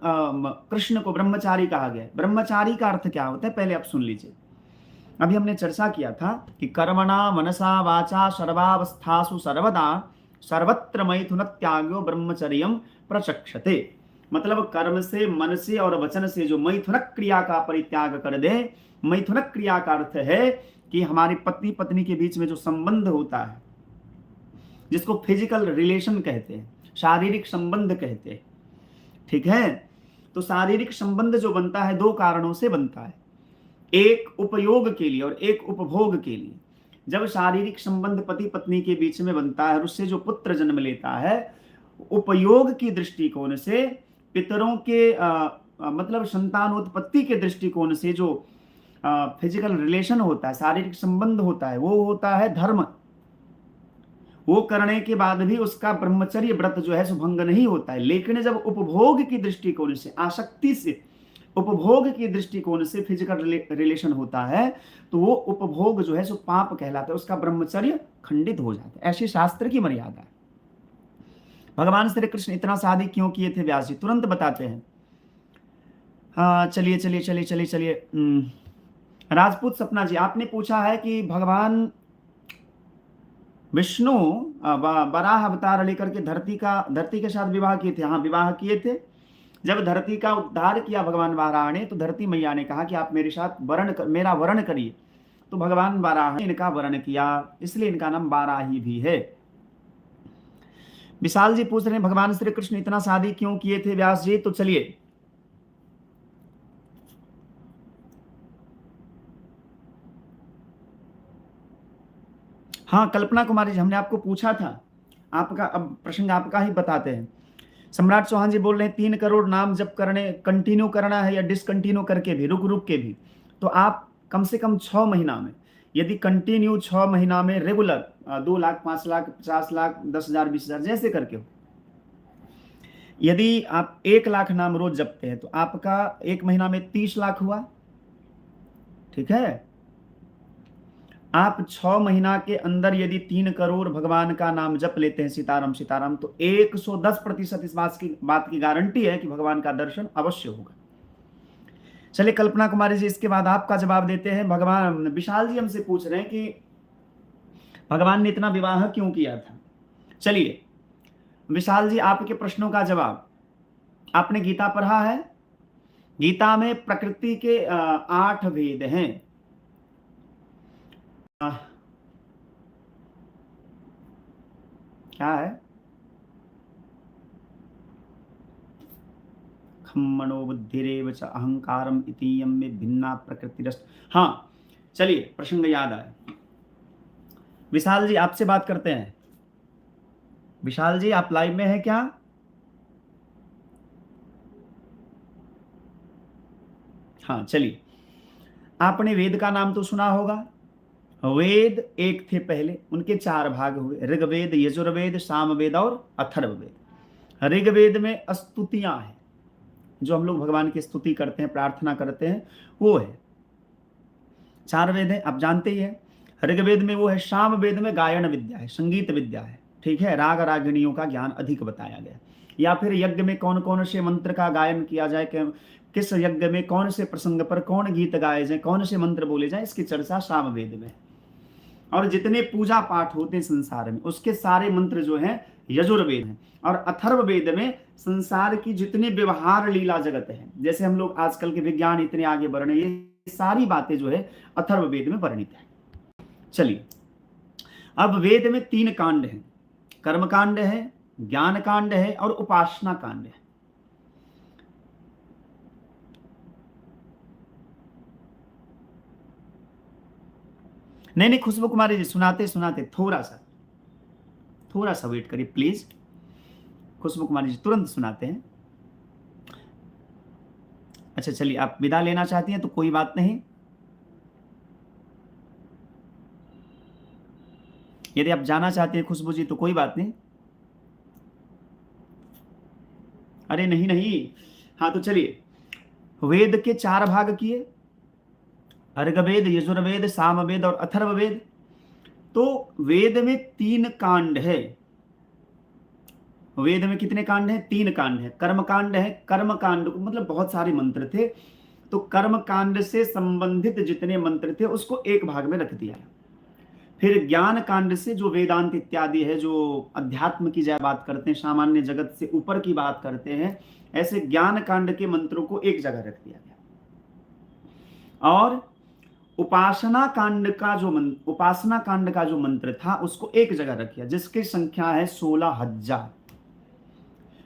कृष्ण को ब्रह्मचारी कहा गया। ब्रह्मचारी का अर्थ क्या होता है पहले आप सुन लीजिए। अभी हमने चर्चा किया था कि कर्मणा मनसा वाचा सर्वावस्थासु सर्वदा सर्वत्र मैथुन त्यागो ब्रह्मचर्यम प्रचक्षते। मतलब कर्म से, मन से और वचन से जो मैथुन क्रिया का परित्याग कर दे। मैथुन क्रिया का अर्थ है कि हमारी पत्नी पत्नी के बीच में जो संबंध होता है, जिसको फिजिकल रिलेशन कहते हैं, शारीरिक संबंध कहते हैं, ठीक है। तो शारीरिक संबंध जो बनता है दो कारणों से बनता है, एक उपयोग के लिए और एक उपभोग के लिए। जब शारीरिक संबंध पति पत्नी के बीच में बनता है और उससे जो पुत्र जन्म लेता है, उपयोग की दृष्टिकोण से, पितरों के मतलब संतानोत्पत्ति के दृष्टिकोण से जो फिजिकल रिलेशन होता है, शारीरिक संबंध होता है, वो होता है धर्म। वो करने के बाद भी उसका ब्रह्मचर्य व्रत जो है सो भंग नहीं होता है। लेकिन जब उपभोग की दृष्टिकोण से, आसक्ति से, उपभोग की दृष्टिकोण से फिजिकल रिलेशन होता है तो वो उपभोग जो है सो पाप कहलाता है, उसका ब्रह्मचर्य खंडित हो जाता है। ऐसी शास्त्र की मर्यादा है। भगवान श्री कृष्ण इतना शादी क्यों किए थे व्यास जी तुरंत बताते हैं। हाँ चलिए चलिए चलिए चलिए चलिए। राजपूत सपना जी, आपने पूछा है कि भगवान विष्णु बराह अवतार लेकर के धरती के साथ विवाह किए थे। हाँ विवाह किए थे। जब धरती का उद्धार किया भगवान वाराह ने तो धरती मैया ने कहा कि आप मेरे साथ मेरा वर्ण करिए। तो भगवान वाराह ने इनका वर्ण किया, इसलिए इनका नाम वाराही भी है। विशाल जी पूछ रहे हैं भगवान श्री कृष्ण इतना शादी क्यों किए थे व्यास जी। तो चलिए, हाँ कल्पना कुमारी जी, हमने आपको पूछा था, आपका अब प्रसंग आपका ही बताते हैं। सम्राट चौहान जी बोल रहे हैं 3 करोड़ नाम जप करने, कंटिन्यू करना है या डिसकंटिन्यू करके भी, रुक रुक के भी, तो आप कम से कम 6 महीना में, यदि कंटिन्यू 6 महीना में रेगुलर 2 लाख 5 लाख 50 लाख 10,000 20,000 जैसे करके हो, यदि आप 1 लाख नाम रोज जपते हैं तो आपका 1 महीना में 30 लाख हुआ, ठीक है। आप 6 महीना के अंदर यदि 3 करोड़ भगवान का नाम जप लेते हैं सीताराम सीताराम, तो 110% इस बात की गारंटी है कि भगवान का दर्शन अवश्य होगा। चलिए कल्पना कुमारी जी, इसके बाद आपका जवाब देते हैं। भगवान विशाल जी हमसे पूछ रहे हैं कि भगवान ने इतना विवाह क्यों किया था। चलिए विशाल जी, आपके प्रश्नों का जवाब, आपने गीता पढ़ा है। गीता में प्रकृति के 8 भेद हैं। क्या है? खम्मनो बुद्धिरेव च अहंकारम इतीयम में भिन्ना प्रकृतिरस्त। हाँ चलिए, प्रसंग याद आए। विशाल जी आपसे बात करते हैं। विशाल जी आप लाइव में हैं क्या? हाँ चलिए, आपने वेद का नाम तो सुना होगा। वेद एक थे पहले, उनके 4 भाग हुए, ऋग्वेद, यजुर्वेद, सामवेद और अथर्ववेद। ऋग्वेद में स्तुतियां हैं, जो हम लोग भगवान की स्तुति करते हैं, प्रार्थना करते हैं, वो है। 4 वेद है, आप जानते ही है। ऋग्वेद में वो है, सामवेद में गायन विद्या है, संगीत विद्या है, ठीक है, राग रागिणियों का ज्ञान अधिक बताया गया। या फिर यज्ञ में कौन कौन से मंत्र का गायन किया जाए, किस यज्ञ में कौन से प्रसंग पर कौन गीत गाए जाए, कौन से मंत्र बोले जाए, इसकी चर्चा सामवेद में। और जितने पूजा पाठ होते हैं संसार में उसके सारे मंत्र जो हैं यजुर्वेद हैं। और अथर्ववेद में संसार की जितनी व्यवहार लीला जगत है, जैसे हम लोग आजकल के विज्ञान इतने आगे बढ़ रहे हैं, ये सारी बातें जो है अथर्ववेद में वर्णित है। चलिए, अब वेद में 3 कांड हैं, कर्म कांड है, ज्ञान कांड है और उपासना कांड है। नहीं खुशबू कुमारी जी, सुनाते सुनाते थोड़ा सा वेट करिए प्लीज। खुशबू कुमारी जी तुरंत सुनाते हैं। अच्छा चलिए, आप विदा लेना चाहती हैं तो कोई बात नहीं, यदि आप जाना चाहते हैं खुशबू जी तो कोई बात नहीं। अरे नहीं, हाँ तो चलिए, वेद के 4 भाग किए, अर्गवेद, यजुर्वेद, सामवेद और अथर्ववेद। तो वेद में 3 कांड है। वेद में कितने कांड हैं? 3 कांड है। कर्म कांड है, कर्म कांड मतलब बहुत सारे मंत्र थे, तो कर्म कांड से संबंधित जितने मंत्र थे उसको एक भाग में रख दिया। फिर ज्ञान कांड से जो वेदांत इत्यादि है, जो अध्यात्म की बात करते हैं, सामान्य जगत से ऊपर की बात करते हैं, ऐसे ज्ञान कांड के मंत्रों को एक जगह रख दिया गया। और उपासना कांड का जो मंत्र था उसको एक जगह रखा, जिसकी संख्या है 16,000।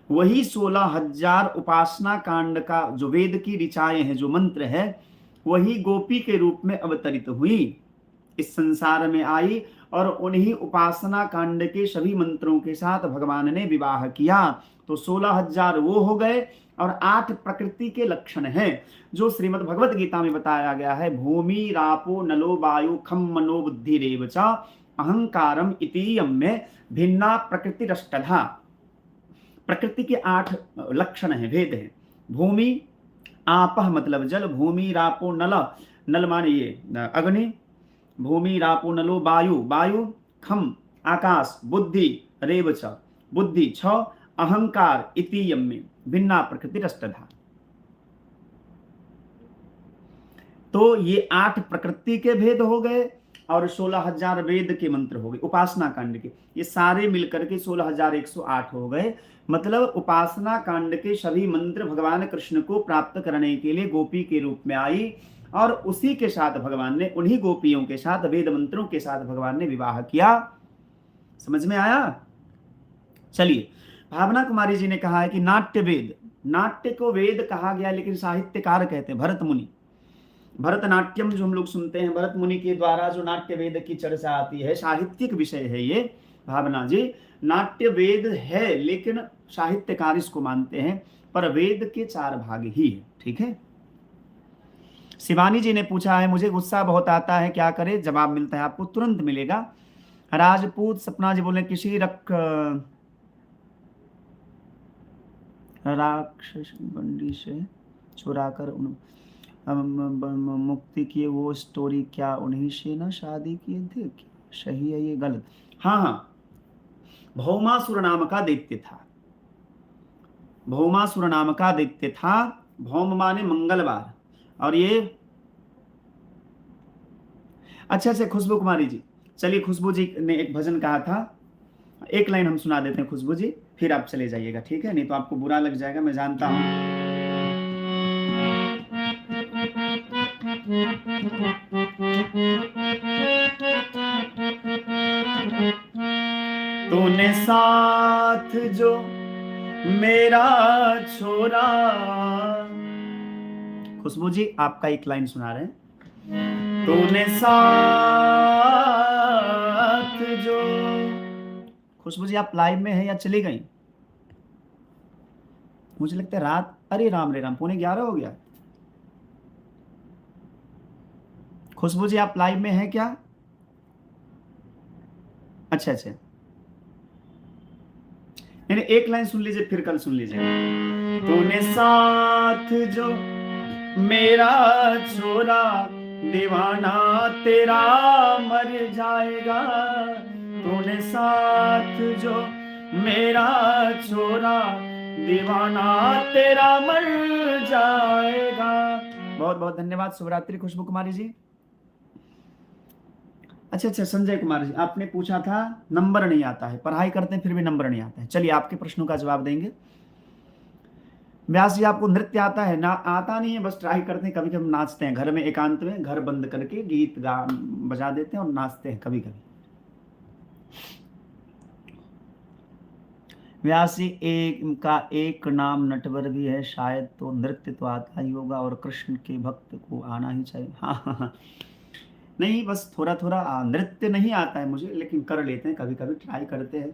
वही 16,000 उपासना कांड का जो वेद की ऋचाएं हैं, जो मंत्र है, वही गोपी के रूप में अवतरित हुई, इस संसार में आई और उन्हीं उपासना कांड के सभी मंत्रों के साथ भगवान ने विवाह किया। तो 16,000 वो हो गए। और 8 प्रकृति के लक्षण हैं जो श्रीमद् भगवत गीता में बताया गया है। भूमि रापो नलो वायु खम मनो बुद्धि रेवच अहंकारम इतीयम में भिन्ना प्रकृति रष्टधा। प्रकृति के 8 लक्षण हैं, भेद हैं। भूमि, आपह मतलब जल, भूमि रापो नल, नल माने ये अग्नि, भूमि रापो नलो वायु, वायु, खम आकाश, बुद्धि रेवच बुद्धि 6, अहंकार इतीयम में भिन्ना प्रकृति रष्टधा। तो ये 8 प्रकृति के भेद हो गए और 16,000 वेद के मंत्र हो गए उपासना कांड के। ये सारे मिलकर के 16,108 हो गए। मतलब उपासना कांड के सभी मंत्र भगवान कृष्ण को प्राप्त करने के लिए गोपी के रूप में आई और उसी के साथ भगवान ने, उन्हीं गोपियों के साथ, वेद मंत्रों के साथ भगवान ने विवाह किया। समझ में आया? चलिए, भावना कुमारी जी ने कहा है कि नाट्य वेद, नाट्य को वेद कहा गया लेकिन साहित्यकार कहते हैं भरत मुनि। भरतनाट्यम जो हम लोग सुनते हैं, भरत मुनि के द्वारा जो नाट्य वेद की चर्चा आती है, साहित्यिक विषय है ये भावना जी। नाट्य वेद है लेकिन साहित्यकार इसको मानते हैं, पर वेद के 4 भाग ही है। ठीक है। शिवानी जी ने पूछा है, मुझे गुस्सा बहुत आता है, क्या करे? जवाब मिलता है आपको, तुरंत मिलेगा। राजपूत सपना जी बोले किसी राक्षस बंदी से चुराकर मुक्ति किए, वो स्टोरी क्या उन्हीं से ना शादी किए थे? सही है ये गलत? हाँ, भौमासुर नाम का दैत्य था। भौमासुर नाम का दैत्य था। भौम माने मंगलवार। और ये अच्छा खुशबू कुमारी जी, चलिए, खुशबू जी ने एक भजन कहा था, एक लाइन हम सुना देते हैं खुशबू जी, फिर आप चले जाइएगा। ठीक है, नहीं तो आपको बुरा लग जाएगा, मैं जानता हूं। तूने साथ जो मेरा छोरा, खुशबू जी आपका एक लाइन सुना रहे हैं। तूने साथ जो, खुशबू जी आप लाइव में हैं या चली गई? मुझे लगता है रात, अरे राम रे राम, 11:15 हो गया। खुशबू जी आप लाइव में हैं क्या? अच्छा, नहीं, एक लाइन सुन लीजिए फिर कल सुन लीजिए। तूने साथ जो मेरा छोरा, दीवाना तेरा मर जाएगा। तूने साथ जो मेरा छोरा, दीवाना तेरा मर जाएगा। बहुत बहुत धन्यवाद। शुभरात्रि खुशबू कुमारी जी। अच्छा अच्छा, संजय कुमार जी आपने पूछा था नंबर नहीं आता है, पढ़ाई करते हैं फिर भी नंबर नहीं आता है। चलिए आपके प्रश्नों का जवाब देंगे। व्यास जी आपको नृत्य आता है? ना, आता नहीं है, बस ट्राई करते हैं, कभी कभी नाचते हैं घर में, एकांत में घर बंद करके गीत गा बजा देते हैं और नाचते हैं कभी कभी। व्यास जी एक नाम नटवर भी है शायद, तो नृत्य तो आता ही होगा और कृष्ण के भक्त को आना ही चाहिए। हाँ हाँ हाँ, नहीं बस थोड़ा थोड़ा नृत्य नहीं आता है मुझे, लेकिन कर लेते हैं कभी कभी, ट्राई करते हैं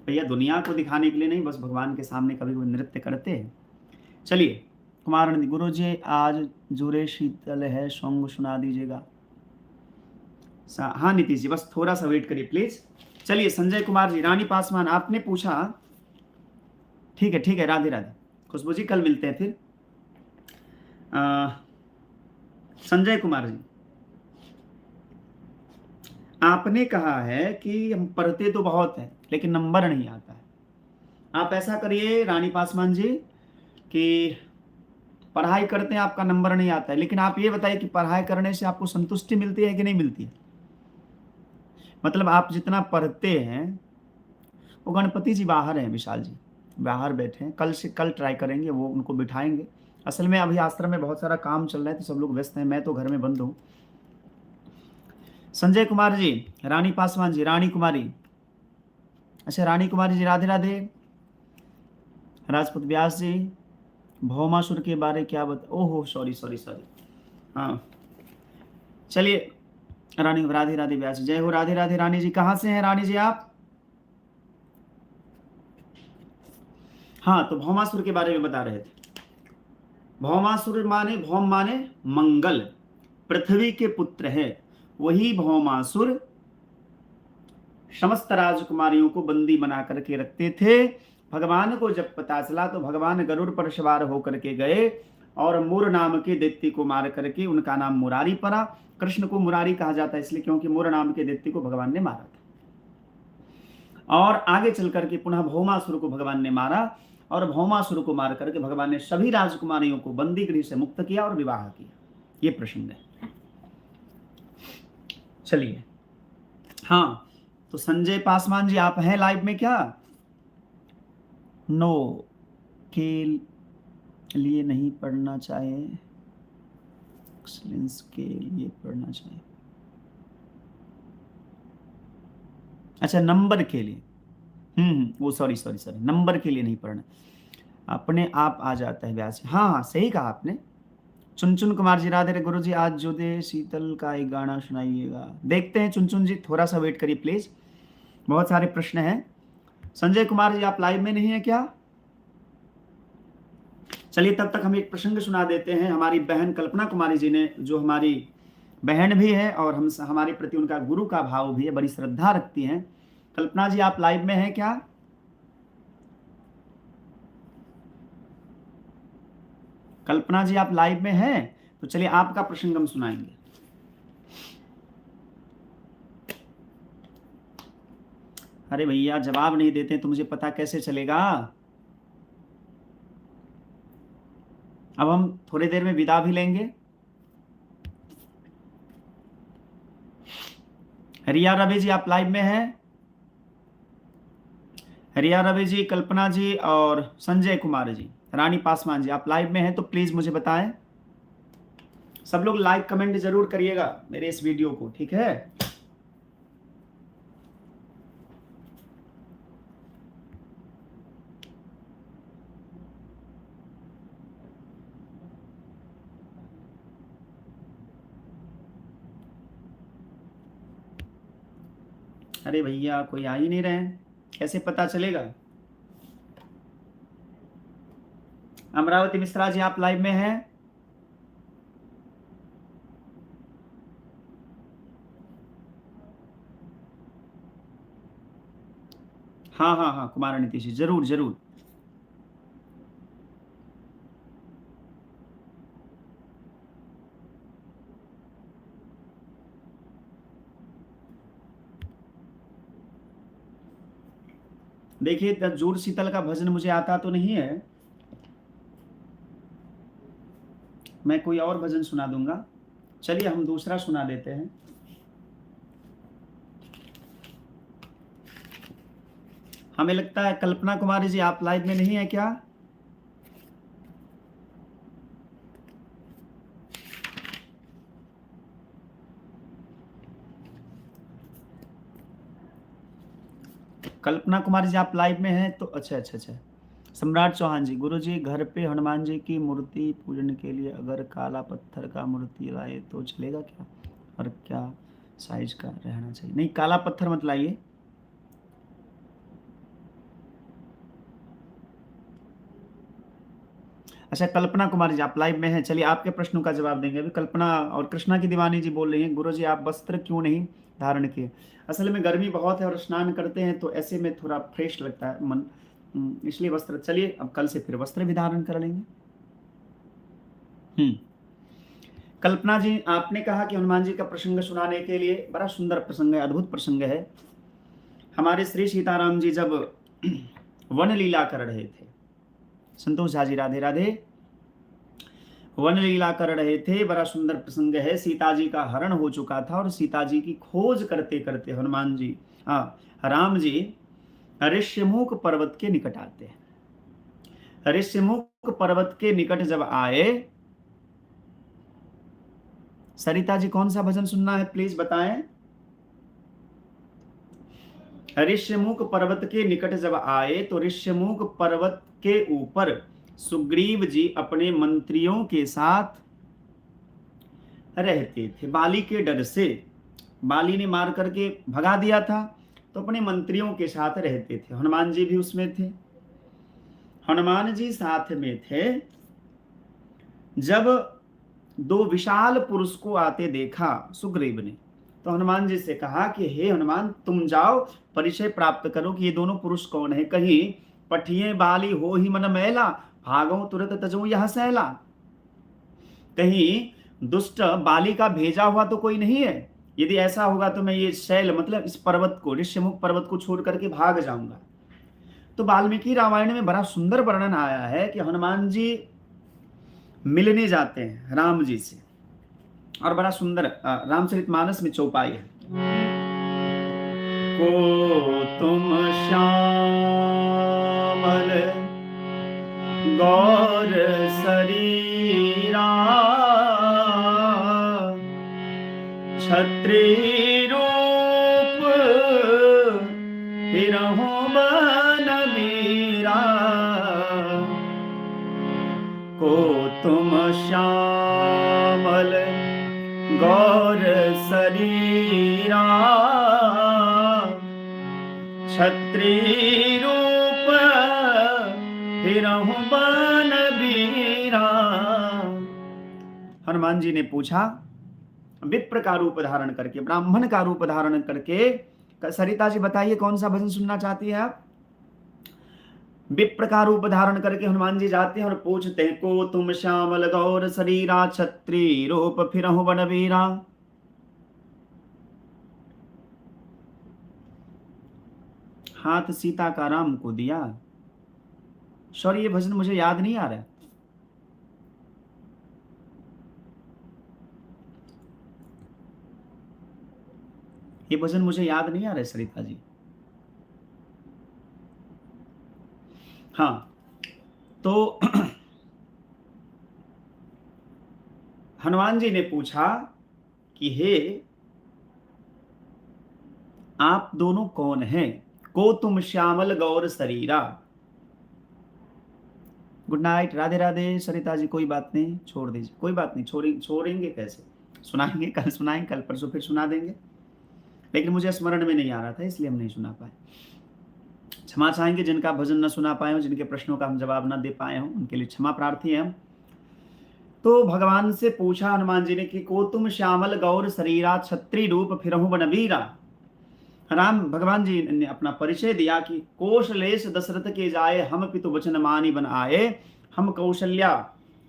भैया, दुनिया को दिखाने के लिए नहीं, बस भगवान के सामने कभी कभी नृत्य करते हैं। चलिए कुमार नंदी, गुरु जी आज जुरे शीतल है, सॉन्ग सुना दीजिएगा। हाँ नीतीश जी बस थोड़ा सा वेट करिए प्लीज। चलिए संजय कुमार जी, रानी पासवान आपने पूछा, ठीक है, राधे राधे। खुशबू जी कल मिलते हैं फिर। संजय कुमार जी आपने कहा है कि हम पढ़ते तो बहुत हैं लेकिन नंबर नहीं आता है। आप ऐसा करिए रानी पासवान जी कि पढ़ाई करते हैं आपका नंबर नहीं आता है, लेकिन आप ये बताइए कि पढ़ाई करने से आपको संतुष्टि मिलती है कि नहीं मिलती है? मतलब आप जितना पढ़ते हैं, वो गणपति जी बाहर हैं, विशाल जी बाहर बैठे हैं, कल से कल ट्राई करेंगे, वो उनको बिठाएंगे। असल में अभी आश्रम में बहुत सारा काम चल रहा है तो सब लोग व्यस्त हैं, मैं तो घर में बंद हूँ। संजय कुमार जी, रानी पासवान जी, रानी कुमारी, अच्छा रानी कुमारी जी राधे राधे। राजपूत व्यास जी भौमासुर के बारे क्या बता, ओहो सॉरी सॉरी सॉरी, हाँ चलिए रानी राधे राधे व्यास जी, जय हो राधे राधे। रानी जी कहाँ से हैं रानी जी आप? हाँ तो भौमासुर के बारे में बता रहे थे। भौमासुर माने, भौम माने मंगल, पृथ्वी के पुत्र है वही भौमासुर। समस्त राजकुमारियों को बंदी बना करके रखते थे। भगवान को जब पता चला तो भगवान गरुड़ पर सवार होकर के गए और मुर नाम के दैत्य को मार करके उनका नाम मुरारी पड़ा। कृष्ण को मुरारी कहा जाता है इसलिए क्योंकि मुर नाम के दैत्य को भगवान ने मारा था। और आगे चल करके पुनः भौमासुर को भगवान ने मारा और भौमासुर को मार करके भगवान ने सभी राजकुमारियों को बंदी गृह से मुक्त किया और विवाह किया। ये प्रसंग है। चलिए हाँ तो संजय पासवान जी आप हैं लाइव में क्या? नो के लिए नहीं पढ़ना चाहिए, एक्सलेंस के लिए पढ़ना चाहिए, अच्छा नंबर के लिए, वो सॉरी सॉरी सॉरी, नंबर के लिए नहीं पढ़ना, अपने आप आ जाता है व्यास। हाँ हाँ सही कहा आपने। चुनचुन कुमार जी राधे गुरु जी आज जो दे शीतल का एक गाना सुनाइएगा। देखते हैं चुनचुन जी, थोड़ा सा वेट करिए प्लीज, बहुत सारे प्रश्न हैं। संजय कुमार जी आप लाइव में नहीं है क्या? चलिए तब तक हम एक प्रसंग सुना देते हैं। हमारी बहन कल्पना कुमारी जी ने, जो हमारी बहन भी है और हम हमारे प्रति उनका गुरु का भाव भी है, बड़ी श्रद्धा रखती हैं। कल्पना जी आप लाइव में हैं क्या? कल्पना जी आप लाइव में हैं तो चलिए आपका प्रसंग हम सुनाएंगे। अरे भैया जवाब नहीं देते तो मुझे पता कैसे चलेगा? अब हम थोड़ी देर में विदा भी लेंगे। रिया रवि जी आप लाइव में हैं? रिया रवि जी, कल्पना जी और संजय कुमार जी, रानी पासवान जी आप लाइव में हैं तो प्लीज मुझे बताएं। सब लोग लाइक कमेंट जरूर करिएगा मेरे इस वीडियो को, ठीक है? अरे भैया कोई आ ही नहीं रहे हैं, कैसे पता चलेगा? अमरावती मिश्रा जी आप लाइव में हैं? हाँ हाँ हाँ कुमार नीतीश जी जरूर जरूर। देखिए जूर शीतल का भजन मुझे आता तो नहीं है, मैं कोई और भजन सुना दूंगा। चलिए हम दूसरा सुना देते हैं। हमें लगता है कल्पना कुमारी जी आप लाइव में नहीं है क्या? कल्पना कुमारी जी आप लाइव में हैं तो अच्छा अच्छा अच्छा। सम्राट चौहान जी, गुरु जी घर पे हनुमान जी की मूर्ति पूजन के लिए अगर काला पत्थर का मूर्ति लाए तो चलेगा क्या, और क्या साइज का रहना चाहिए? नहीं, काला पत्थर मत लाइए। अच्छा कल्पना कुमारी जी आप लाइव में हैं, चलिए आपके प्रश्नों का जवाब देंगे। अभी कल्पना और कृष्णा की दीवानी जी बोल रही हैं, गुरु जी आप वस्त्र क्यों नहीं धारण किए? असल में गर्मी बहुत है और स्नान करते हैं तो ऐसे में थोड़ा फ्रेश लगता है मन, इसलिए वस्त्र, चलिए अब कल से फिर वस्त्र भी धारण कर लेंगे। कल्पना जी आपने कहा कि हनुमान जी का प्रसंग सुनाने के लिए, बड़ा सुंदर प्रसंग है, अद्भुत प्रसंग है। हमारे श्री सीताराम जी जब वन लीला कर रहे थे, संतोष झा जी राधे राधे, वन लीला कर रहे थे, बड़ा सुंदर प्रसंग है। सीता जी का हरण हो चुका था और सीता जी की खोज करते करते हनुमान जी, राम जी ऋष्यमुख पर्वत के निकट आते हैं। ऋष्यमुख पर्वत के निकट जब आए, सरिता जी कौन सा भजन सुनना है प्लीज बताएं। ऋष्यमुख पर्वत के निकट जब आए तो ऋष्यमुख पर्वत के ऊपर सुग्रीव जी अपने मंत्रियों के साथ रहते थे। बाली के डर से, बाली ने मार करके भगा दिया था तो अपने मंत्रियों के साथ रहते थे। हनुमान जी भी उसमें थे, हनुमान जी साथ में थे। जब दो विशाल पुरुष को आते देखा सुग्रीव ने, तो हनुमान जी से कहा कि हे हनुमान तुम जाओ परिचय प्राप्त करो कि ये दोनों पुरुष कौन है, कहीं पठिए बाली हो ही मन मैला, भागो तुरंत तजो यह सैला। कहीं दुष्ट बाली का भेजा हुआ तो कोई नहीं है, यदि ऐसा होगा तो मैं ये शैल मतलब इस पर्वत को, ऋष्यमुख पर्वत को छोड़ करके भाग जाऊंगा। तो वाल्मीकि रामायण में बड़ा सुंदर वर्णन आया है कि हनुमान जी मिलने जाते हैं राम जी से, और बड़ा सुंदर रामचरितमानस में चौपाई है। को तुम श्यामल गौर शरीरा, छत्री रूप फिरहु मन मीरा। को तुम श्यामल गौर शरीरा, छत्री रूप फिरहु बन बीरा। हनुमान जी ने पूछा, विप्र का रूप धारण करके, ब्राह्मण का रूप धारण करके। सरिता जी बताइए कौन सा भजन सुनना चाहती है आप? विप्र का रूप धारण करके हनुमान जी जाते हैं और पूछते हैं, को तुम श्यामल गौर शरीरा, छत्री रूप फिरहु बनवीरा। हाथ सीता का राम को दिया। सॉरी ये भजन मुझे याद नहीं आ रहा है। ये भजन मुझे याद नहीं आ रहा है सरिता जी। हाँ तो हनुमान जी ने पूछा कि हे आप दोनों कौन हैं? को तुम श्यामल गौर शरीरा। Good night, Radhe Radhe Sarita ji. कोई बात नहीं, छोड़ दीजिए, कोई बात नहीं, छोड़ेंगे कैसे, सुनाएंगे, कल सुनाएंगे, कल परसों फिर सुना देंगे, लेकिन मुझे स्मरण में नहीं आ रहा था इसलिए हम नहीं सुना पाए। क्षमा चाहेंगे जिनका भजन न सुना पाए हो, जिनके प्रश्नों का हम जवाब न दे पाए हो, उनके लिए क्षमा प्रार्थी हैं हम। तो भगवान से पूछा हनुमान जी ने कि को तुम श्यामल गौर शरीरा, छत्री रूप फिरहु बनवीरा। राम भगवान जी ने अपना परिचय दिया कि कौशलेश दशरथ के जाए, हम पितु वचन मानी बन आए। हम कौशल्या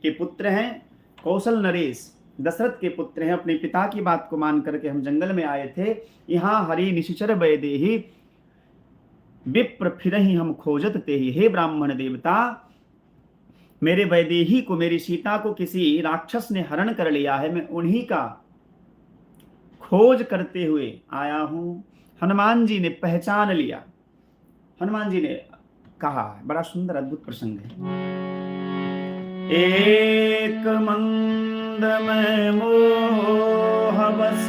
के पुत्र हैं, कौशल नरेश दशरथ के पुत्र हैं। अपने पिता की बात को मान करके हम जंगल में आए थे। यहाँ हरि निशिचर वैदेही, विप्र फिरहि हम खोजत तेहि। हे ब्राह्मण देवता, मेरे वैदेही को, मेरी सीता को किसी राक्षस ने हरण कर लिया है, मैं उन्हीं का खोज करते हुए आया हूं। हनुमान जी ने पहचान लिया। हनुमान जी ने कहा है, बड़ा सुंदर अद्भुत प्रसंग है। एक मंद में मोह बस,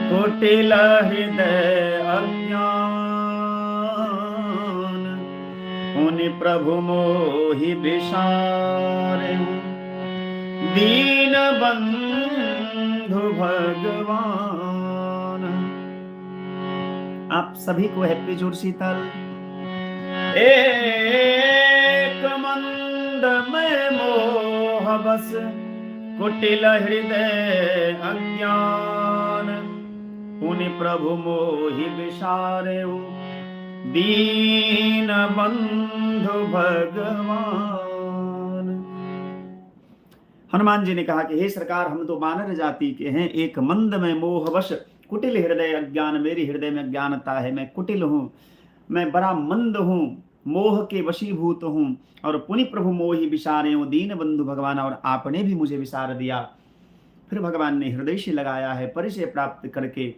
कुटिल हृदय अज्ञान, उनि प्रभु मोहि विसारे, दीन बंधु भगवान। आप सभी को हैप्पी जुड़ शीतल। एक मंद में मोह बस, कुटिल हृदय अज्ञान, उनि प्रभु मोहि विसारे, दीन बंधु भगवान। हनुमान जी ने कहा कि हे सरकार, हम तो वानर जाति के हैं। एक मंद में मोहवश, कुटिल हृदय अज्ञान, मेरी हृदय में अज्ञानता है, मैं कुटिल हूँ, मैं बड़ा मंद हूँ, मोह के वशीभूत हूँ। और पुनि प्रभु मोहि विसारे, दीन बंधु भगवान, और आपने भी मुझे विसार दिया। फिर भगवान ने हृदय से लगाया है, परिचय प्राप्त करके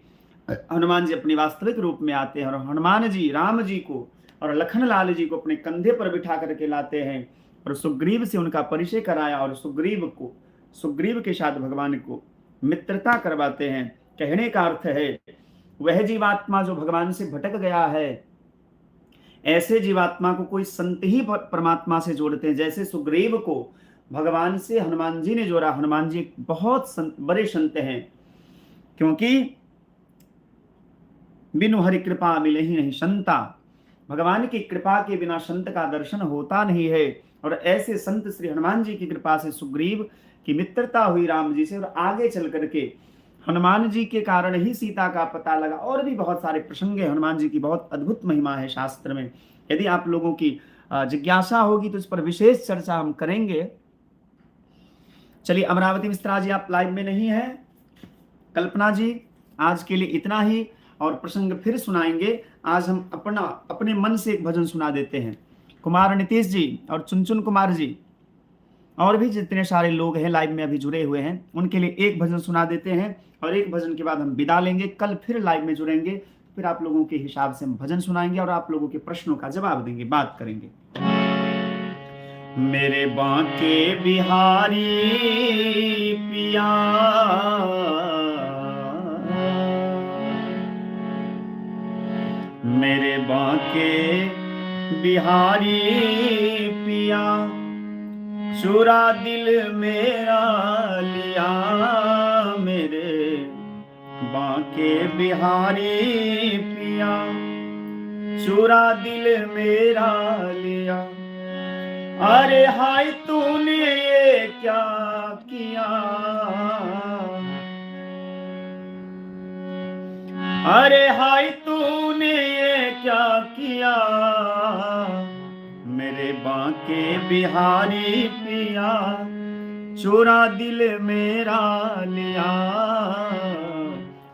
हनुमान जी अपने वास्तविक रूप में आते हैं और हनुमान जी राम जी को और लखन लाल जी को अपने कंधे पर बिठा करके लाते हैं और सुग्रीव से उनका परिचय कराया और सुग्रीव के साथ भगवान को मित्रता करवाते हैं। कहने का अर्थ है वह जीवात्मा जो भगवान से भटक गया है, ऐसे जीवात्मा को कोई संत ही परमात्मा से जोड़ते हैं। जैसे सुग्रीव को भगवान से हनुमान जी ने जोड़ा। हनुमान जी बहुत बड़े संत हैं, क्योंकि बिनु हरि कृपा मिले ही नहीं संता। भगवान की कृपा के बिना संत का दर्शन होता नहीं है। और ऐसे संत श्री हनुमान जी की कृपा से सुग्रीव की मित्रता हुई राम जी से, और आगे चल करके हनुमान जी के कारण ही सीता का पता लगा। और भी बहुत सारे प्रसंग है, हनुमान जी की बहुत अद्भुत महिमा है शास्त्र में। यदि आप लोगों की जिज्ञासा होगी तो इस पर विशेष चर्चा हम करेंगे। चलिए, अमरावती मिश्रा जी आप लाइव में नहीं है। कल्पना जी, आज के लिए इतना ही, और प्रसंग फिर सुनाएंगे। आज हम अपने मन से एक भजन सुना देते हैं। कुमार नीतीश जी और चुनचुन कुमार जी और भी जितने सारे लोग हैं लाइव में अभी जुड़े हुए हैं, उनके लिए एक भजन सुना देते हैं और एक भजन के बाद हम विदा लेंगे। कल फिर लाइव में जुड़ेंगे, फिर आप लोगों के हिसाब से हम भजन सुनाएंगे और आप लोगों के प्रश्नों का जवाब देंगे, बात करेंगे। मेरे बांके बिहारी पिया, मेरे बांके बिहारी पिया, चुरा दिल मेरा लिया। मेरे बांके बिहारी पिया, चुरा दिल मेरा लिया। अरे हाय तूने ये क्या किया, अरे हाय तूने ये क्या किया। मेरे बांके बिहारी पिया, चोरा दिल मेरा लिया।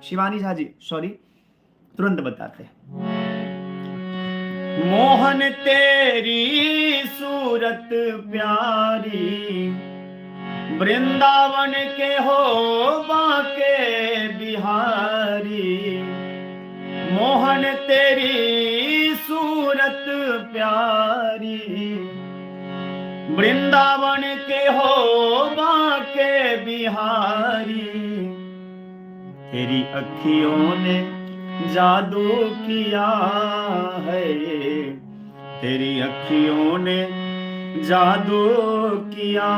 शिवानी झा जी, सॉरी, तुरंत बताते हैं। मोहन तेरी सूरत प्यारी, वृंदावन के हो बांके बिहारी। मोहन तेरी सूरत प्यारी, वृंदावन के हो बांके बिहारी। तेरी अखियों ने जादू किया है, तेरी अखियों ने जादू किया।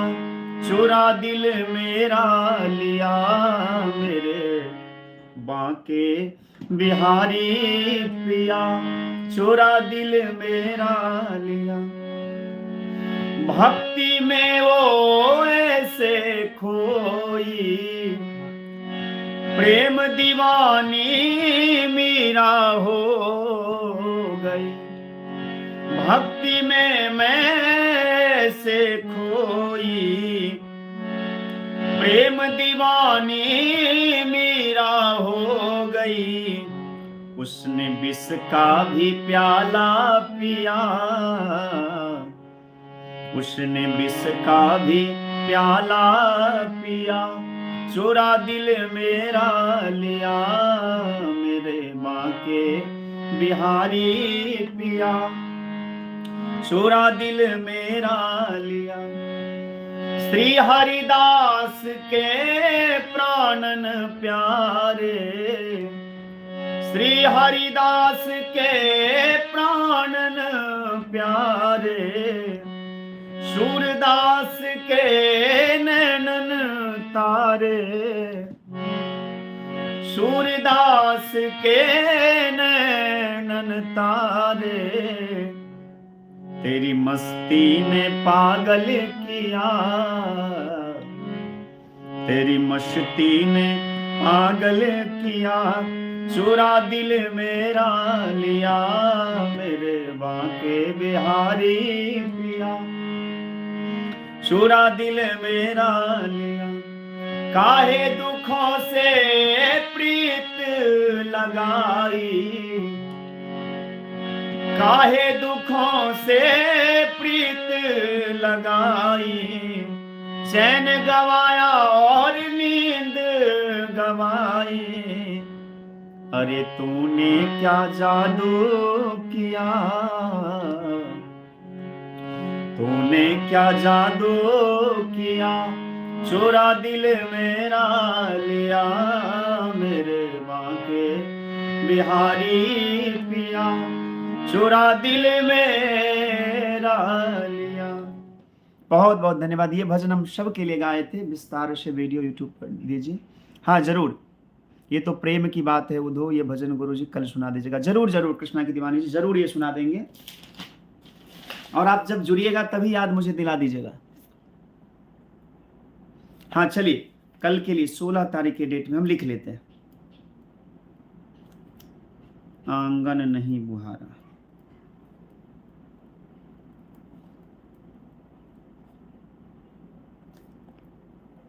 चुरा दिल मेरा लिया, मेरे बांके बिहारी पिया। चुरा दिल मेरा लिया। भक्ति में वो ऐसे खोई, प्रेम दीवानी मीरा हो गई। भक्ति में मैं से खोई, प्रेम दीवानी मीरा हो गई। उसने विष का भी प्याला पिया, उसने विष का भी प्याला पिया। चुरा दिल मेरा लिया, मेरे बांके बिहारी पिया, चुरा दिल मेरा लिया। श्री हरिदास के प्राणन प्यारे, श्री हरिदास के प्राणन प्यारे, सूरदास के नैनन तारे, सूरदास के नैनन तारे, तेरी मस्ती ने पागल किया, तेरी मस्ती ने पागल किया, चुरा दिल मेरा लिया, मेरे बांके बिहारी पिया, चुरा दिल मेरा लिया। काहे दुखों से प्रीत लगाई, काहे दुखों से प्रीत लगाई, चैन गवाया और नींद गवाई, अरे तूने क्या जादू किया, तूने क्या जादू किया, चुरा दिल मेरा लिया, मेरे बांके बिहारी पिया, चुरा दिल मेरा लिया। बहुत बहुत धन्यवाद। ये भजन हम सब के लिए गाए थे, विस्तार से वीडियो यूट्यूब पर दीजिए। हाँ जरूर, ये तो प्रेम की बात है उधो, ये भजन गुरु जी कल सुना दीजिएगा। जरूर जरूर कृष्णा की दीवानी जी जरूर ये सुना देंगे, और आप जब जुड़िएगा तभी याद मुझे दिला दीजिएगा। हाँ चलिए, कल के लिए 16 तारीख के डेट में हम लिख लेते हैं। आंगन नहीं बुहारा,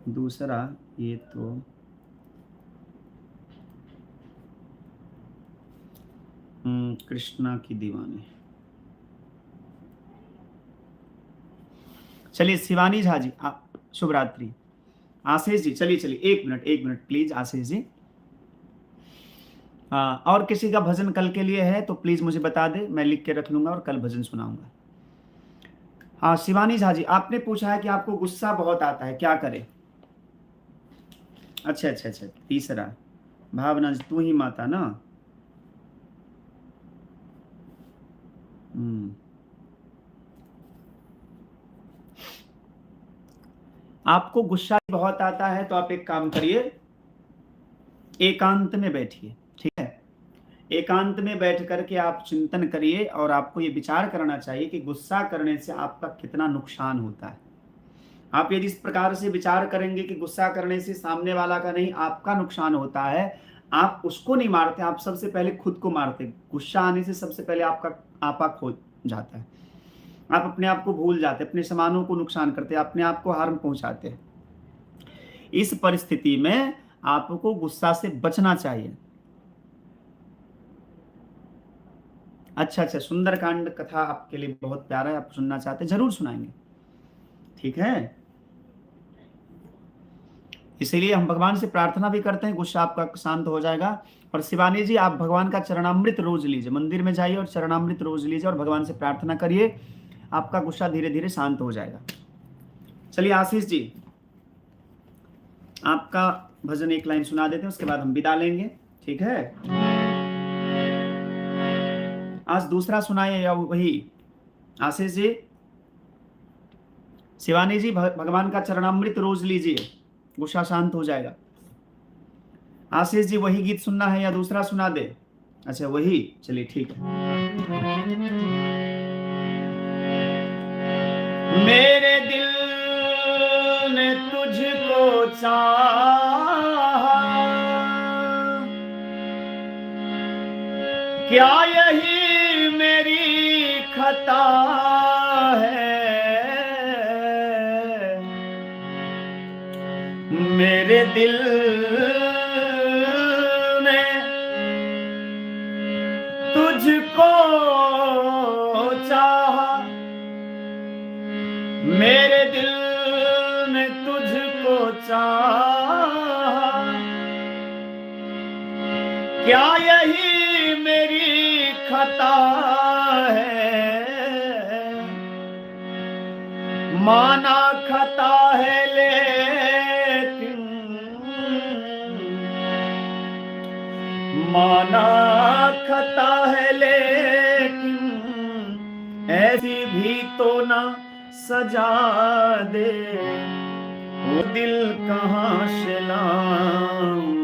दूसरा ये तो कृष्णा की दीवानी। चलिए शिवानी झा जी शुभ रात्रि। आशीष जी चलिए चलिए, एक मिनट प्लीज आशीष जी। और किसी का भजन कल के लिए है तो प्लीज मुझे बता दे, मैं लिख के रख लूंगा और कल भजन सुनाऊंगा। हाँ शिवानी झा जी, आपने पूछा है कि आपको गुस्सा बहुत आता है, क्या करें? अच्छा अच्छा अच्छा, तीसरा भावना जी, तू ही माता ना। आपको गुस्सा बहुत आता है तो आप एक काम करिए, एकांत में बैठिए, ठीक है? एकांत में बैठ करके आप चिंतन करिए, और आपको ये विचार करना चाहिए कि गुस्सा करने से आपका कितना नुकसान होता है। आप यदि इस प्रकार से विचार करेंगे कि गुस्सा करने से सामने वाला का नहीं आपका नुकसान होता है, आप उसको नहीं मारते, आप सबसे पहले खुद को मारते। गुस्सा आने से सबसे पहले आपका आपा खो जाता है, आप अपने आप को भूल जाते, अपने सामानों को नुकसान करते, अपने आप को हार्म पहुंचाते। इस परिस्थिति में आपको गुस्सा से बचना चाहिए। अच्छा अच्छा, सुंदरकांड कथा आपके लिए बहुत प्यारा है, आप सुनना चाहते हैं, जरूर सुनाएंगे, ठीक है? इसीलिए हम भगवान से प्रार्थना भी करते हैं, गुस्सा आपका शांत हो जाएगा। और शिवानी जी, आप भगवान का चरणामृत रोज लीजिए, मंदिर में जाइए और चरणामृत रोज लीजिए और भगवान से प्रार्थना करिए, आपका गुस्सा धीरे धीरे शांत हो जाएगा। चलिए आशीष जी, आपका भजन एक लाइन सुना देते हैं, उसके बाद हम विदा लेंगे, ठीक है? आज दूसरा सुनाए या वही? आशीष जी, शिवानी जी, भगवान का चरणामृत रोज लीजिए, गुस्सा शांत हो जाएगा। आशीष जी, वही गीत सुनना है या दूसरा सुना दे? अच्छा वही, चलिए ठीक है। मेरे दिल ने तुझको चाहा, क्या यही मेरी खता है? मेरे दिल ने तुझको चाहा, मेरे दिल ने तुझको चाहा, क्या यही मेरी खता है, माना खता है लेकिन, माना खता है लेकिन ऐसी भी तो ना सजा दे, वो दिल कहाँ से लाऊं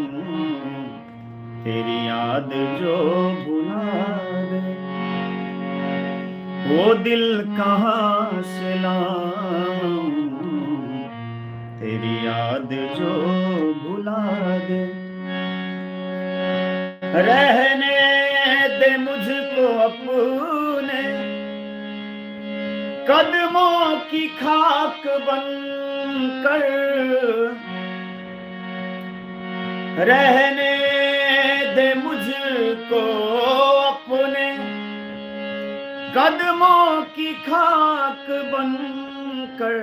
तेरी याद जो भुला दे, वो दिल कहाँ से लाऊं तेरी याद जो भुला दे। रहने दे मुझको अपने कदमों की खाक बनकर, रहने दे मुझको अपने कदमों की खाक बनकर,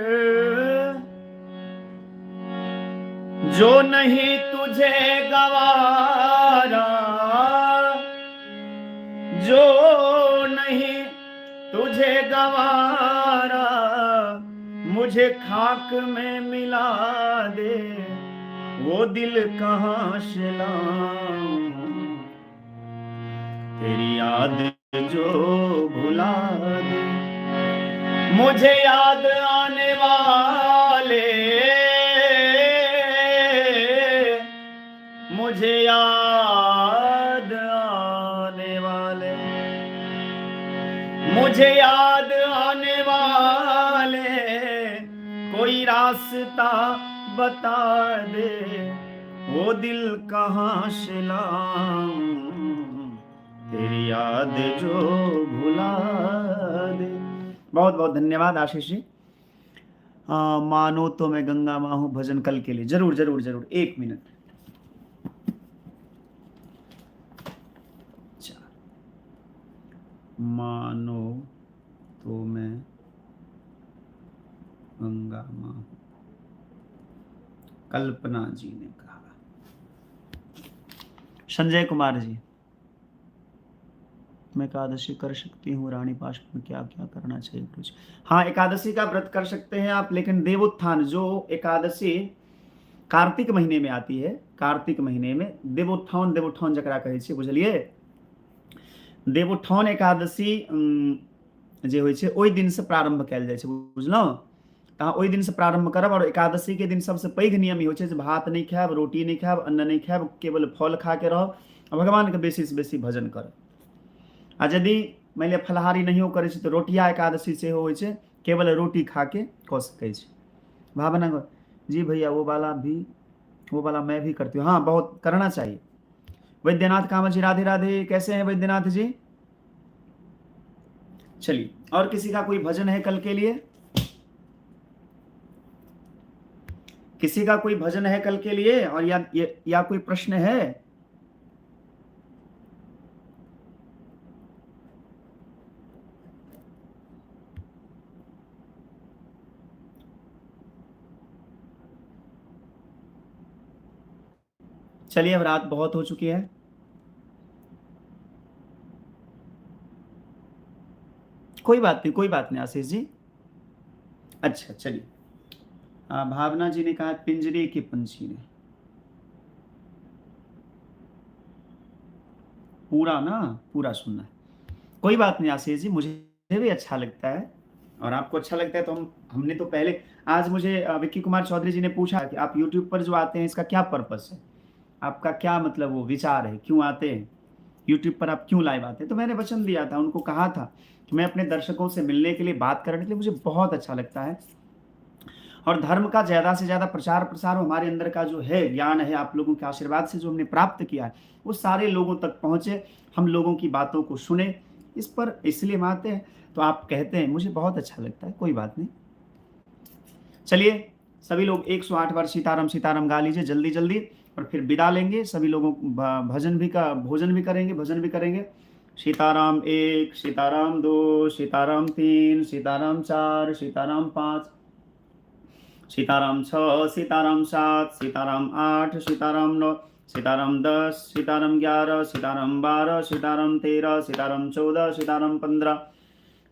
जो नहीं तुझे गवारा, जो नहीं तुझे गवारा, मुझे खाक में मिला दे, वो दिल कहाँ से लाऊं तेरी याद जो भुला दे। मुझे याद आने वाले, मुझे याद आने वाले, मुझे याद आने वाले कोई रास्ता बता दे, वो दिल कहाँ से लाऊं तेरी याद जो भुला दे। बहुत बहुत धन्यवाद आशीष जी। मानो तो मैं गंगा माँ हूँ भजन कल के लिए, जरूर जरूर जरूर, 1 मिनट। मानो तो मैं गंगा माँ हूँ, कल्पना जी ने कहा। संजय कुमार जी, मैं एकादशी कर सकती हूँ रानी पाश में, क्या क्या करना चाहिए कुछ? हाँ, एकादशी का व्रत कर सकते हैं आप, लेकिन देवोत्थान जो एकादशी कार्तिक महीने में आती है, कार्तिक महीने में देवोत्थान, देवोत्थान जकरा कहै छै, बुझलिए? देवोत्थान एकादशी जे होइ छै ओहि दिन से प्रारंभ कयल जाइ छै, बुझलहुँ? तऽ ओहि दिन से प्रारंभ करब, और एकादशी के दिन सबसे पैघ नियम ई होइ छै जे भात नहीं खायब, रोटी नहीं खायब, अन्न नहीं खायब, केवल फल खा के रहब, भगवान के बेसी से बेसी भजन करब। आ यदि मान लिअ फलाहारी नहियो करै छै तऽ रोटिया एकादशी सेहो होइ छै, केवल रोटी खा के कऽ सकै छै। भावना जी भैया वो वाला मैं भी करती हूँ। हाँ, बहुत करना चाहिए। वैद्यनाथ कामत जी, राधे राधे, कैसे हैं वैद्यनाथ जी? चलिए, और किसी का कोई भजन है कल के लिए? किसी का कोई भजन है कल के लिए, और या कोई प्रश्न है? चलिए, अब रात बहुत हो चुकी है। कोई बात नहीं, कोई बात नहीं आशीष जी। अच्छा, चलिए। भावना जी ने कहा पिंजरे के पंछी ने, पूरा ना, पूरा सुनना है। कोई बात नहीं आशीष जी, मुझे भी अच्छा लगता है, और आपको अच्छा लगता है तो हमने तो पहले, आज मुझे विक्की कुमार चौधरी जी ने पूछा कि आप यूट्यूब पर जो आते हैं इसका क्या पर्पस है, आपका क्या मतलब वो विचार है, क्यों आते हैं यूट्यूब पर, आप क्यों लाइव आते हैं? तो मैंने वचन दिया था, उनको कहा था कि मैं अपने दर्शकों से मिलने के लिए, बात करने के लिए, मुझे बहुत अच्छा लगता है, और धर्म का ज़्यादा से ज़्यादा प्रचार प्रसार हमारे अंदर का जो है ज्ञान है, आप लोगों के आशीर्वाद से जो हमने प्राप्त किया है, वो सारे लोगों तक पहुँचे, हम लोगों की बातों को सुने, इस पर इसलिए हम आते हैं। तो आप कहते हैं, मुझे बहुत अच्छा लगता है, कोई बात नहीं। चलिए, सभी लोग 108 बार सीताराम सीताराम गा लीजिए जल्दी जल्दी, और फिर विदा लेंगे। सभी लोगों भोजन भी करेंगे, भजन भी करेंगे। सीताराम 1, सीताराम 2, सीताराम 3, सीताराम 4, सीताराम 5, सीताराम 6, सीताराम 7, सीताराम 8, सीताराम 9, सीताराम 10, सीताराम 11, सीताराम 12, सीताराम 13, सीताराम 14, सीताराम 15,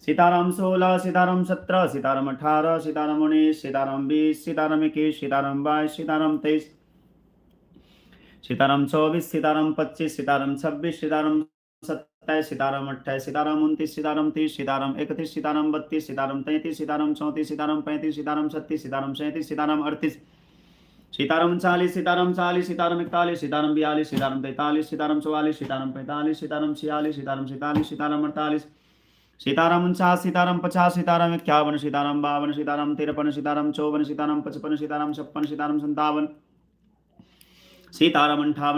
सीताराम 16, सीताराम 17, सीताराम 18, सीताराम 19, सीताराम 20, सीताराम 21, सीताराम 22, सीताराम 23, सीताराम 24, सीताराम 25, सीताराम 26, सीताराम 27, सीताराम 28, सीताराम 29, सीताराम 30, सीताराम 31, सीताराम 32, सीताराम 33, सीताराम 34, सीताराम 35, सीताराम 36, सीताराम 37, सीताराम 38, सीताराम 40, सीताराम 40, सीताराम 41, सीताराम 42, सीताराम 43, सीताराम 44, सीताराम 45, सीताराम 46, सीताराम 47, सीताराम 48, सीताराम 49, सीताराम 50, सीताराम 51, सीताराम 52, सीताराम 53, सीताराम 54, सीताराम 55, सीताराम 56, सीताराम 57, सीताराम 58,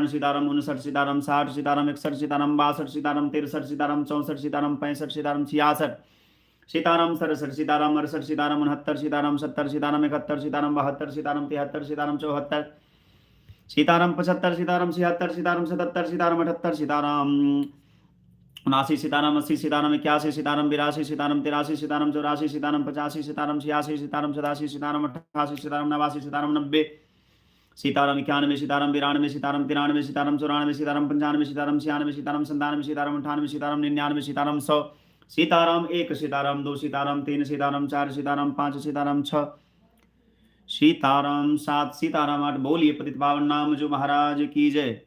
सीताराम 59, सीताराम 60, सीताराम 61, सीताराम 62, सीताराम 63, सीताराम 64, सीताराम 65, सीताराम 66, सीताराम 67, सीताराम 68, सीताराम 69, सीताराम 70, सीताराम 71, सीताराम 72, सीताराम 73, सीताराम 74, सीताराम 75, सीताराम 76, सीताराम 77, सीताराम 78, सीताराम 79, सीताराम 80, सीताराम 81, सीताराम 82, सीताराम 83, सीताराम 84, सीताराम 85, सीताराम 86, सीताराम 87, सीताराम 88, सीताराम 89, सीताराम 90, सीताराम 91, सीताराम 92, सीताराम 93, सीताराम 94, सीताराम 95, सीताराम 96, सीताराम 97, सीताराम 98, सीताराम 99, सीताराम 100, सीताराम 1, सीताराम 2, सीताराम 3, सीताराम 4, सीताराम 5, सीताराम 6, सीताराम 7, सीताराम 8। बोलिए पतित पावन नाम जो महाराज की जय।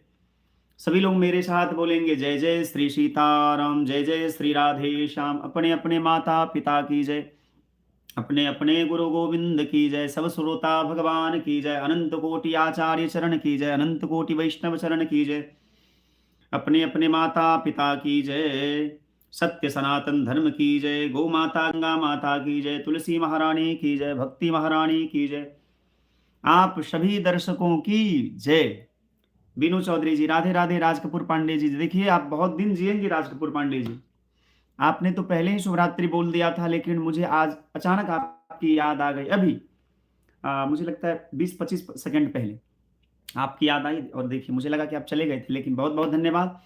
सभी लोग मेरे साथ बोलेंगे जय जय श्री सीताराम, जय जय श्री राधे श्याम। अपने अपने माता पिता की जय, अपने अपने गुरु गोविंद की जय, सब श्रोता भगवान की जय, अनंत कोटि आचार्य चरण की जय, अनंत कोटि वैष्णव चरण की जय, अपने अपने माता पिता की जय, सत्य सनातन धर्म की जय, गौ माता गंगा माता की जय, तुलसी महारानी की जय, भक्ति महारानी की जय, आप सभी दर्शकों की जय। बीनू चौधरी जी राधे राधे। राज कपूर पांडे जी देखिए आप बहुत दिन जिएंगे। राज कपूर पांडे जी आपने तो पहले ही शुभरात्रि बोल दिया था, लेकिन मुझे आज अचानक आपकी याद आ गई। अभी मुझे लगता है 20-25 सेकंड पहले आपकी याद आई और देखिए मुझे लगा कि आप चले गए थे, लेकिन बहुत बहुत धन्यवाद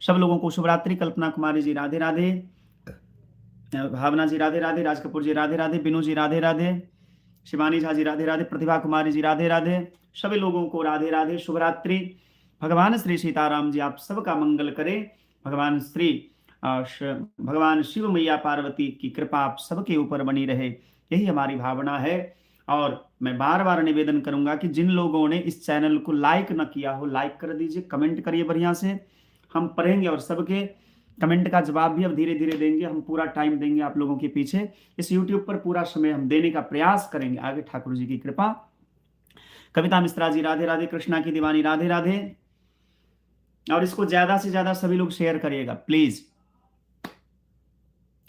सब लोगों को। शुभरात्रि। कल्पना कुमारी जी राधे राधे, भावना जी राधे राधे, राज कपूर जी राधे राधे, बिनू जी राधे राधे, शिवानी झा जी राधे राधे, प्रतिभा कुमारी जी राधे राधे, सभी लोगों को राधे राधे, शुभरात्रि। भगवान श्री सीताराम जी आप सबका मंगल करें। भगवान शिव मैया पार्वती की कृपा आप सबके ऊपर बनी रहे, यही हमारी भावना है। और मैं बार बार निवेदन करूंगा कि जिन लोगों ने इस चैनल को लाइक न किया हो लाइक कर दीजिए, कमेंट करिए बढ़िया से, हम पढ़ेंगे और सबके कमेंट का जवाब भी अब धीरे धीरे देंगे। हम पूरा टाइम देंगे आप लोगों के पीछे, इस यूट्यूब पर पूरा समय हम देने का प्रयास करेंगे आगे, ठाकुर जी की कृपा। कविता मिश्रा जी राधे राधे, कृष्णा की दीवानी राधे राधे। और इसको ज्यादा से ज्यादा सभी लोग शेयर करिएगा प्लीज,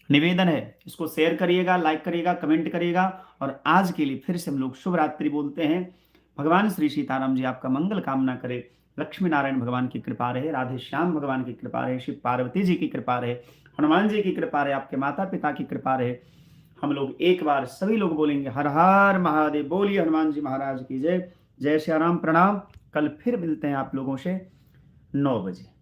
निवेदन है, इसको शेयर करिएगा, लाइक करिएगा, कमेंट करिएगा। और आज के लिए फिर से हम लोग शुभ रात्रि बोलते हैं। भगवान श्री सीताराम जी आपका मंगल कामना करे, लक्ष्मी नारायण भगवान की कृपा रहे, राधे श्याम भगवान की कृपा रहे, शिव पार्वती जी की कृपा रहे, हनुमान जी की कृपा रहे, आपके माता पिता की कृपा रहे। हम लोग एक बार सभी लोग बोलेंगे हर हर महादेव। बोलिए हनुमान जी महाराज की जय। जय श्री राम, प्रणाम। कल फिर मिलते हैं आप लोगों से 9 बजे।